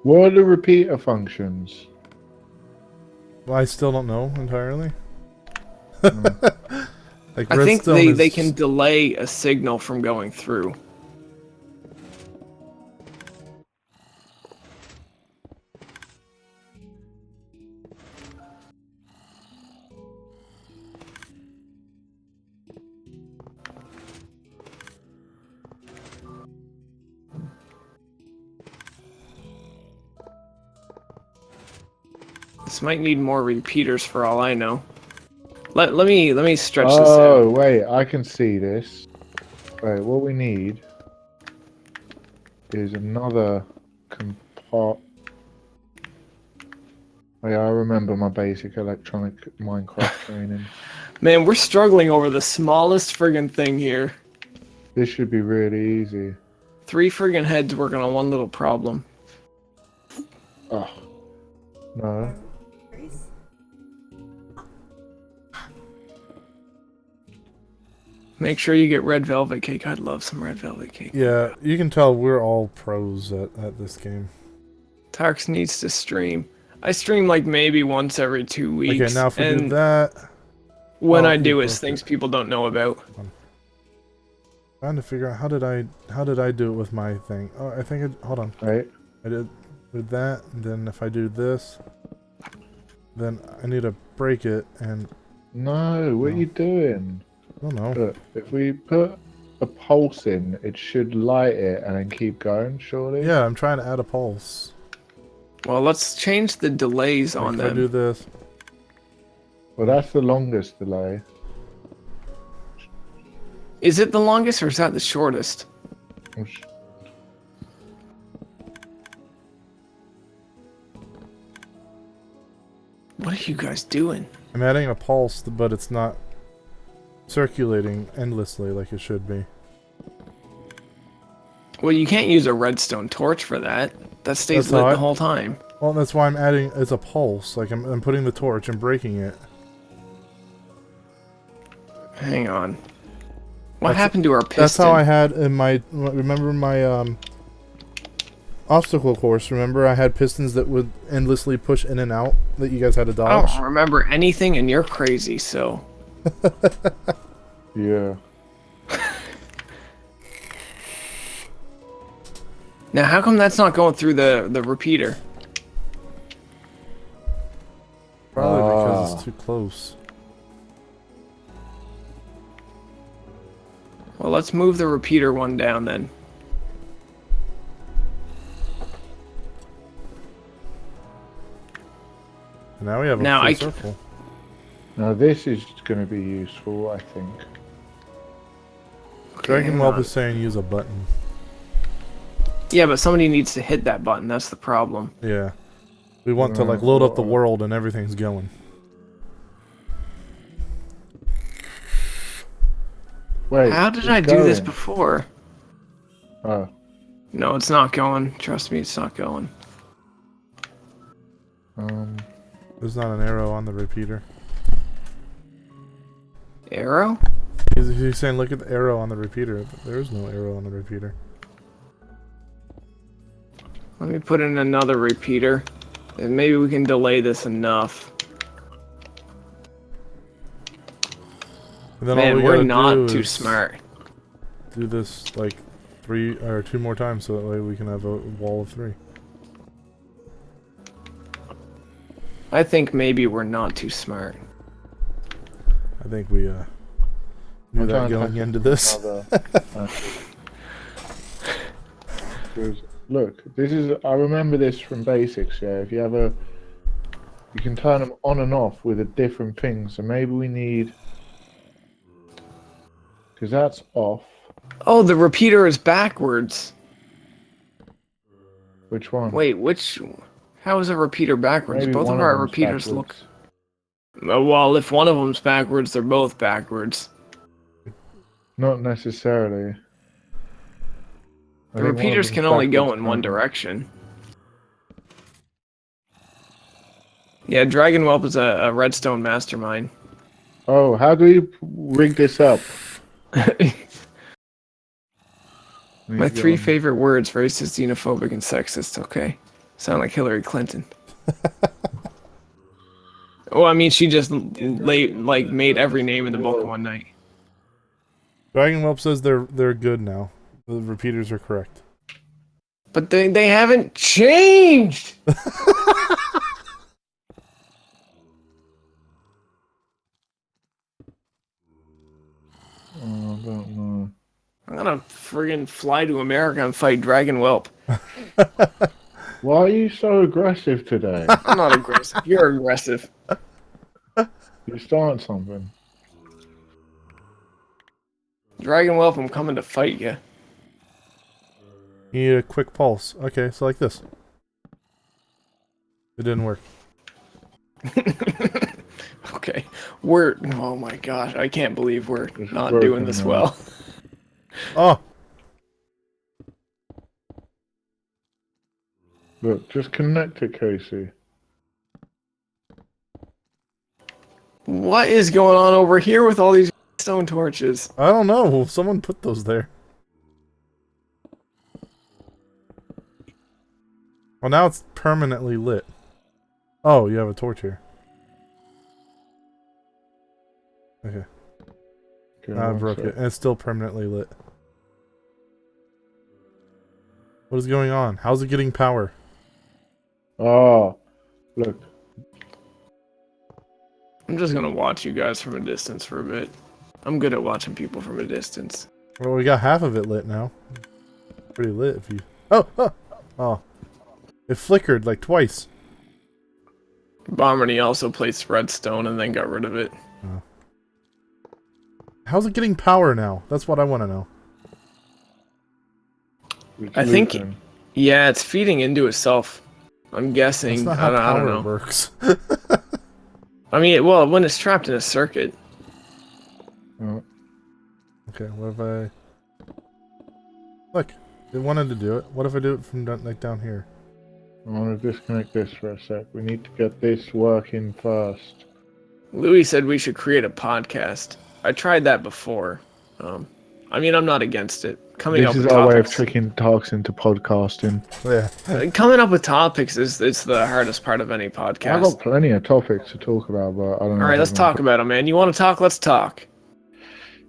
What are the repeater functions? Well, I still don't know entirely. Like I think redstone they can delay a signal from going through. This might need more repeaters for all I know. Let me stretch this out. Oh wait, I can see this. Wait, what we need is another compart. Oh, yeah, I remember my basic electronic Minecraft training. Man, we're struggling over the smallest friggin' thing here. This should be really easy. 3 friggin' heads working on one little problem. Oh. No. Make sure you get red velvet cake. I'd love some red velvet cake. Yeah, you can tell we're all pros at this game. Tarks needs to stream. I stream like maybe once every 2 weeks. Okay, now if we do that... When Oh, I do, you it's broke things it. people don't know about. Trying to figure out how did I do it with my thing. Oh, I think hold on. Right. I did that, and then if I do this, then I need to break it, and No, what are you doing? I don't know. Look, if we put a pulse in, it should light it and then keep going, surely? Yeah, I'm trying to add a pulse. Well, let's change the delays Like on if I do them. this. Well, that's the longest delay. Is it the longest or is that the shortest? Which- What are you guys doing? I'm adding a pulse, but it's not circulating endlessly like it should be. Well, you can't use a redstone torch for that. That stays That's lit how the whole time. Well, that's why I'm adding it's a pulse. Like I'm putting the torch and breaking it. Hang on. What happened to our piston? That's how I had in my remember my obstacle course. Remember I had pistons that would endlessly push in and out that you guys had to I dodge. don't remember anything, and you're crazy. So Yeah. now, how come that's not going through the repeater? Probably because it's too close. Well, let's move the repeater one down then. And now we have a Now full I circle. Now this is going to be useful, I think. Dragon hang Whelp on. is saying use a button. Yeah, but somebody needs to hit that button. That's the problem. Yeah. We want to like load up the world and everything's going. Wait. How did it's I do this going. before? Oh. No, it's not going. Trust me, it's not going. There's not an arrow on the repeater. Arrow? He's saying look at the arrow on the repeater. There is no arrow on the repeater. Let me put in another repeater. And maybe we can delay this enough. And then all Man, we we're gotta not do too is smart. do this like 3 or 2 more times, so that way we can have a wall of 3. I think maybe we're not too smart. I think we knew I'm that trying to going hack into it this. from another- Because, look, this is. I remember this from basics. Yeah, if you have a, you can turn them on and off with a different thing. So maybe we need, because that's off. Oh, the repeater is backwards. Which one? Wait, how is a repeater backwards? Maybe Both one of of our them's repeaters backwards. look. Well, if one of them's backwards, they're both backwards. Not necessarily. I The think one of repeaters them's can only go backwards in one currently. direction. Yeah, Dragon Whelp is a redstone mastermind. Oh, how do we rig this up? We need My to go 3 on- favorite words: racist, xenophobic, and sexist. Okay, sound like Hillary Clinton. Well, I mean, she just made every name in the book in one night. Dragon Whelp says they're good now. The repeaters are correct. But they haven't changed. Oh, I don't know. I'm gonna friggin' fly to America and fight Dragon Whelp. Why are you so aggressive today? I'm not aggressive. You're aggressive. You start something. Dragon Whelp, I'm coming to fight you. You need a quick pulse. Okay, so like this. It didn't work. Okay, oh my gosh, I can't believe we're It's not broken doing this now. well. Oh! Look, just connect it, Casey. What is going on over here with all these stone torches? I don't know. Someone put those there. Well, now it's permanently lit. Oh, you have a torch here. Okay. Okay, I one broke sec. it, and it's still permanently lit. What is going on? How's it getting power? Oh, look. I'm just gonna watch you guys from a distance for a bit. I'm good at watching people from a distance. Well, we got half of it lit now. Pretty lit if you... Oh! Oh! Oh. It flickered like twice. Bomberny also placed redstone and then got rid of it. Oh. How's it getting power now? That's what I want to know. It's I think- looting. Yeah, it's feeding into itself. I'm guessing. That's not how I don't power know. works. I mean, well, when it's trapped in a circuit. Oh, Okay, what if I... Look, it wanted to do it. What if I do it from down here? I want to disconnect this for a sec. We need to get this working first. Louis said we should create a podcast. I tried that before. I mean, I'm not against it. Coming This up is with our way of topics. tricking talks into podcasting. Yeah. Coming up with topics is the hardest part of any I've podcast. got plenty of topics to talk about, but I don't know. All right, if let's I'm talk gonna- about it, man. You want to talk? Let's talk.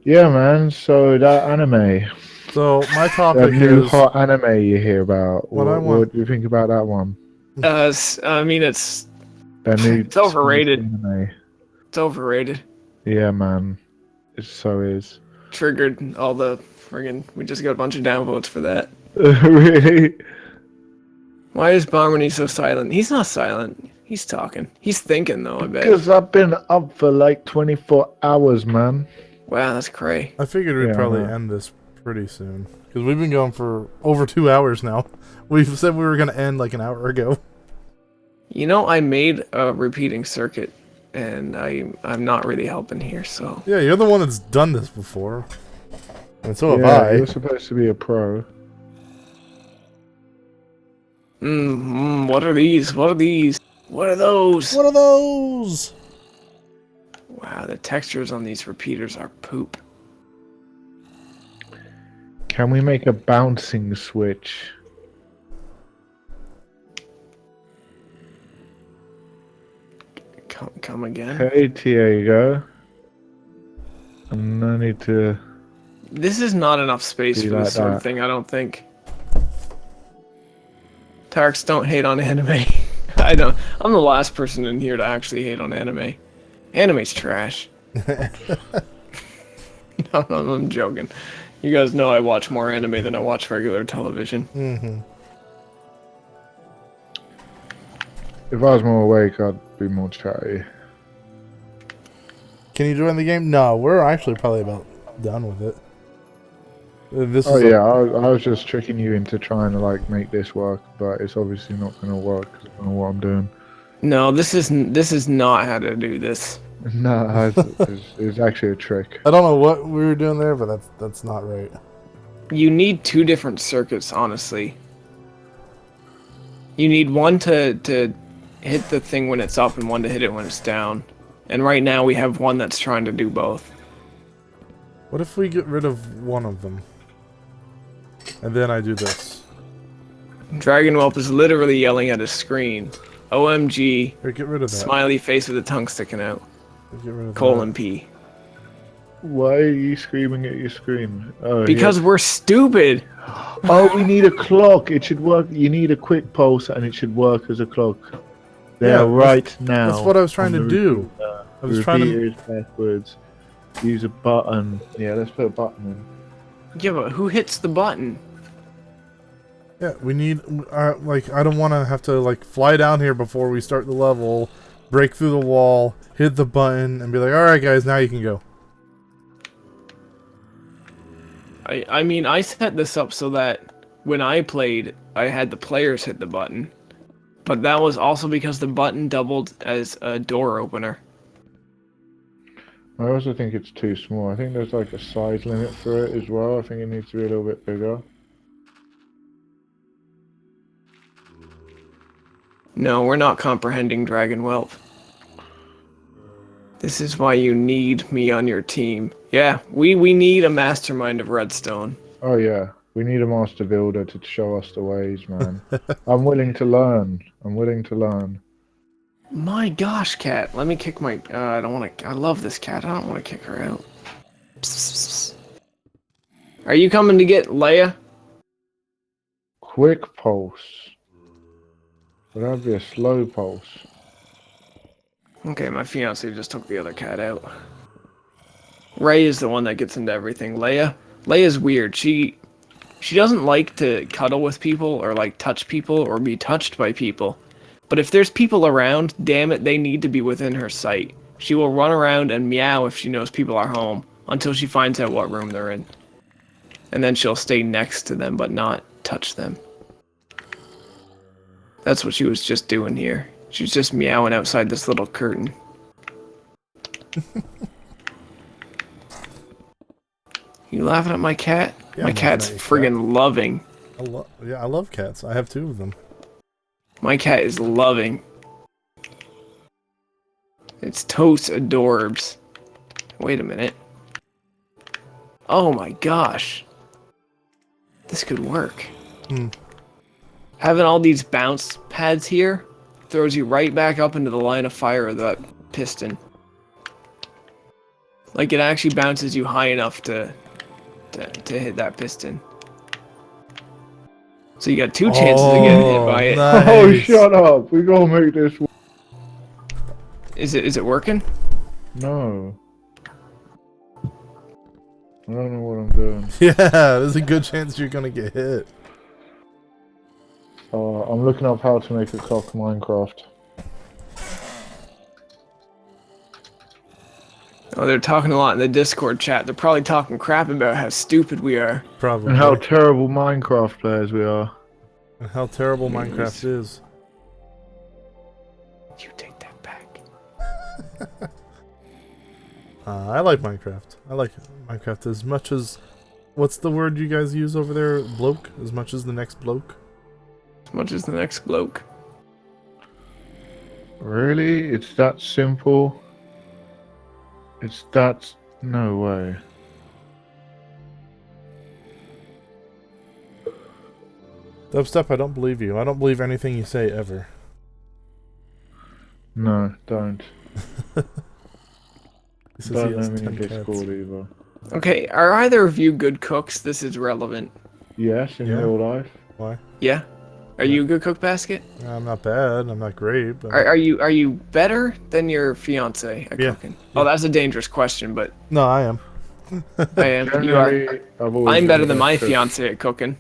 Yeah, man. So that anime, So, my that topic new is... hot anime you hear about. What I want. What do you think about that one? I mean, it's That new It's overrated. anime. it's overrated. Yeah, man. It so is. Triggered all the friggin'. We just got a bunch of downvotes for that. Really? Why is Bomberny so silent? He's not silent. He's talking. He's thinking though. I bet. Because I've been up for like 24 hours, man. Wow, that's cray. I figured we'd Yeah, I probably know. end this pretty soon. Because we've been going for over 2 hours now. We said we were going to end like an hour ago. You know, I made a repeating circuit, and I'm not really helping here. So Yeah, you're the one that's done this before. And so have Yeah, I. you're supposed to be a pro. what are these? What are these? What are those? What are those? Wow, the textures on these repeaters are poop. Can we make a bouncing switch? Come again? Hey, here you go. And I need to This is not enough space be for like this sort of that. thing, I don't think. Tarks, don't hate on anime. I don't. I'm the last person in here to actually hate on anime. Anime's trash. No, I'm joking. You guys know I watch more anime than I watch regular television. Mm-hmm. If I was more awake, I'd be more chatty. Can you join the game? No, we're actually probably about done with it. This Oh is yeah, I was just tricking you into trying to like make this work, but it's obviously not going to work because I don't know what I'm doing. No, this is not how to do this. No, it's actually a trick. I don't know what we were doing there, but that's not right. You need two different circuits, honestly. You need one to hit the thing when it's up and one to hit it when it's down. And right now we have one that's trying to do both. What if we get rid of one of them? And then I do this. Dragon Whelp is literally yelling at his screen. OMG, Here, get rid of that. smiley face with a tongue sticking out. Get rid of Colon P. Why are you screaming at your screen? Oh, Because we're stupid. oh, we need a clock. It should work. You need a quick pulse, and it should work as a clock. There, Yeah, right now. That's what I was trying on to the do. repeater. I was trying to. Repeater is backwards. Use a button. Yeah, let's put a button in. Yeah, but who hits the button? Yeah, we need. Like, I don't want to have to like fly down here before we start the level, break through the wall, hit the button, and be like, "All right, guys, now you can go." I mean, I set this up so that when I played, I had the players hit the button. But that was also because the button doubled as a door opener. I also think it's too small. I think there's like a size limit for it as well. I think it needs to be a little bit bigger. No, we're not comprehending Dragon Whelp. This is why you need me on your team. Yeah, we need a mastermind of Redstone. Oh yeah, we need a master builder to show us the ways, man. I'm willing to learn. I'm willing to learn. My gosh, cat. Let me kick my... I don't want to... I love this cat. I don't want to kick her out. Psst, psst, psst. Are you coming to get Leia? Quick pulse. Would that be a slow pulse? Okay, my fiance just took the other cat out. Ray is the one that gets into everything. Leia's weird. She doesn't like to cuddle with people or like touch people or be touched by people. But if there's people around, damn it, they need to be within her sight. She will run around and meow if she knows people are home until she finds out what room they're in. And then she'll stay next to them but not touch them. That's what she was just doing here. She was just meowing outside this little curtain. You laughing at my cat? Yeah, My I'm cat's laughing at your friggin' loving. I love cats. I have 2 of them. My cat is loving. It's totes adorbs. Wait a minute. Oh my gosh. This could work. Hmm. Having all these bounce pads here throws you right back up into the line of fire of that piston. Like it actually bounces you high enough to hit that piston. So you got 2 chances of getting hit by it. Nice. Oh, shut up! We gotta make this. Is it working? No. I don't know what I'm doing. Yeah, there's a good chance you're gonna get hit. I'm looking up how to make a clock Minecraft. Oh, they're talking a lot in the Discord chat. They're probably talking crap about how stupid we are. Probably. And how terrible Minecraft players we are. And how terrible Yes. Minecraft is. You take that back. I like Minecraft. I like Minecraft as much as... What's the word you guys use over there? Bloke? As much as the next bloke? As much as the next bloke. Really? It's that simple? It's that... No way. Dubstep, I don't believe you. I don't believe anything you say ever. No, don't. You He says he Don't know has me 10 in cats. Discord either. Okay, are either of you good cooks? This is relevant. Yes, in Yeah. real life. Why? Yeah? Are Yeah. you a good cook, Basket? I'm not bad. I'm not great, but Are you better than your fiance at Yeah, cooking? yeah. Oh, that's a dangerous question, but no, I am. I am. You are. Generally, I've always I'm been better the than best my cook. fiance at cooking.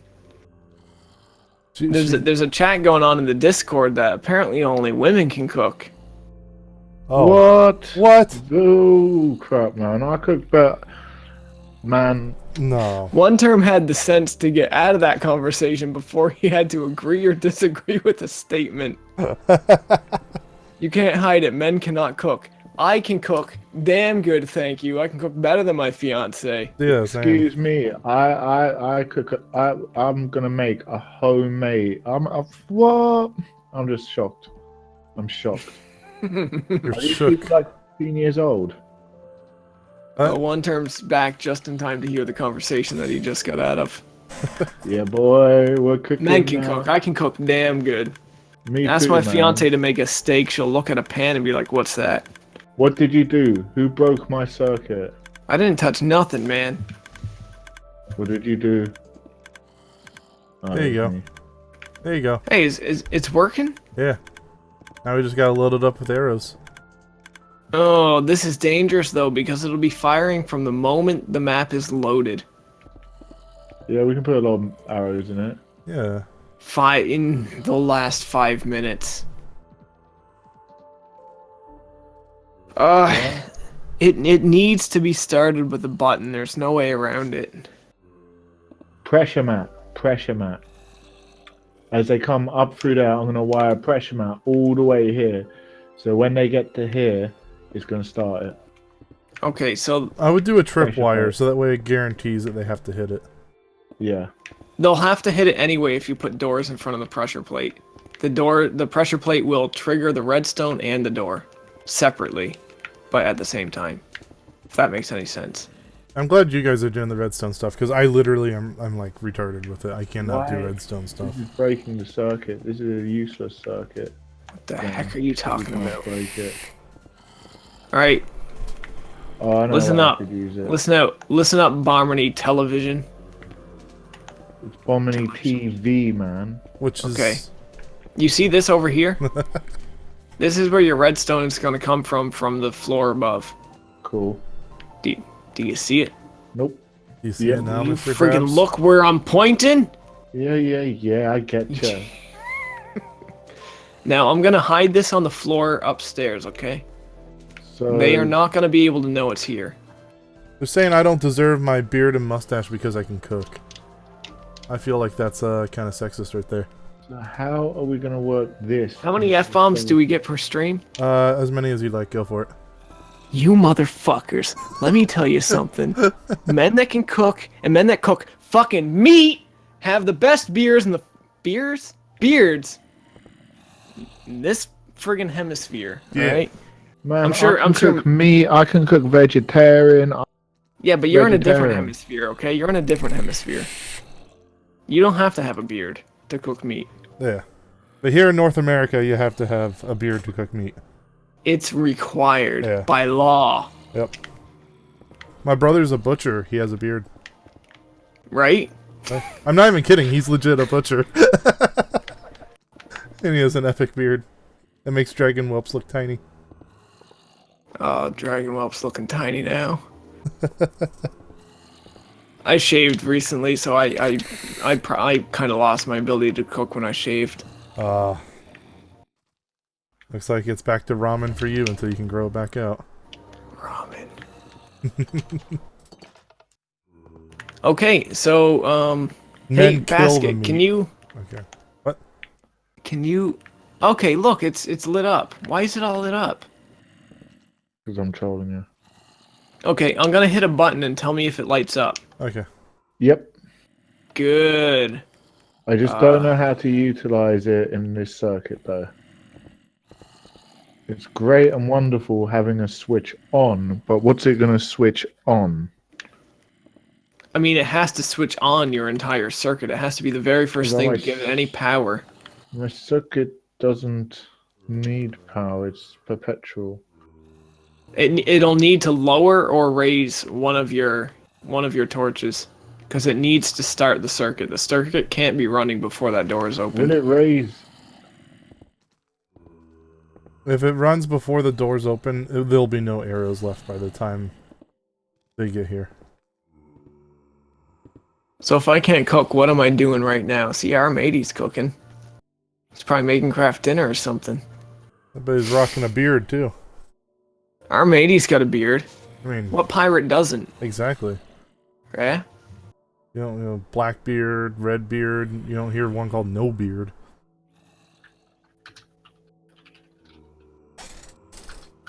She, There's a chat going on in the Discord that apparently only women can cook. oh, What? what? Oh crap, man! I cook better. Man, No. One term had the sense to get out of that conversation before he had to agree or disagree with the statement. You can't hide it. Men cannot cook. I can cook damn good, thank you. I can cook better than my fiance. Yeah, same. excuse me. I cook. I'm gonna make a homemade. What? I'm just shocked. I'm shocked. You're Are these shook. people like 15 years old? One term's back just in time to hear the conversation that he just got out of. Yeah, boy, we're cooking. Men can now. cook. I can cook damn good. Me Ask too, my man. fiance to make a steak. She'll look at a pan and be like, "What's that?" What did you do? Who broke my circuit? I didn't touch nothing, man. What did you do? Oh, There you it was go. me. There you go. Hey, is it's working? Yeah. Now we just gotta load it up with arrows. Oh, this is dangerous though because it'll be firing from the moment the map is loaded. Yeah, we can put a lot of arrows in it. Yeah. In the last 5 minutes. It needs to be started with a button. There's no way around it. Pressure mat. Pressure mat. As they come up through there, I'm gonna wire a pressure mat all the way here. So when they get to here, it's gonna start it. Okay, so I would do a Pressure tripwire plate. so that way it guarantees that they have to hit it. Yeah. they'll have to hit it anyway if you put doors in front of the pressure plate. The pressure plate will trigger the redstone and the door separately, but at the same time. If that makes any sense. I'm glad you guys are doing the redstone stuff because I literally I'm like retarded with it. I cannot do Why? redstone stuff. This is breaking the circuit. This is a useless circuit. What the heck are you talking Can't about? break it. Alright, Oh, I know listen I up. could use it. Listen up, Barmany Television. It's Bomini TV, man. Which is Okay. You see this over here? This is where your redstone is going to come from the floor above. Cool. Do you see it? Nope. You see Yeah, it now, You Mr. friggin' Krabs? look where I'm pointing. Yeah, I get you. Now I'm going to hide this on the floor upstairs, okay? So They are not going to be able to know it's here. They're saying I don't deserve my beard and mustache because I can cook. I feel like that's kind of sexist right there. So how are we gonna work this? How many F-bombs do we get per stream? As many as you'd like, go for it. You motherfuckers. Let me tell you something. Men that can cook and men that cook fucking meat have the best beers in the... Beards in this friggin' hemisphere, Yeah. alright? Man, I'm sure- I can I'm sure- cook meat. I can cook vegetarian. Yeah, but you're in a different Vegetarian. hemisphere, okay? You're in a different hemisphere. You don't have to have a beard to cook meat. Yeah. But here in North America, you have to have a beard to cook meat. It's required Yeah. by law, Yep. My brother's a butcher. He has a beard. right? I'm not even kidding. He's legit a butcher. And he has an epic beard. That makes dragon whelps look tiny. Oh, Dragon Whelp's looking tiny now. I shaved recently, so I kind of lost my ability to cook when I shaved. Looks like it's back to ramen for you until you can grow it back out. Ramen. Okay, so hey, Men kill the Basket, meat. can you? Okay. What? Can you? Okay, look, it's lit up. Why is it all lit up? Because I'm trolling you. Okay, I'm gonna hit a button and tell me if it lights up. Okay. Yep. Good. I just don't know how to utilize it in this circuit though. It's great and wonderful having a switch on, but what's it gonna switch on? I mean, it has to switch on your entire circuit. It has to be the very first thing to give it any power. My circuit doesn't need power, it's perpetual. It'll need to lower or raise one of your torches, because it needs to start the circuit. The circuit can't be running before that door is open. Will it raise? If it runs before the doors open, there'll be no arrows left by the time they get here. So if I can't cook, what am I doing right now? See, our matey's cooking. He's probably making craft dinner or something. But he's rocking a beard too. Our matey's got a beard. I mean, What pirate doesn't? exactly. Yeah? You know, black beard, red beard. You don't hear one called no beard.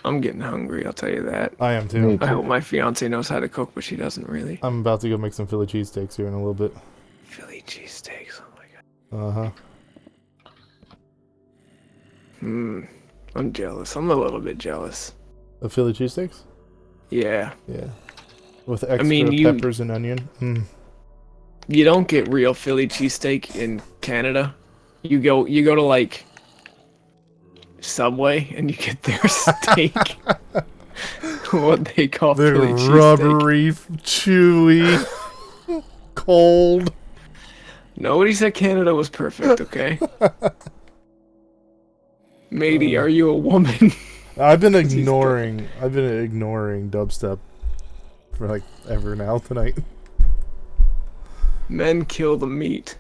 I'm getting hungry, I'll tell you that. I am too. I hope my fiance knows how to cook, but she doesn't really. I'm about to go make some Philly cheesesteaks here in a little bit. Philly cheesesteaks, oh my god. Uh-huh. I'm jealous. I'm a little bit jealous. Of Philly cheesesteaks? Yeah. Yeah. With extra mean, peppers and onion. Mm. You don't get real Philly cheesesteak in Canada. You go to like Subway and you get their steak. What they call They're Philly cheesesteak. rubbery, chewy, cold. Nobody said Canada was perfect, okay? Matey, are you a woman? I've been ignoring dubstep for like ever now tonight. Men kill the meat.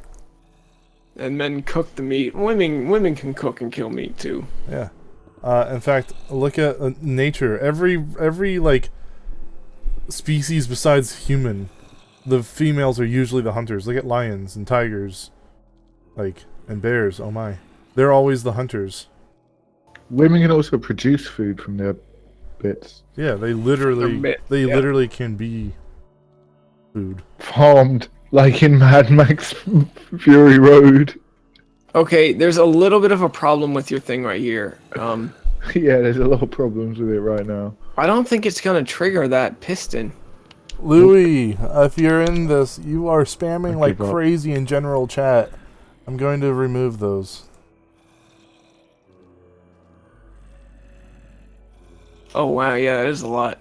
And men cook the meat. Women can cook and kill meat too. Yeah. In fact, look at nature. Every like species besides human, the females are usually the hunters. Look at lions and tigers, like, and bears. Oh my, they're always the hunters. Women can also produce food from their bits. Yeah, they literally Yeah. literally can be food. Farmed, like in Mad Max Fury Road. Okay, there's a little bit of a problem with your thing right here. Yeah, there's a lot of problems with it right now. I don't think it's gonna trigger that piston. Louis, if you're in this, you are spamming like give up. crazy in general chat. I'm going to remove those. Oh wow, yeah, that is a lot.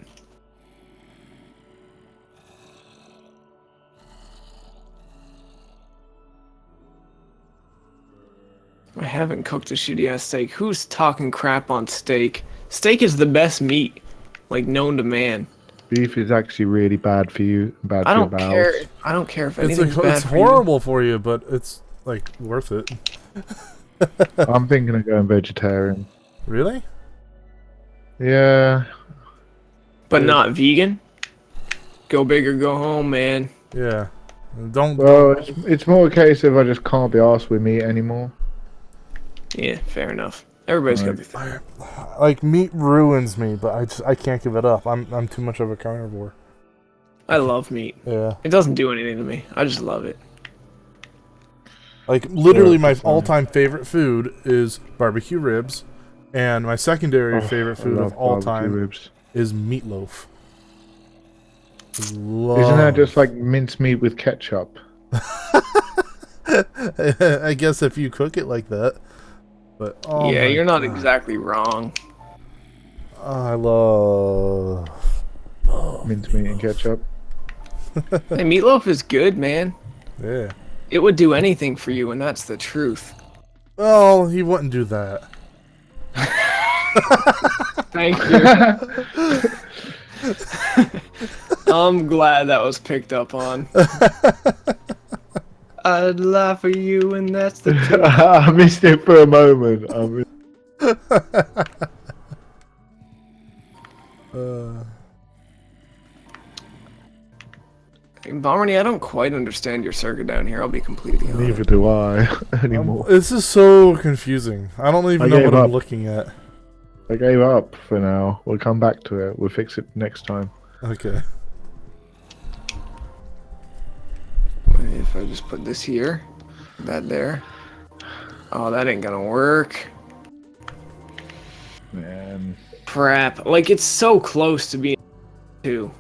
I haven't cooked a shitty ass steak. Who's talking crap on steak? Steak is the best meat, like known to man. Beef is actually really bad for you. Bad I for your don't bowels. care. I don't care if anything's bad It's for you. horrible for you, but it's like worth it. I'm thinking of going vegetarian. Really? Yeah. But not vegan. Go big or go home, man. Yeah. Don't. Well, it's more a case of I just can't be arsed with meat anymore. Yeah, fair enough. Everybody's got their thing. Like, meat ruins me, but I can't give it up. I'm too much of a carnivore. I love meat. Yeah. It doesn't do anything to me. I just love it. Like, literally, my 100%. all-time favorite food is barbecue ribs, and my secondary favorite I food love of all barbecue time ribs. is meatloaf. Isn't that just like mincemeat with ketchup? I guess if you cook it like that. But oh yeah, my you're not God. exactly wrong. I love Mincemeat and ketchup. Hey, meatloaf is good, man. yeah. It would do anything for you, and that's the truth. Oh, he wouldn't do that. Thank you. I'm glad that was picked up on. I'd lie for you, and that's the truth. I missed it for a moment. Bomberny, I don't quite understand your circuit down here. I'll be completely honest. Neither do I anymore. This is so confusing. I don't even I know gave what I'm up. looking at. I gave up for now. We'll come back to it. We'll fix it next time. Okay. If I just put this here, that there. Oh, that ain't gonna work. Man. Crap. Like, it's so close to being two.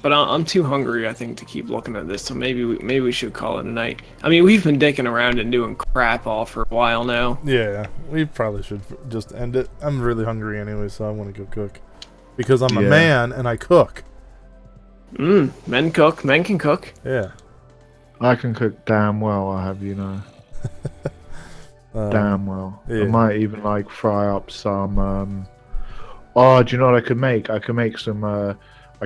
But I'm too hungry, I think, to keep looking at this, so maybe we should call it a night. I mean, we've been dicking around and doing crap all for a while now. Yeah, we probably should just end it. I'm really hungry anyway, so I want to go cook. because I'm a Yeah. man and I cook. Men cook. Men can cook. Yeah. I can cook damn well. I have you know. Damn well. yeah. I might even like fry up some. Oh, do you know what I could make? I could make some. I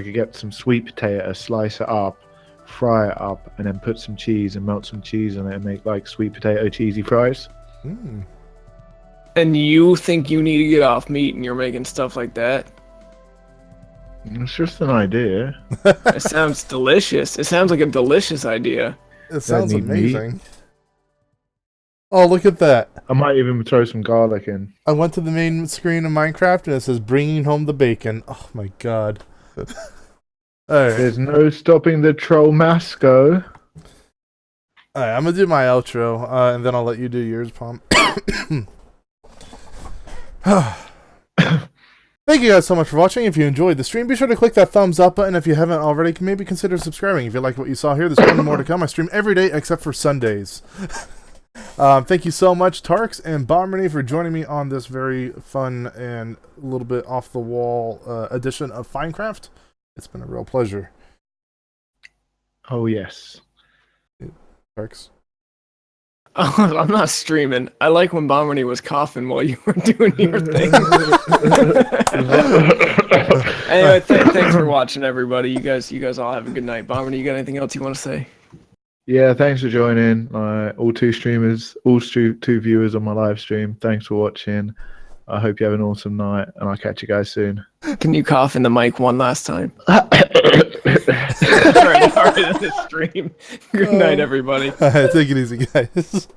could get some sweet potato, slice it up, fry it up, and then put some cheese and melt some cheese on it and make like sweet potato cheesy fries. Mm. And you think you need to get off meat and you're making stuff like that? It's just an idea. It sounds delicious. It sounds like a delicious idea. It sounds need meat. amazing. Oh, look at that. I might even throw some garlic in. I went to the main screen of Minecraft and it says bringing home the bacon. Oh my god. Alright. There's no stopping the troll Masco. Alright, I'm gonna do my outro, and then I'll let you do yours, Palm. Thank you guys so much for watching. If you enjoyed the stream, be sure to click that thumbs up button. If you haven't already, maybe consider subscribing. If you like what you saw here, there's plenty more to come. I stream every day except for Sundays. Thank you so much, Tarks and Bomberny, for joining me on this very fun and a little bit off-the-wall edition of Finecraft. It's been a real pleasure. Oh yes. Tarks? Oh, I'm not streaming. I like when Bomberny was coughing while you were doing your thing. Anyway, thanks for watching, everybody. You guys all have a good night. Bomberny, you got anything else you want to say? Yeah, thanks for joining. All two streamers, two viewers on my live stream. Thanks for watching. I hope you have an awesome night, and I'll catch you guys soon. Can you cough in the mic one last time? Alright, in the stream. Good night, everybody. Take it easy, guys.